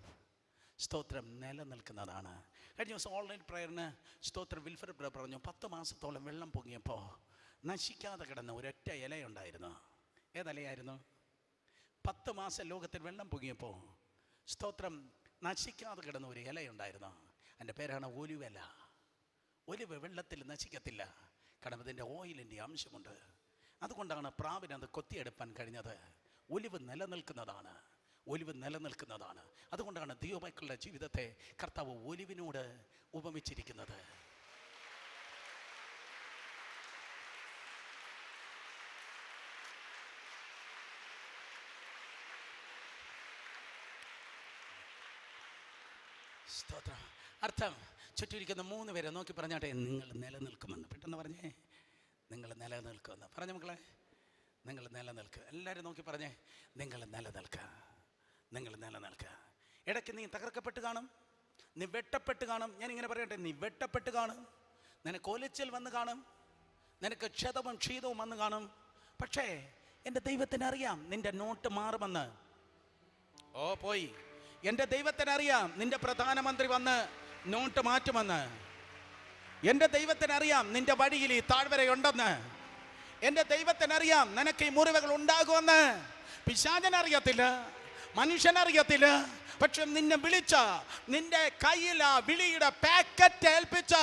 സ്തോത്രം നിലനിൽക്കുന്നതാണ്. കഴിഞ്ഞ ദിവസം ഓൺലൈൻ പ്രയറിന് സ്തോത്രം വിൽഫർ പറഞ്ഞു, 10 മാസത്തോളം വെള്ളം പൊങ്ങിയപ്പോൾ നശിക്കാതെ കിടന്ന ഒരൊറ്റ ഇലയുണ്ടായിരുന്നു. ഏതലയായിരുന്നു? 10 മാസം ലോകത്തിൽ വെള്ളം പൊങ്ങിയപ്പോൾ സ്തോത്രം നശിക്കാതെ കിടന്ന ഒരു ഇലയുണ്ടായിരുന്നു. എൻ്റെ പേരാണ് ഒലിവില. ഒലിവ് വെള്ളത്തിൽ നശിക്കത്തില്ല, കാരണം അതിൻ്റെ ഓയിലിൻ്റെ അംശമുണ്ട്. അതുകൊണ്ടാണ് പ്രാവിന് അത് കൊത്തിയെടുപ്പാൻ കഴിഞ്ഞത്. ഒലിവ് നിലനിൽക്കുന്നതാണ്. അതുകൊണ്ടാണ് ദൈവമക്കളുടെ ജീവിതത്തെ കർത്താവ് ഒലിവിനോട് ഉപമിച്ചിരിക്കുന്നത്. സ്തോത്രം. അർത്ഥം, ചുറ്റിരിക്കുന്ന 3 പേരെ നോക്കി പറഞ്ഞാട്ടെ, നിങ്ങൾ നിലനിൽക്കുമെന്ന്. പെട്ടെന്ന് പറഞ്ഞേ, നിങ്ങൾ നിലനിൽക്കുമെന്ന്. പറഞ്ഞ മക്കളെ, നിങ്ങൾ നിലനിൽക്കുക. എല്ലാവരും നോക്കി പറഞ്ഞേ, നിങ്ങൾ നിലനിൽക്കുക. ഇടയ്ക്ക് നീ തകർക്കപ്പെട്ട് കാണും, നീ വെട്ടപ്പെട്ട് കാണും. ഞാനിങ്ങനെ പറയട്ടെ, നീ വെട്ടപ്പെട്ട് കാണും, നിനക്ക് ഒലിച്ചിൽ വന്ന് കാണും, നിനക്ക് ക്ഷതവും ക്ഷീതവും വന്ന് കാണും. പക്ഷേ എൻ്റെ ദൈവത്തിനറിയാം നിന്റെ നോട്ട് മാറുമെന്ന്. ഓ പോയി. എൻ്റെ ദൈവത്തിനറിയാം നിന്റെ പ്രധാനമന്ത്രി വന്ന് നോട്ട് മാറ്റുമെന്ന്. എൻ്റെ ദൈവത്തിനറിയാം നിന്റെ വഴിയിൽ ഈ താഴ്വരയുണ്ടെന്ന്. എൻ്റെ ദൈവത്തിനറിയാം നിനക്ക് ഈ മുറിവുകൾ ഉണ്ടാകുമെന്ന്. പിശാചനറിയത്തില്ല, മനുഷ്യനറിയത്തില്ല. പക്ഷെ നിന്നെ വിളിച്ച, നിന്റെ കയ്യിൽ ആ വിളിയുടെ പാക്കറ്റ് ഏൽപ്പിച്ച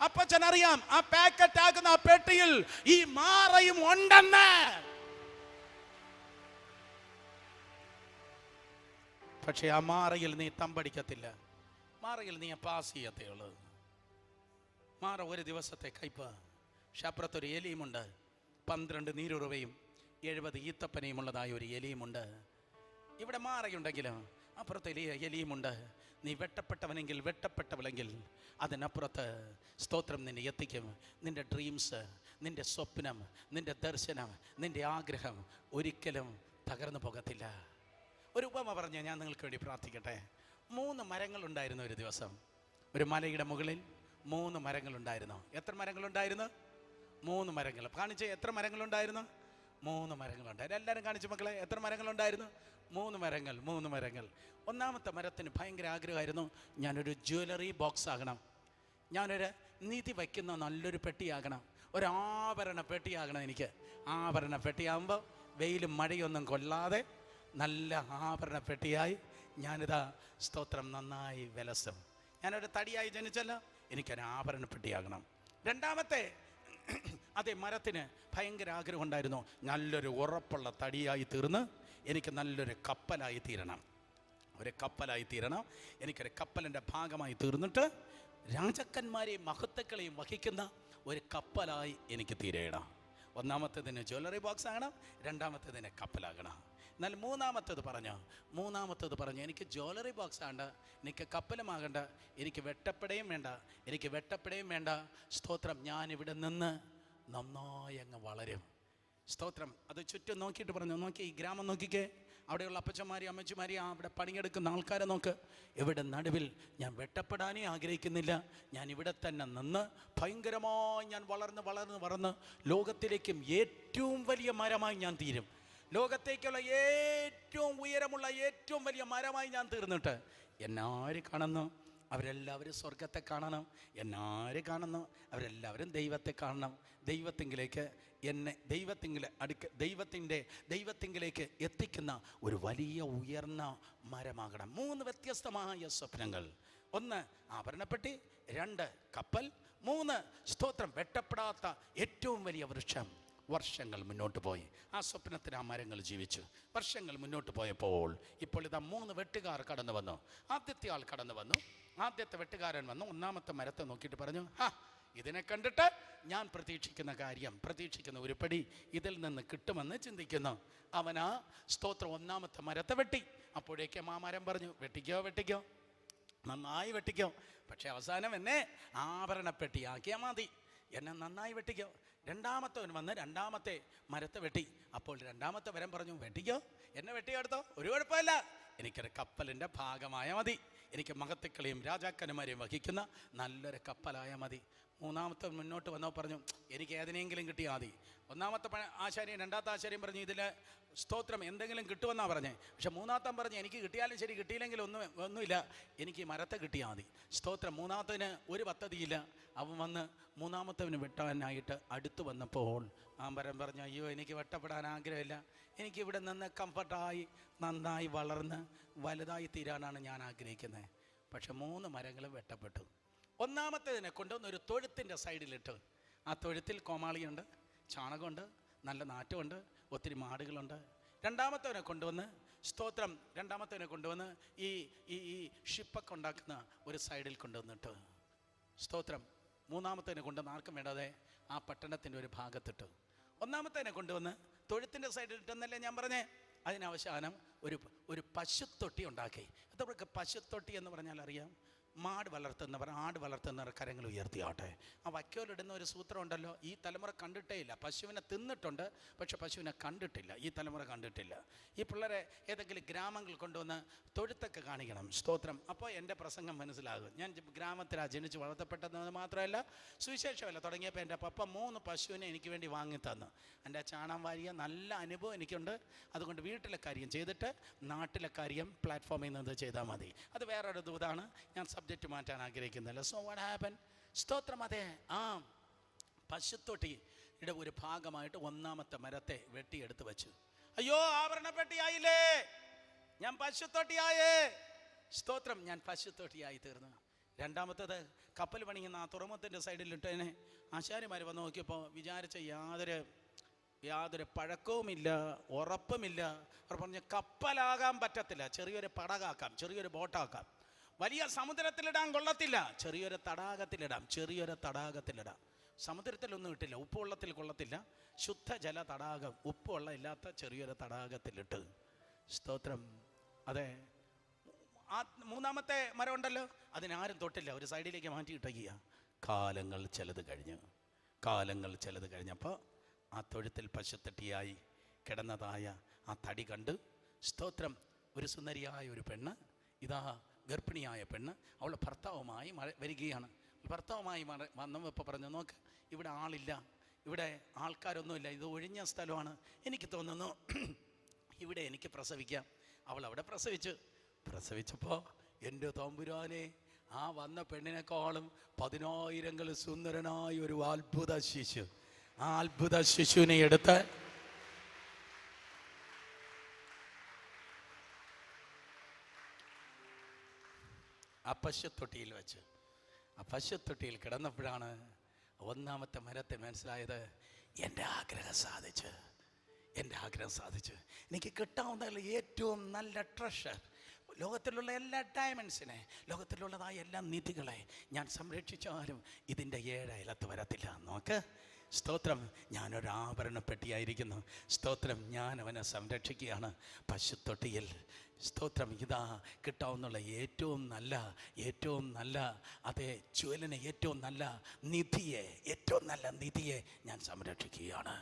അപ്പച്ചനറിയാം ആ പാക്കറ്റ് ആകുന്ന ആ പെട്ടിയിൽ ഈ മാറയും ഉണ്ടെന്ന്. പക്ഷെ ആ മാറയിൽ നീ തമ്പടിക്കത്തില്ല, മാറയിൽ നീ പാസ് ചെയ്യത്തേ ഉള്ളൂ. മാറ ഒരു ദിവസത്തെ കയ്പ്. പക്ഷെ അപ്പുറത്തൊരു എലിയുമുണ്ട്, 12 നീരുറവയും 70 ഈത്തപ്പനയും ഉള്ളതായ ഒരു എലിയുമുണ്ട്. ഇവിടെ മാറയുണ്ടെങ്കിലും അപ്പുറത്ത് എലിയുമുണ്ട്. നീ വെട്ടപ്പെട്ടവനെങ്കിൽ വെട്ടപ്പെട്ടവളെങ്കിൽ അതിനപ്പുറത്ത് സ്തോത്രം നിന്നെ എത്തിക്കും. നിന്റെ ഡ്രീംസ്, നിന്റെ സ്വപ്നം, നിന്റെ ദർശനം, നിന്റെ ആഗ്രഹം ഒരിക്കലും തകർന്നു പോകത്തില്ല. ഒരു ഉപമ പറഞ്ഞ് ഞാൻ നിങ്ങൾക്ക് വേണ്ടി പ്രാർത്ഥിക്കട്ടെ. 3 മരങ്ങളുണ്ടായിരുന്നു ഒരു ദിവസം. ഒരു മലയുടെ മുകളിൽ 3 മരങ്ങളുണ്ടായിരുന്നു. എത്ര മരങ്ങളുണ്ടായിരുന്നു? 3 മരങ്ങൾ. കാണിച്ച് എത്ര മരങ്ങളുണ്ടായിരുന്നു? 3 മരങ്ങളുണ്ടായിരുന്നു. എല്ലാവരും കാണിച്ചു മക്കളെ, എത്ര മരങ്ങളുണ്ടായിരുന്നു? 3 മരങ്ങൾ. 3 മരങ്ങൾ. ഒന്നാമത്തെ മരത്തിന് ഭയങ്കര ആഗ്രഹമായിരുന്നു, ഞാനൊരു ജ്വല്ലറി ബോക്സ് ആകണം, ഞാനൊരു നിധി വയ്ക്കുന്ന നല്ലൊരു പെട്ടിയാകണം, ഒരു ആഭരണ പെട്ടിയാകണം. എനിക്ക് ആഭരണ പെട്ടിയാകുമ്പോൾ വെയിലും മഴയൊന്നും കൊള്ളാതെ നല്ല ആഭരണ പെട്ടിയായി ഞാനിതാ സ്തോത്രം നന്നായി വിലസം. ഞാനൊരു തടിയായി ജനിച്ചല്ല, എനിക്കൊരു ആഭരണ പെട്ടിയാകണം. രണ്ടാമത്തെ അതേ മരത്തിന് ഭയങ്കര ആഗ്രഹം ഉണ്ടായിരുന്നു, നല്ലൊരു ഉറപ്പുള്ള തടിയായി തീർന്ന് എനിക്ക് നല്ലൊരു കപ്പലായി തീരണം, ഒരു കപ്പലായി തീരണം. എനിക്കൊരു കപ്പലിൻ്റെ ഭാഗമായി തീർന്നിട്ട് രാജാക്കന്മാരെയും മഹത്തുക്കളെയും വഹിക്കുന്ന ഒരു കപ്പലായി എനിക്ക് തീരണം. ഒന്നാമത്തേതിന് ജ്വല്ലറി ബോക്സ് ആകണം, രണ്ടാമത്തേതിന് കപ്പലാകണം. എന്നാൽ മൂന്നാമത്തേത് പറഞ്ഞു എനിക്ക് ജ്വല്ലറി ബോക്സ് ആകണ്ട, എനിക്ക് കപ്പലുമാകണ്ട, എനിക്ക് വെട്ടപ്പെടുകയും വേണ്ട. സ്തോത്രം, ഞാനിവിടെ നിന്ന് നന്നായി അങ്ങ് വളരും. സ്തോത്രം. അത് ചുറ്റും നോക്കിയിട്ട് പറഞ്ഞു, നോക്കി ഈ ഗ്രാമം നോക്കിക്കേ, അവിടെയുള്ള അപ്പച്ചന്മാരെയും അമ്മച്ചിമാരെയും അവിടെ പണിയെടുക്കുന്ന ആൾക്കാരെ നോക്ക്. ഇവിടെ നടുവിൽ ഞാൻ വെട്ടപ്പെടാനേ ആഗ്രഹിക്കുന്നില്ല. ഞാൻ ഇവിടെ തന്നെ നിന്ന് ഭയങ്കരമായി ഞാൻ വളർന്ന് ലോകത്തിലേക്കും ഏറ്റവും വലിയ മരമായി ഞാൻ തീരും. ലോകത്തേക്കുള്ള ഏറ്റവും ഉയരമുള്ള ഏറ്റവും വലിയ മരമായി ഞാൻ തീർന്നിട്ട് എന്നാര് കാണുന്നു? അവരെല്ലാവരും സ്വർഗത്തെ കാണണം. എന്നാര് കാണുന്നു? അവരെല്ലാവരും ദൈവത്തെ കാണണം. ദൈവത്തിങ്കിലേക്ക് എന്നെ ദൈവത്തിങ്കിലേക്ക് എത്തിക്കുന്ന ഒരു വലിയ ഉയർന്ന മരമാകണം. 3 വ്യത്യസ്തമായ സ്വപ്നങ്ങൾ. 1 ആഭരണപ്പെട്ടി, 2 കപ്പൽ, 3 സ്തോത്രം വെട്ടപ്പെടാത്ത ഏറ്റവും വലിയ വൃക്ഷം. വർഷങ്ങൾ മുന്നോട്ട് പോയി. ആ സ്വപ്നത്തിന് ആ മരങ്ങൾ ജീവിച്ചു. വർഷങ്ങൾ മുന്നോട്ട് പോയപ്പോൾ ഇപ്പോൾ ഇതാ 3 വെട്ടുകാർ കടന്നു വന്നു. ആദ്യത്തെ ആൾ കടന്നു വന്നു. ആദ്യത്തെ വെട്ടുകാരൻ വന്നു. ഒന്നാമത്തെ മരത്തെ നോക്കിയിട്ട് പറഞ്ഞു, ഇതിനെ കണ്ടിട്ട് ഞാൻ പ്രതീക്ഷിക്കുന്ന ഒരു പടി ഇതിൽ നിന്ന് കിട്ടുമെന്ന് ചിന്തിക്കുന്നു. അവനാ സ്തോത്രം ഒന്നാമത്തെ മരത്തെ വെട്ടി. അപ്പോഴേക്കും ആ മരം പറഞ്ഞു, വെട്ടിക്കോ, നന്നായി വെട്ടിക്കോ, പക്ഷെ അവസാനം എന്നെ ആഭരണപ്പെട്ടിയാക്കിയാൽ മതി, എന്നെ നന്നായി വെട്ടിക്കോ. രണ്ടാമത്തവൻ വന്ന് രണ്ടാമത്തെ മരത്തെ വെട്ടി. അപ്പോൾ രണ്ടാമത്തെ മരം പറഞ്ഞു, വെട്ടിക്കോ, എന്നെ വെട്ടിയെടുത്തോ, ഒരു കുഴപ്പമില്ല, എനിക്കൊരു കപ്പലിൻ്റെ ഭാഗമായ മതി, എനിക്ക് മഹത്തുക്കളെയും രാജാക്കന്മാരെയും വഹിക്കുന്ന നല്ലൊരു കപ്പലായ മതി. മൂന്നാമത്തെ മുന്നോട്ട് വന്നോ പറഞ്ഞു, എനിക്ക് ഏതിനെങ്കിലും കിട്ടിയാൽ മതി. ഒന്നാമത്തെ ആശാരിയും രണ്ടാമത്തെ ആശാരിയും പറഞ്ഞു, ഇതിൽ സ്തോത്രം എന്തെങ്കിലും കിട്ടുമെന്നാണ് പറഞ്ഞത്. പക്ഷെ മൂന്നാമത്തെ പറഞ്ഞു, എനിക്ക് കിട്ടിയാലും ശരി, കിട്ടിയില്ലെങ്കിലും ഒന്നുമില്ല, എനിക്ക് ഈ മരത്തെ കിട്ടിയാൽ മതി. സ്തോത്രം. മൂന്നാമത്തതിന് ഒരു പദ്ധതിയില്ല. അവൻ വന്ന് മൂന്നാമത്തവന് വെട്ടാനായിട്ട് അടുത്ത് വന്നപ്പോൾ ആ മരം പറഞ്ഞു, അയ്യോ, എനിക്ക് വെട്ടപ്പെടാൻ ആഗ്രഹമില്ല, എനിക്കിവിടെ നിന്ന് കംഫർട്ടായി നന്നായി വളർന്ന് വലുതായി തീരാനാണ് ഞാൻ ആഗ്രഹിക്കുന്നത്. പക്ഷെ 3 മരങ്ങളും വെട്ടപ്പെട്ടു. ഒന്നാമത്തേതിനെ കൊണ്ടുവന്ന് ഒരു തൊഴുത്തിൻ്റെ സൈഡിലിട്ട്. ആ തൊഴുത്തിൽ കോമാളിയുണ്ട്, ചാണകമുണ്ട്, നല്ല നാറ്റമുണ്ട്, ഒത്തിരി മാടുകളുണ്ട്. രണ്ടാമത്തവനെ കൊണ്ടുവന്ന് ഈ ഷിപ്പൊക്കെ ഉണ്ടാക്കുന്ന ഒരു സൈഡിൽ കൊണ്ടുവന്നിട്ട് സ്തോത്രം. മൂന്നാമത്തേനെ കൊണ്ടുവന്ന് ആർക്കും വേണ്ടാതെ ആ പട്ടണത്തിൻ്റെ ഒരു ഭാഗത്തിട്ട്. ഒന്നാമത്തേനെ കൊണ്ടുവന്ന് തൊഴുത്തിൻ്റെ സൈഡിലിട്ടെന്നല്ലേ ഞാൻ പറഞ്ഞേ. അതിനവസാനം ഒരു പശുത്തൊട്ടി ഉണ്ടാക്കി. അതവർക്ക് പശുത്തൊട്ടി എന്ന് പറഞ്ഞാൽ അറിയാം, മാട് വളർത്തുന്നവർ, ആട് വളർത്തുന്നവർ കരങ്ങൾ ഉയർത്തിയാട്ടെ. ആ വൈക്കോലിടുന്ന ഒരു സൂത്രം ഉണ്ടല്ലോ, ഈ തലമുറ കണ്ടിട്ടേ ഇല്ല. പശുവിനെ തിന്നിട്ടുണ്ട്, പക്ഷെ പശുവിനെ കണ്ടിട്ടില്ല, ഈ തലമുറ കണ്ടിട്ടില്ല. ഈ പിള്ളേരെ ഏതെങ്കിലും ഗ്രാമങ്ങൾ കൊണ്ടുവന്ന് തൊഴുത്തൊക്കെ കാണിക്കണം. സ്തോത്രം. അപ്പോൾ എൻ്റെ പ്രസംഗം മനസ്സിലാകും. ഞാൻ ഗ്രാമത്തിലാണ് ജനിച്ച് വളർത്തപ്പെട്ടതെന്ന് മാത്രമല്ല, സുവിശേഷമല്ല തുടങ്ങിയപ്പോൾ എൻ്റെ പപ്പ 3 പശുവിനെ എനിക്ക് വേണ്ടി വാങ്ങി തന്നു. എൻ്റെ ചാണകം വാരിയ നല്ല അനുഭവം എനിക്കുണ്ട്. അതുകൊണ്ട് വീട്ടിലെ കാര്യം ചെയ്തിട്ട് നാട്ടിലെ കാര്യം പ്ലാറ്റ്ഫോമിൽ നിന്ന് ചെയ്താൽ മതി. അത് വേറൊരു ദൂതാണ്, ഞാൻ സബ്ജക്റ്റ് മാറ്റാൻ ആഗ്രഹിക്കുന്നില്ല. So what happen? സ്തോത്രം. അതെ, ആ പശുത്തൊട്ടിയുടെ ഒരു ഭാഗമായിട്ട് 1ാമത്തെ മരത്തെ വെട്ടിയെടുത്ത് വെച്ചു. അയ്യോ, ആഭരണപ്പെട്ടിയായില്ലേ, ഞാൻ പശുത്തൊട്ടിയായേ. സ്തോത്രം, ഞാൻ പശുത്തൊട്ടിയായി തീർന്നു. 2ാമത്തേത് കപ്പൽ പണിയുന്ന ആ തുറമുഖത്തിൻ്റെ സൈഡിലിട്ടതിനെ ആശാരിമാർ വന്ന് നോക്കിയപ്പോൾ വിചാരിച്ച യാതൊരു പഴക്കവുമില്ല, ഉറപ്പുമില്ല. അവർ പറഞ്ഞു, കപ്പലാകാൻ പറ്റത്തില്ല, ചെറിയൊരു പടകാക്കാം, ചെറിയൊരു ബോട്ടാക്കാം. വലിയ സമുദ്രത്തിലിടാൻ കൊള്ളത്തില്ല, ചെറിയൊരു തടാകത്തിലിടാം. സമുദ്രത്തിലൊന്നും ഇട്ടില്ല, ഉപ്പുവെള്ളത്തിൽ കൊള്ളത്തില്ല. ശുദ്ധജല തടാകം, ഉപ്പുവെള്ളം ഇല്ലാത്ത ചെറിയൊരു തടാകത്തിലിട്ട്. സ്തോത്രം. അതെ, ആ 3ാമത്തെ മരം ഉണ്ടല്ലോ, അതിനാരും തൊട്ടില്ല, ഒരു സൈഡിലേക്ക് മാറ്റിയിട്ടേക്കുക. കാലങ്ങൾ ചിലത് കഴിഞ്ഞപ്പോൾ ആ തൊഴുത്തിൽ പശുത്തൊട്ടിയായി കിടന്നതായ ആ തടി കണ്ട്, സ്തോത്രം, ഒരു സുന്ദരിയായ ഒരു പെണ്ണ്, ഇതാ ഗർഭിണിയായ പെണ്ണ്, അവൾ ഭർത്താവുമായി വരികയാണ്. ഭർത്താവുമായി വന്നപ്പോൾ പറഞ്ഞു, നോക്ക്, ഇവിടെ ആളില്ല, ഇവിടെ ആൾക്കാരൊന്നുമില്ല, ഇത് ഒഴിഞ്ഞ സ്ഥലമാണ്, എനിക്ക് തോന്നുന്നു ഇവിടെ എനിക്ക് പ്രസവിക്കാം. അവൾ അവിടെ പ്രസവിച്ചപ്പോൾ എൻ്റെ തമ്പുരാനെ, ആ വന്ന പെണ്ണിനേക്കാളും 10,000 സുന്ദരനായ ഒരു അത്ഭുത ശിശു, ആ അത്ഭുത ശിശുവിനെ എടുത്ത് ആ പശുത്തൊട്ടിയിൽ വെച്ച്, ആ പശുത്തൊട്ടിയിൽ കിടന്നപ്പോഴാണ് 1ാമത്തെ മരത്തെ മനസ്സിലായത്, എൻ്റെ ആഗ്രഹം സാധിച്ചു. എനിക്ക് കിട്ടാവുന്ന ഏറ്റവും നല്ല ട്രഷർ, ലോകത്തിലുള്ള എല്ലാ ഡയമണ്ട്സിനെ, ലോകത്തിലുള്ളതായ എല്ലാ നിധികളെ ഞാൻ സംരക്ഷിച്ചാലും ഇതിൻ്റെ 7 അയലത്ത് വരത്തില്ല. നോക്ക്, സ്തോത്രം, ഞാനൊരു ആഭരണപ്പെട്ടിയായിരിക്കുന്നു. സ്തോത്രം, ഞാൻ അവനെ സംരക്ഷിക്കുകയാണ് പശുത്തൊട്ടിയിൽ. സ്തോത്രം. ഇതാ കിട്ടാവുന്നുള്ള ഏറ്റവും നല്ല അതേ ജ്വലിനെ, ഏറ്റവും നല്ല നിധിയെ ഞാൻ സംരക്ഷിക്കുകയാണ്.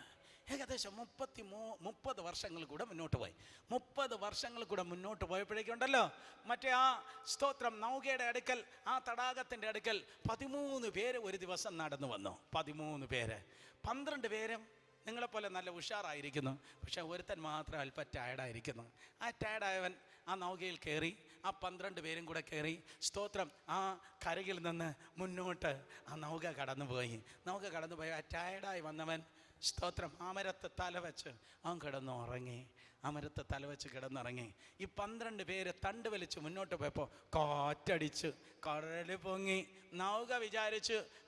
ഏകദേശം 30 വർഷങ്ങൾ കൂടെ മുന്നോട്ട് പോയി. 30 വർഷങ്ങൾ കൂടെ മുന്നോട്ട് പോയപ്പോഴേക്കുണ്ടല്ലോ, മറ്റേ ആ സ്തോത്രം നൗകയുടെ അടുക്കൽ, ആ തടാകത്തിൻ്റെ അടുക്കൽ 13 പേര് ഒരു ദിവസം നടന്നു വന്നു. 13 പേര്. 12 പേരും നിങ്ങളെപ്പോലെ നല്ല ഉഷാറായിരിക്കുന്നു, പക്ഷെ ഒരുത്തൻ മാത്രം അല്പം ടയർഡായിരിക്കുന്നു. ആ ടയർഡായവൻ ആ നൗകയിൽ കയറി, ആ 12 പേരും കൂടെ കയറി, സ്തോത്രം, ആ കരയിൽ നിന്ന് മുന്നോട്ട് ആ നൗക കടന്നുപോയി. ആ ടയർഡായി വന്നവൻ, സ്തോത്രം, ആ മരത്ത് തലവെച്ച് അവൻ കിടന്നുറങ്ങി. ഈ 12 പേര് തണ്ട് വലിച്ച് മുന്നോട്ട് പോയപ്പോൾ കാറ്റടിച്ച് കടല് പൊങ്ങി. നൗക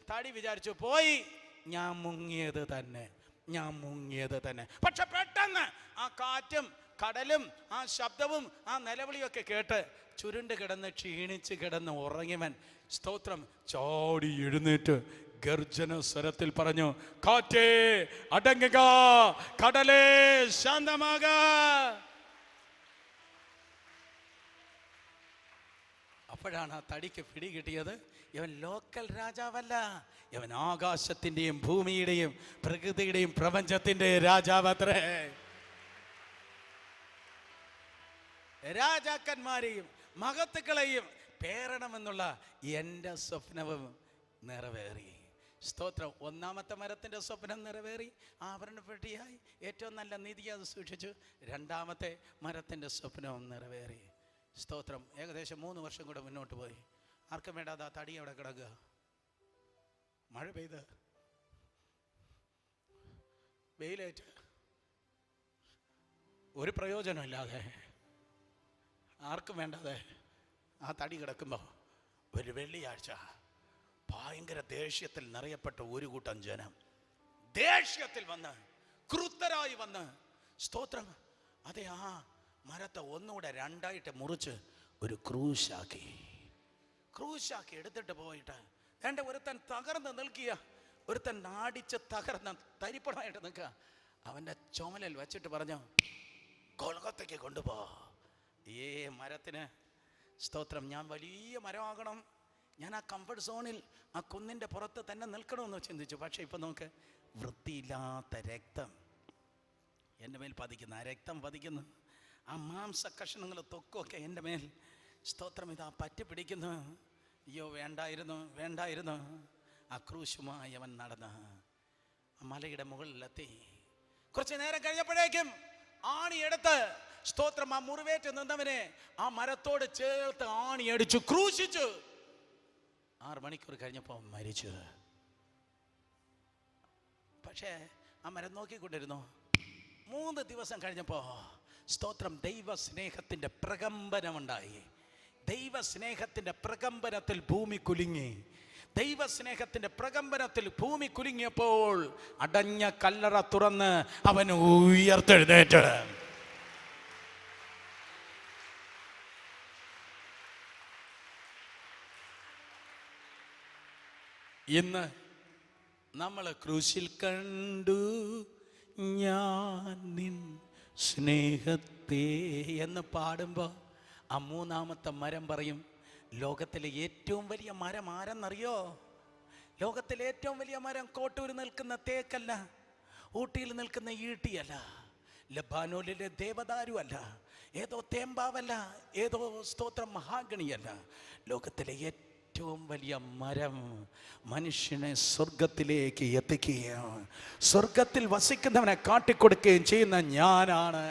തടി വിചാരിച്ചു പോയി, ഞാൻ മുങ്ങിയത് തന്നെ. പക്ഷെ പെട്ടെന്ന് ആ കാറ്റും കടലും ആ ശബ്ദവും ആ നിലവിളിയൊക്കെ കേട്ട് ചുരുണ്ട് കിടന്ന് ക്ഷീണിച്ച് കിടന്ന് ഉറങ്ങിയവൻ, സ്തോത്രം, ചാടി എഴുന്നേറ്റ് ഗർജന സ്വരത്തിൽ പറഞ്ഞു, കാറ്റേ അടങ്ങുക, കടലേ ശാന്തമാക. അപ്പോഴാണ് ആ തടിക്ക് പിടി കിട്ടിയത്, ഇവൻ ലോക്കൽ രാജാവല്ല, ഇവൻ ആകാശത്തിൻ്റെയും ഭൂമിയുടെയും പ്രകൃതിയുടെയും പ്രപഞ്ചത്തിൻ്റെ രാജാവത്രേ. രാജാക്കന്മാരെയും മഹത്തുക്കളെയും പേരണമെന്നുള്ള എൻ്റെ സ്വപ്നവും നിറവേറി. സ്തോത്രം. 1ാമത്തെ മരത്തിൻ്റെ സ്വപ്നം നിറവേറി, ആഭരണപ്പെട്ടിയായി ഏറ്റവും നല്ല നിധി അത് സൂക്ഷിച്ചു. 2ാമത്തെ മരത്തിൻ്റെ സ്വപ്നവും നിറവേറി. സ്തോത്രം. ഏകദേശം 3 വർഷം കൂടെ മുന്നോട്ട് പോയി. ആർക്കും വേണ്ടാതെ ആ തടി അവിടെ കിടക്കുക. മഴ പെയ്ത് വെയിലേറ്റ് ഒരു പ്രയോജനമില്ലാതെ, ആർക്കും വേണ്ടാതെ ആ തടി കിടക്കുമ്പോൾ ഒരു വെള്ളിയാഴ്ച ഭയങ്കര ദേഷ്യത്തിൽ നിറയപ്പെട്ട ഒരു കൂട്ടം ജനം ദേഷ്യത്തിൽ വന്ന്, ക്രുദ്ധരായി വന്ന്, സ്തോത്രം, അതെ, ആ മരത്തെ ഒന്നുകൂടെ 2ആയിട്ട് മുറിച്ച് ഒരു ക്രൂശാക്കി എടുത്തിട്ട് പോയിട്ട്, ഒരുത്തൻ തകർന്ന് നിൽക്കുക, ഒരുത്തൻ നാടിച്ച് തകർന്ന് തരിപ്പണമായിട്ട് നിൽക്കുക. അവൻ്റെ ചുമലിൽ വെച്ചിട്ട് പറഞ്ഞു, കൊൽക്കത്തയ്ക്ക് കൊണ്ടുപോ. ഈ മരത്തിന്, സ്തോത്രം, ഞാൻ വലിയ മരമാകണം, ഞാൻ ആ കംഫർട്ട് സോണിൽ ആ കുന്നിൻ്റെ പുറത്ത് തന്നെ നിൽക്കണമെന്ന് ചിന്തിച്ചു. പക്ഷേ ഇപ്പം നമുക്ക് വൃത്തിയില്ലാത്ത രക്തം എൻ്റെ മേൽ പതിക്കുന്നു. ആ രക്തം പതിക്കുന്നു, ആ മാംസ കഷണങ്ങൾ തൊക്കൊക്കെ എൻ്റെ മേൽ സ്തോത്രം ഇതാ പറ്റി പിടിക്കുന്നു. അയ്യോ വേണ്ടായിരുന്നു. ആ ക്രൂശുമായി അവൻ നടന്ന് ആ മലയുടെ മുകളിലെത്തി. കുറച്ച് നേരം കഴിഞ്ഞപ്പോഴേക്കും ആണിയെടുത്ത് സ്തോത്രം ആ മുറിവേറ്റ് നിന്നവനെ ആ മരത്തോട് ചേർത്ത് ആണിയടിച്ചു, ക്രൂശിച്ചു. 6 മണിക്കൂർ കഴിഞ്ഞപ്പോൾ മരിച്ചു. പക്ഷേ ആ മരം നോക്കിക്കൊണ്ടിരുന്നു. 3 ദിവസം കഴിഞ്ഞപ്പോൾ സ്തോത്രം ദൈവസ്നേഹത്തിൻ്റെ പ്രകമ്പനമുണ്ടായി. ദൈവസ്നേഹത്തിൻ്റെ പ്രകമ്പനത്തിൽ ഭൂമി കുലുങ്ങി. ദൈവസ്നേഹത്തിൻ്റെ പ്രകമ്പനത്തിൽ ഭൂമി കുലുങ്ങിയപ്പോൾ അടഞ്ഞ കല്ലറ തുറന്ന് അവൻ ഉയർത്തെഴുന്നേറ്റ്. ഇന്ന് നമ്മൾ ക്രൂശിൽ കണ്ടു ഞാൻ നിൻ സ്നേഹത്തെ എന്ന് പാടുമ്പോൾ ആ 3ാമത്തെ മരം പറയും, ലോകത്തിലെ ഏറ്റവും വലിയ മരം ആരെന്നറിയോ? ലോകത്തിലെ ഏറ്റവും വലിയ മരം കോട്ടൂർ നിൽക്കുന്ന തേക്കല്ല, ഊട്ടിയിൽ നിൽക്കുന്ന ഈട്ടിയല്ല, ലബാനോലിലെ ദേവദാരുവല്ല, ഏതോ തേമ്പാവല്ല, ഏതോ സ്തോത്രം മഹാഗണിയല്ല. ലോകത്തിലെ ഏറ്റവും വലിയ മരം മനുഷ്യനെ സ്വർഗത്തിലേക്ക് എത്തിക്കുകയും സ്വർഗത്തിൽ വസിക്കുന്നവനെ കാട്ടിക്കൊടുക്കുകയും ചെയ്യുന്ന ഞാനാണ്.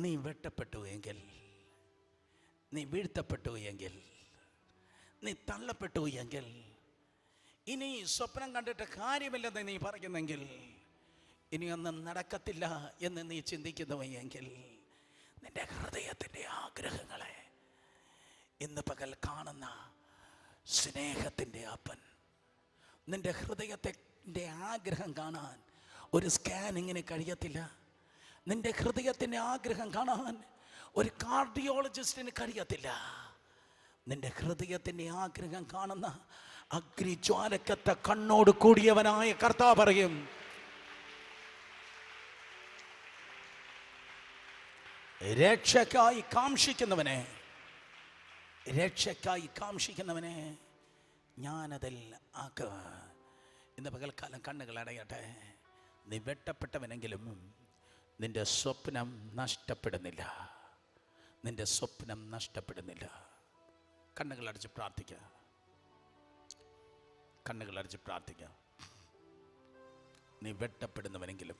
നീ വെട്ടപ്പെട്ടു എങ്കിൽ, നീ വീഴ്ത്തപ്പെട്ടു എങ്കിൽ, നീ തള്ളപ്പെട്ടു എങ്കിൽ, ഇനി സ്വപ്നം കണ്ടിട്ട് കാര്യമില്ലെന്ന് നീ പറയുന്നെങ്കിൽ, ഇനിയൊന്നും നടക്കത്തില്ല എന്ന് നീ ചിന്തിക്കുന്നു എങ്കിൽ, നിന്റെ ഹൃദയത്തിൻ്റെ ആഗ്രഹങ്ങളെ ഇന്ന് പകൽ കാണുന്ന സ്നേഹത്തിൻ്റെ അപ്പൻ നിന്റെ ഹൃദയത്തിൻ്റെ ആഗ്രഹം കാണാൻ ഒരു സ്കാനിങ്ങിന് കഴിയത്തില്ല. നിന്റെ ഹൃദയത്തിൻ്റെ ആഗ്രഹം കാണാൻ ഒരു കാർഡിയോളജിസ്റ്റിന് കഴിയത്തില്ല. നിന്റെ ഹൃദയത്തിൻ്റെ ആഗ്രഹം കാണുന്ന അഗ്നിജ്വാലക്കത്ത കണ്ണോട് കൂടിയവനായ കർത്താവ് പറയും, രക്ഷയ്ക്കായി കാംക്ഷിക്കുന്നവനെ ഞാനതിൽ ആക്കുക. ഇന്ന് പകൽക്കാലം കണ്ണുകൾ അടയട്ടെ. നീ വെട്ടപ്പെട്ടവനെങ്കിലും നിന്റെ സ്വപ്നം നഷ്ടപ്പെടുന്നില്ല. നിന്റെ സ്വപ്നം നഷ്ടപ്പെടുന്നില്ല. കണ്ണുകളടച്ച് പ്രാർത്ഥിക്കുക. കണ്ണുകളടച്ച് പ്രാർത്ഥിക്കുക. നീ വെട്ടപ്പെടുന്നവനെങ്കിലും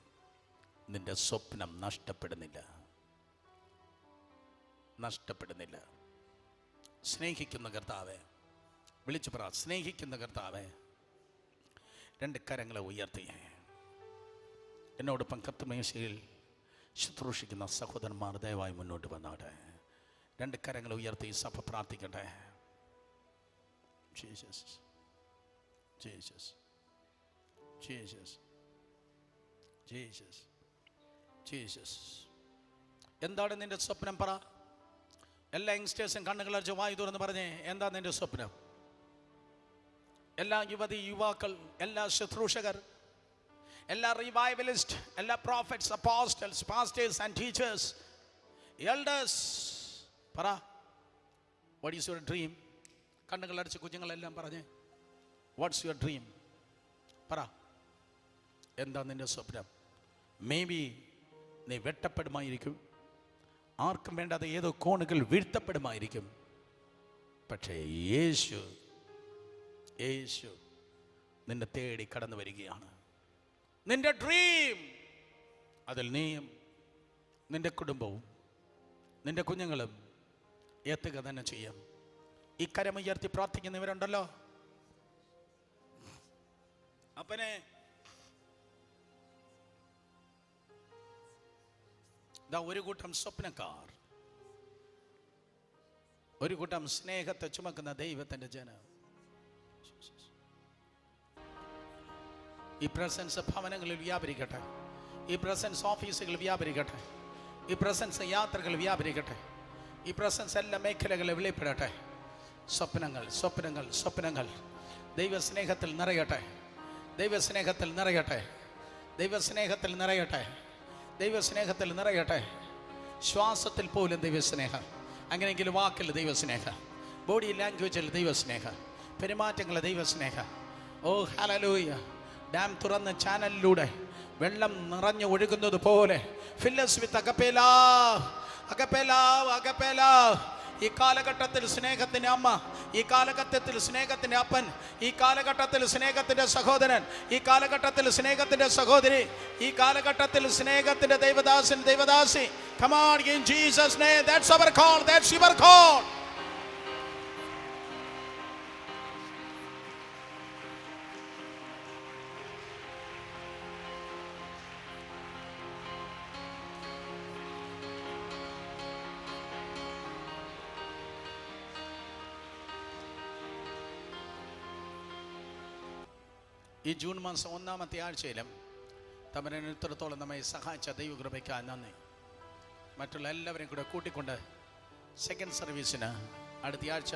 നിന്റെ സ്വപ്നം നഷ്ടപ്പെടുന്നില്ല. നഷ്ടപ്പെടുന്നില്ല. സ്നേഹിക്കുന്ന കർത്താവേ, വിളിച്ചു പറ, സ്നേഹിക്കുന്ന കർത്താവേ, 2 കരങ്ങളെ ഉയർത്തി എന്നോടൊപ്പം കത്തുമേശയിൽ ശുശ്രൂഷിക്കുന്ന സഹോദരന്മാർ ദയവായി മുന്നോട്ട് വന്നാട്ടെ. 2 കരങ്ങളെ ഉയർത്തി സഭ പ്രാർത്ഥിക്കട്ടെ. Jesus, Jesus, Jesus, Jesus, Jesus. എന്താണ് നിന്റെ സ്വപ്നം? പറ. എല്ലാ യങ്സ്റ്റേഴ്സും കണ്ണുകളടച്ച് വായു തുറന്ന് പറഞ്ഞേ, എന്താ നിന്റെ സ്വപ്നം? എല്ലാ യുവതി യുവാക്കൾ, എല്ലാ ശുശ്രൂഷകർ, എല്ലാ റിവൈവലിസ്റ്റ്, എല്ലാ prophets, apostles, pastors and teachers, elders, പറ, വാട്ട് ഈസ് യുവർ ഡ്രീം? കണ്ണുകളടച്ച് കുഞ്ഞുങ്ങളെല്ലാം പറഞ്ഞേ, വാട്ട്സ് യുവർ ഡ്രീം? പറ, എന്താ നിന്റെ സ്വപ്നം? മേ ബി നീ വെട്ടപ്പെടുമായിരിക്കും, ആർക്കും വേണ്ടാതെ ഏതോ കോണുകൾ വീഴ്ത്തപ്പെടുമായിരിക്കും. പക്ഷേ യേശു നിന്നെ തേടി കടന്നു വരികയാണ്. നിന്റെ ഡ്രീം, അതിൽ നീയും നിന്റെ കുടുംബവും നിന്റെ കുഞ്ഞുങ്ങളും എത്തുക തന്നെ ചെയ്യാം. ഈ കരമുയർത്തി പ്രാർത്ഥിക്കുന്നവരുണ്ടല്ലോ, അപ്പനെ ഒരു കൂട്ടം സ്വപ്നക്കാർ, ഒരു കൂട്ടം സ്നേഹത്തെ ചുമക്കുന്ന ദൈവത്തിന്റെ ജനം ഈ പ്രസൻസ് ഭവനങ്ങളിൽ വ്യാപരിക്കട്ടെ. ഈ പ്രസൻസ് ഓഫീസുകളിൽ വ്യാപരിക്കട്ടെ. ഈ പ്രസൻസ് യാത്രകൾ വ്യാപരിക്കട്ടെ. ഈ പ്രസൻസ് എല്ലാ മേഖലകളിൽ വെളിപ്പെടട്ടെ. സ്വപ്നങ്ങൾ, സ്വപ്നങ്ങൾ, സ്വപ്നങ്ങൾ ദൈവസ്നേഹത്തിൽ നിറയട്ടെ. ദൈവസ്നേഹത്തിൽ നിറയട്ടെ. ദൈവസ്നേഹത്തിൽ നിറയട്ടെ. ദൈവസ്നേഹത്തിൽ നിറയട്ടെ. ശ്വാസത്തിൽ പോലും ദൈവസ്നേഹം, അങ്ങനെയെങ്കിൽ വാക്കിൽ ദൈവസ്നേഹ, ബോഡി ലാംഗ്വേജിൽ ദൈവസ്നേഹ, പെരുമാറ്റങ്ങൾ ദൈവസ്നേഹ. ഓ ഹല്ലേലൂയ. ഡാം തുറന്ന ചാനലിലൂടെ വെള്ളം നിറഞ്ഞു ഒഴുകുന്നത് പോലെ ഫില്ലസ് വിത്ത് അഗപേലാ, അഗപേലാ, അഗപേലാ. ഈ കാലഘട്ടത്തിൽ സ്നേഹത്തിൻ്റെ അമ്മ, ഈ കാലഘട്ടത്തിൽ സ്നേഹത്തിൻ്റെ അപ്പൻ, ഈ കാലഘട്ടത്തിൽ സ്നേഹത്തിൻ്റെ സഹോദരൻ, ഈ കാലഘട്ടത്തിൽ സ്നേഹത്തിൻ്റെ സഹോദരി, ഈ കാലഘട്ടത്തിൽ സ്നേഹത്തിൻ്റെ ദൈവദാസൻ, ദൈവദാസി. Come on, in Jesus' name. That's our call. That's your call. ഈ ജൂൺ മാസം 1-ാമത്തെ ആഴ്ചയിലും തമ്പുരാൻ ഇത്രത്തോളം നമ്മെ സഹായിച്ച ദൈവകൃപയ്ക്ക് നന്ദി. മറ്റുള്ള എല്ലാവരെയും കൂടെ കൂട്ടിക്കൊണ്ട് സെക്കൻഡ് സർവീസിന് അടുത്ത ആഴ്ച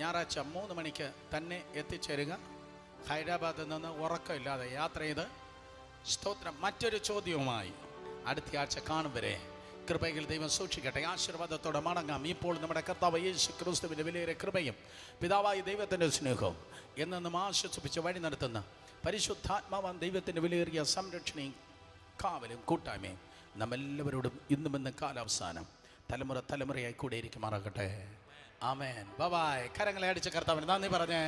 ഞായറാഴ്ച 3 മണിക്ക് തന്നെ എത്തിച്ചേരുക. ഹൈദരാബാദിൽ നിന്ന് ഉറക്കമില്ലാതെ യാത്ര ചെയ്ത് സ്തോത്രം. മറ്റൊരു ചോദ്യവുമായി അടുത്ത ആഴ്ച കാണും വരെ കൃപയിൽ ദൈവം സൂക്ഷിക്കട്ടെ. ആശീർവാദത്തോടെ മടങ്ങാം. ഇപ്പോൾ നമ്മുടെ കർത്താവ് യേശു ക്രിസ്തുവിൻ്റെ വിലയേറിയ കൃപയും പിതാവായ ദൈവത്തിൻ്റെ സ്നേഹവും എന്നെന്നും ആശ്വസിപ്പിച്ച് വഴി നടത്തുന്ന പരിശുദ്ധാത്മാവാൻ ദൈവത്തിൻ്റെ വിലയേറിയ സംരക്ഷണയും കാവലും കൂട്ടായ്മയും നമ്മെല്ലാവരോടും ഇന്നും ഇന്ന് കാലാവസാനം തലമുറ തലമുറയായി കൂടെ ഇരിക്കുമാറാകട്ടെ. ആമേൻ. ബൈ. കരങ്ങളെ അടിച്ച കർത്താവിന് നന്ദി പറഞ്ഞേ.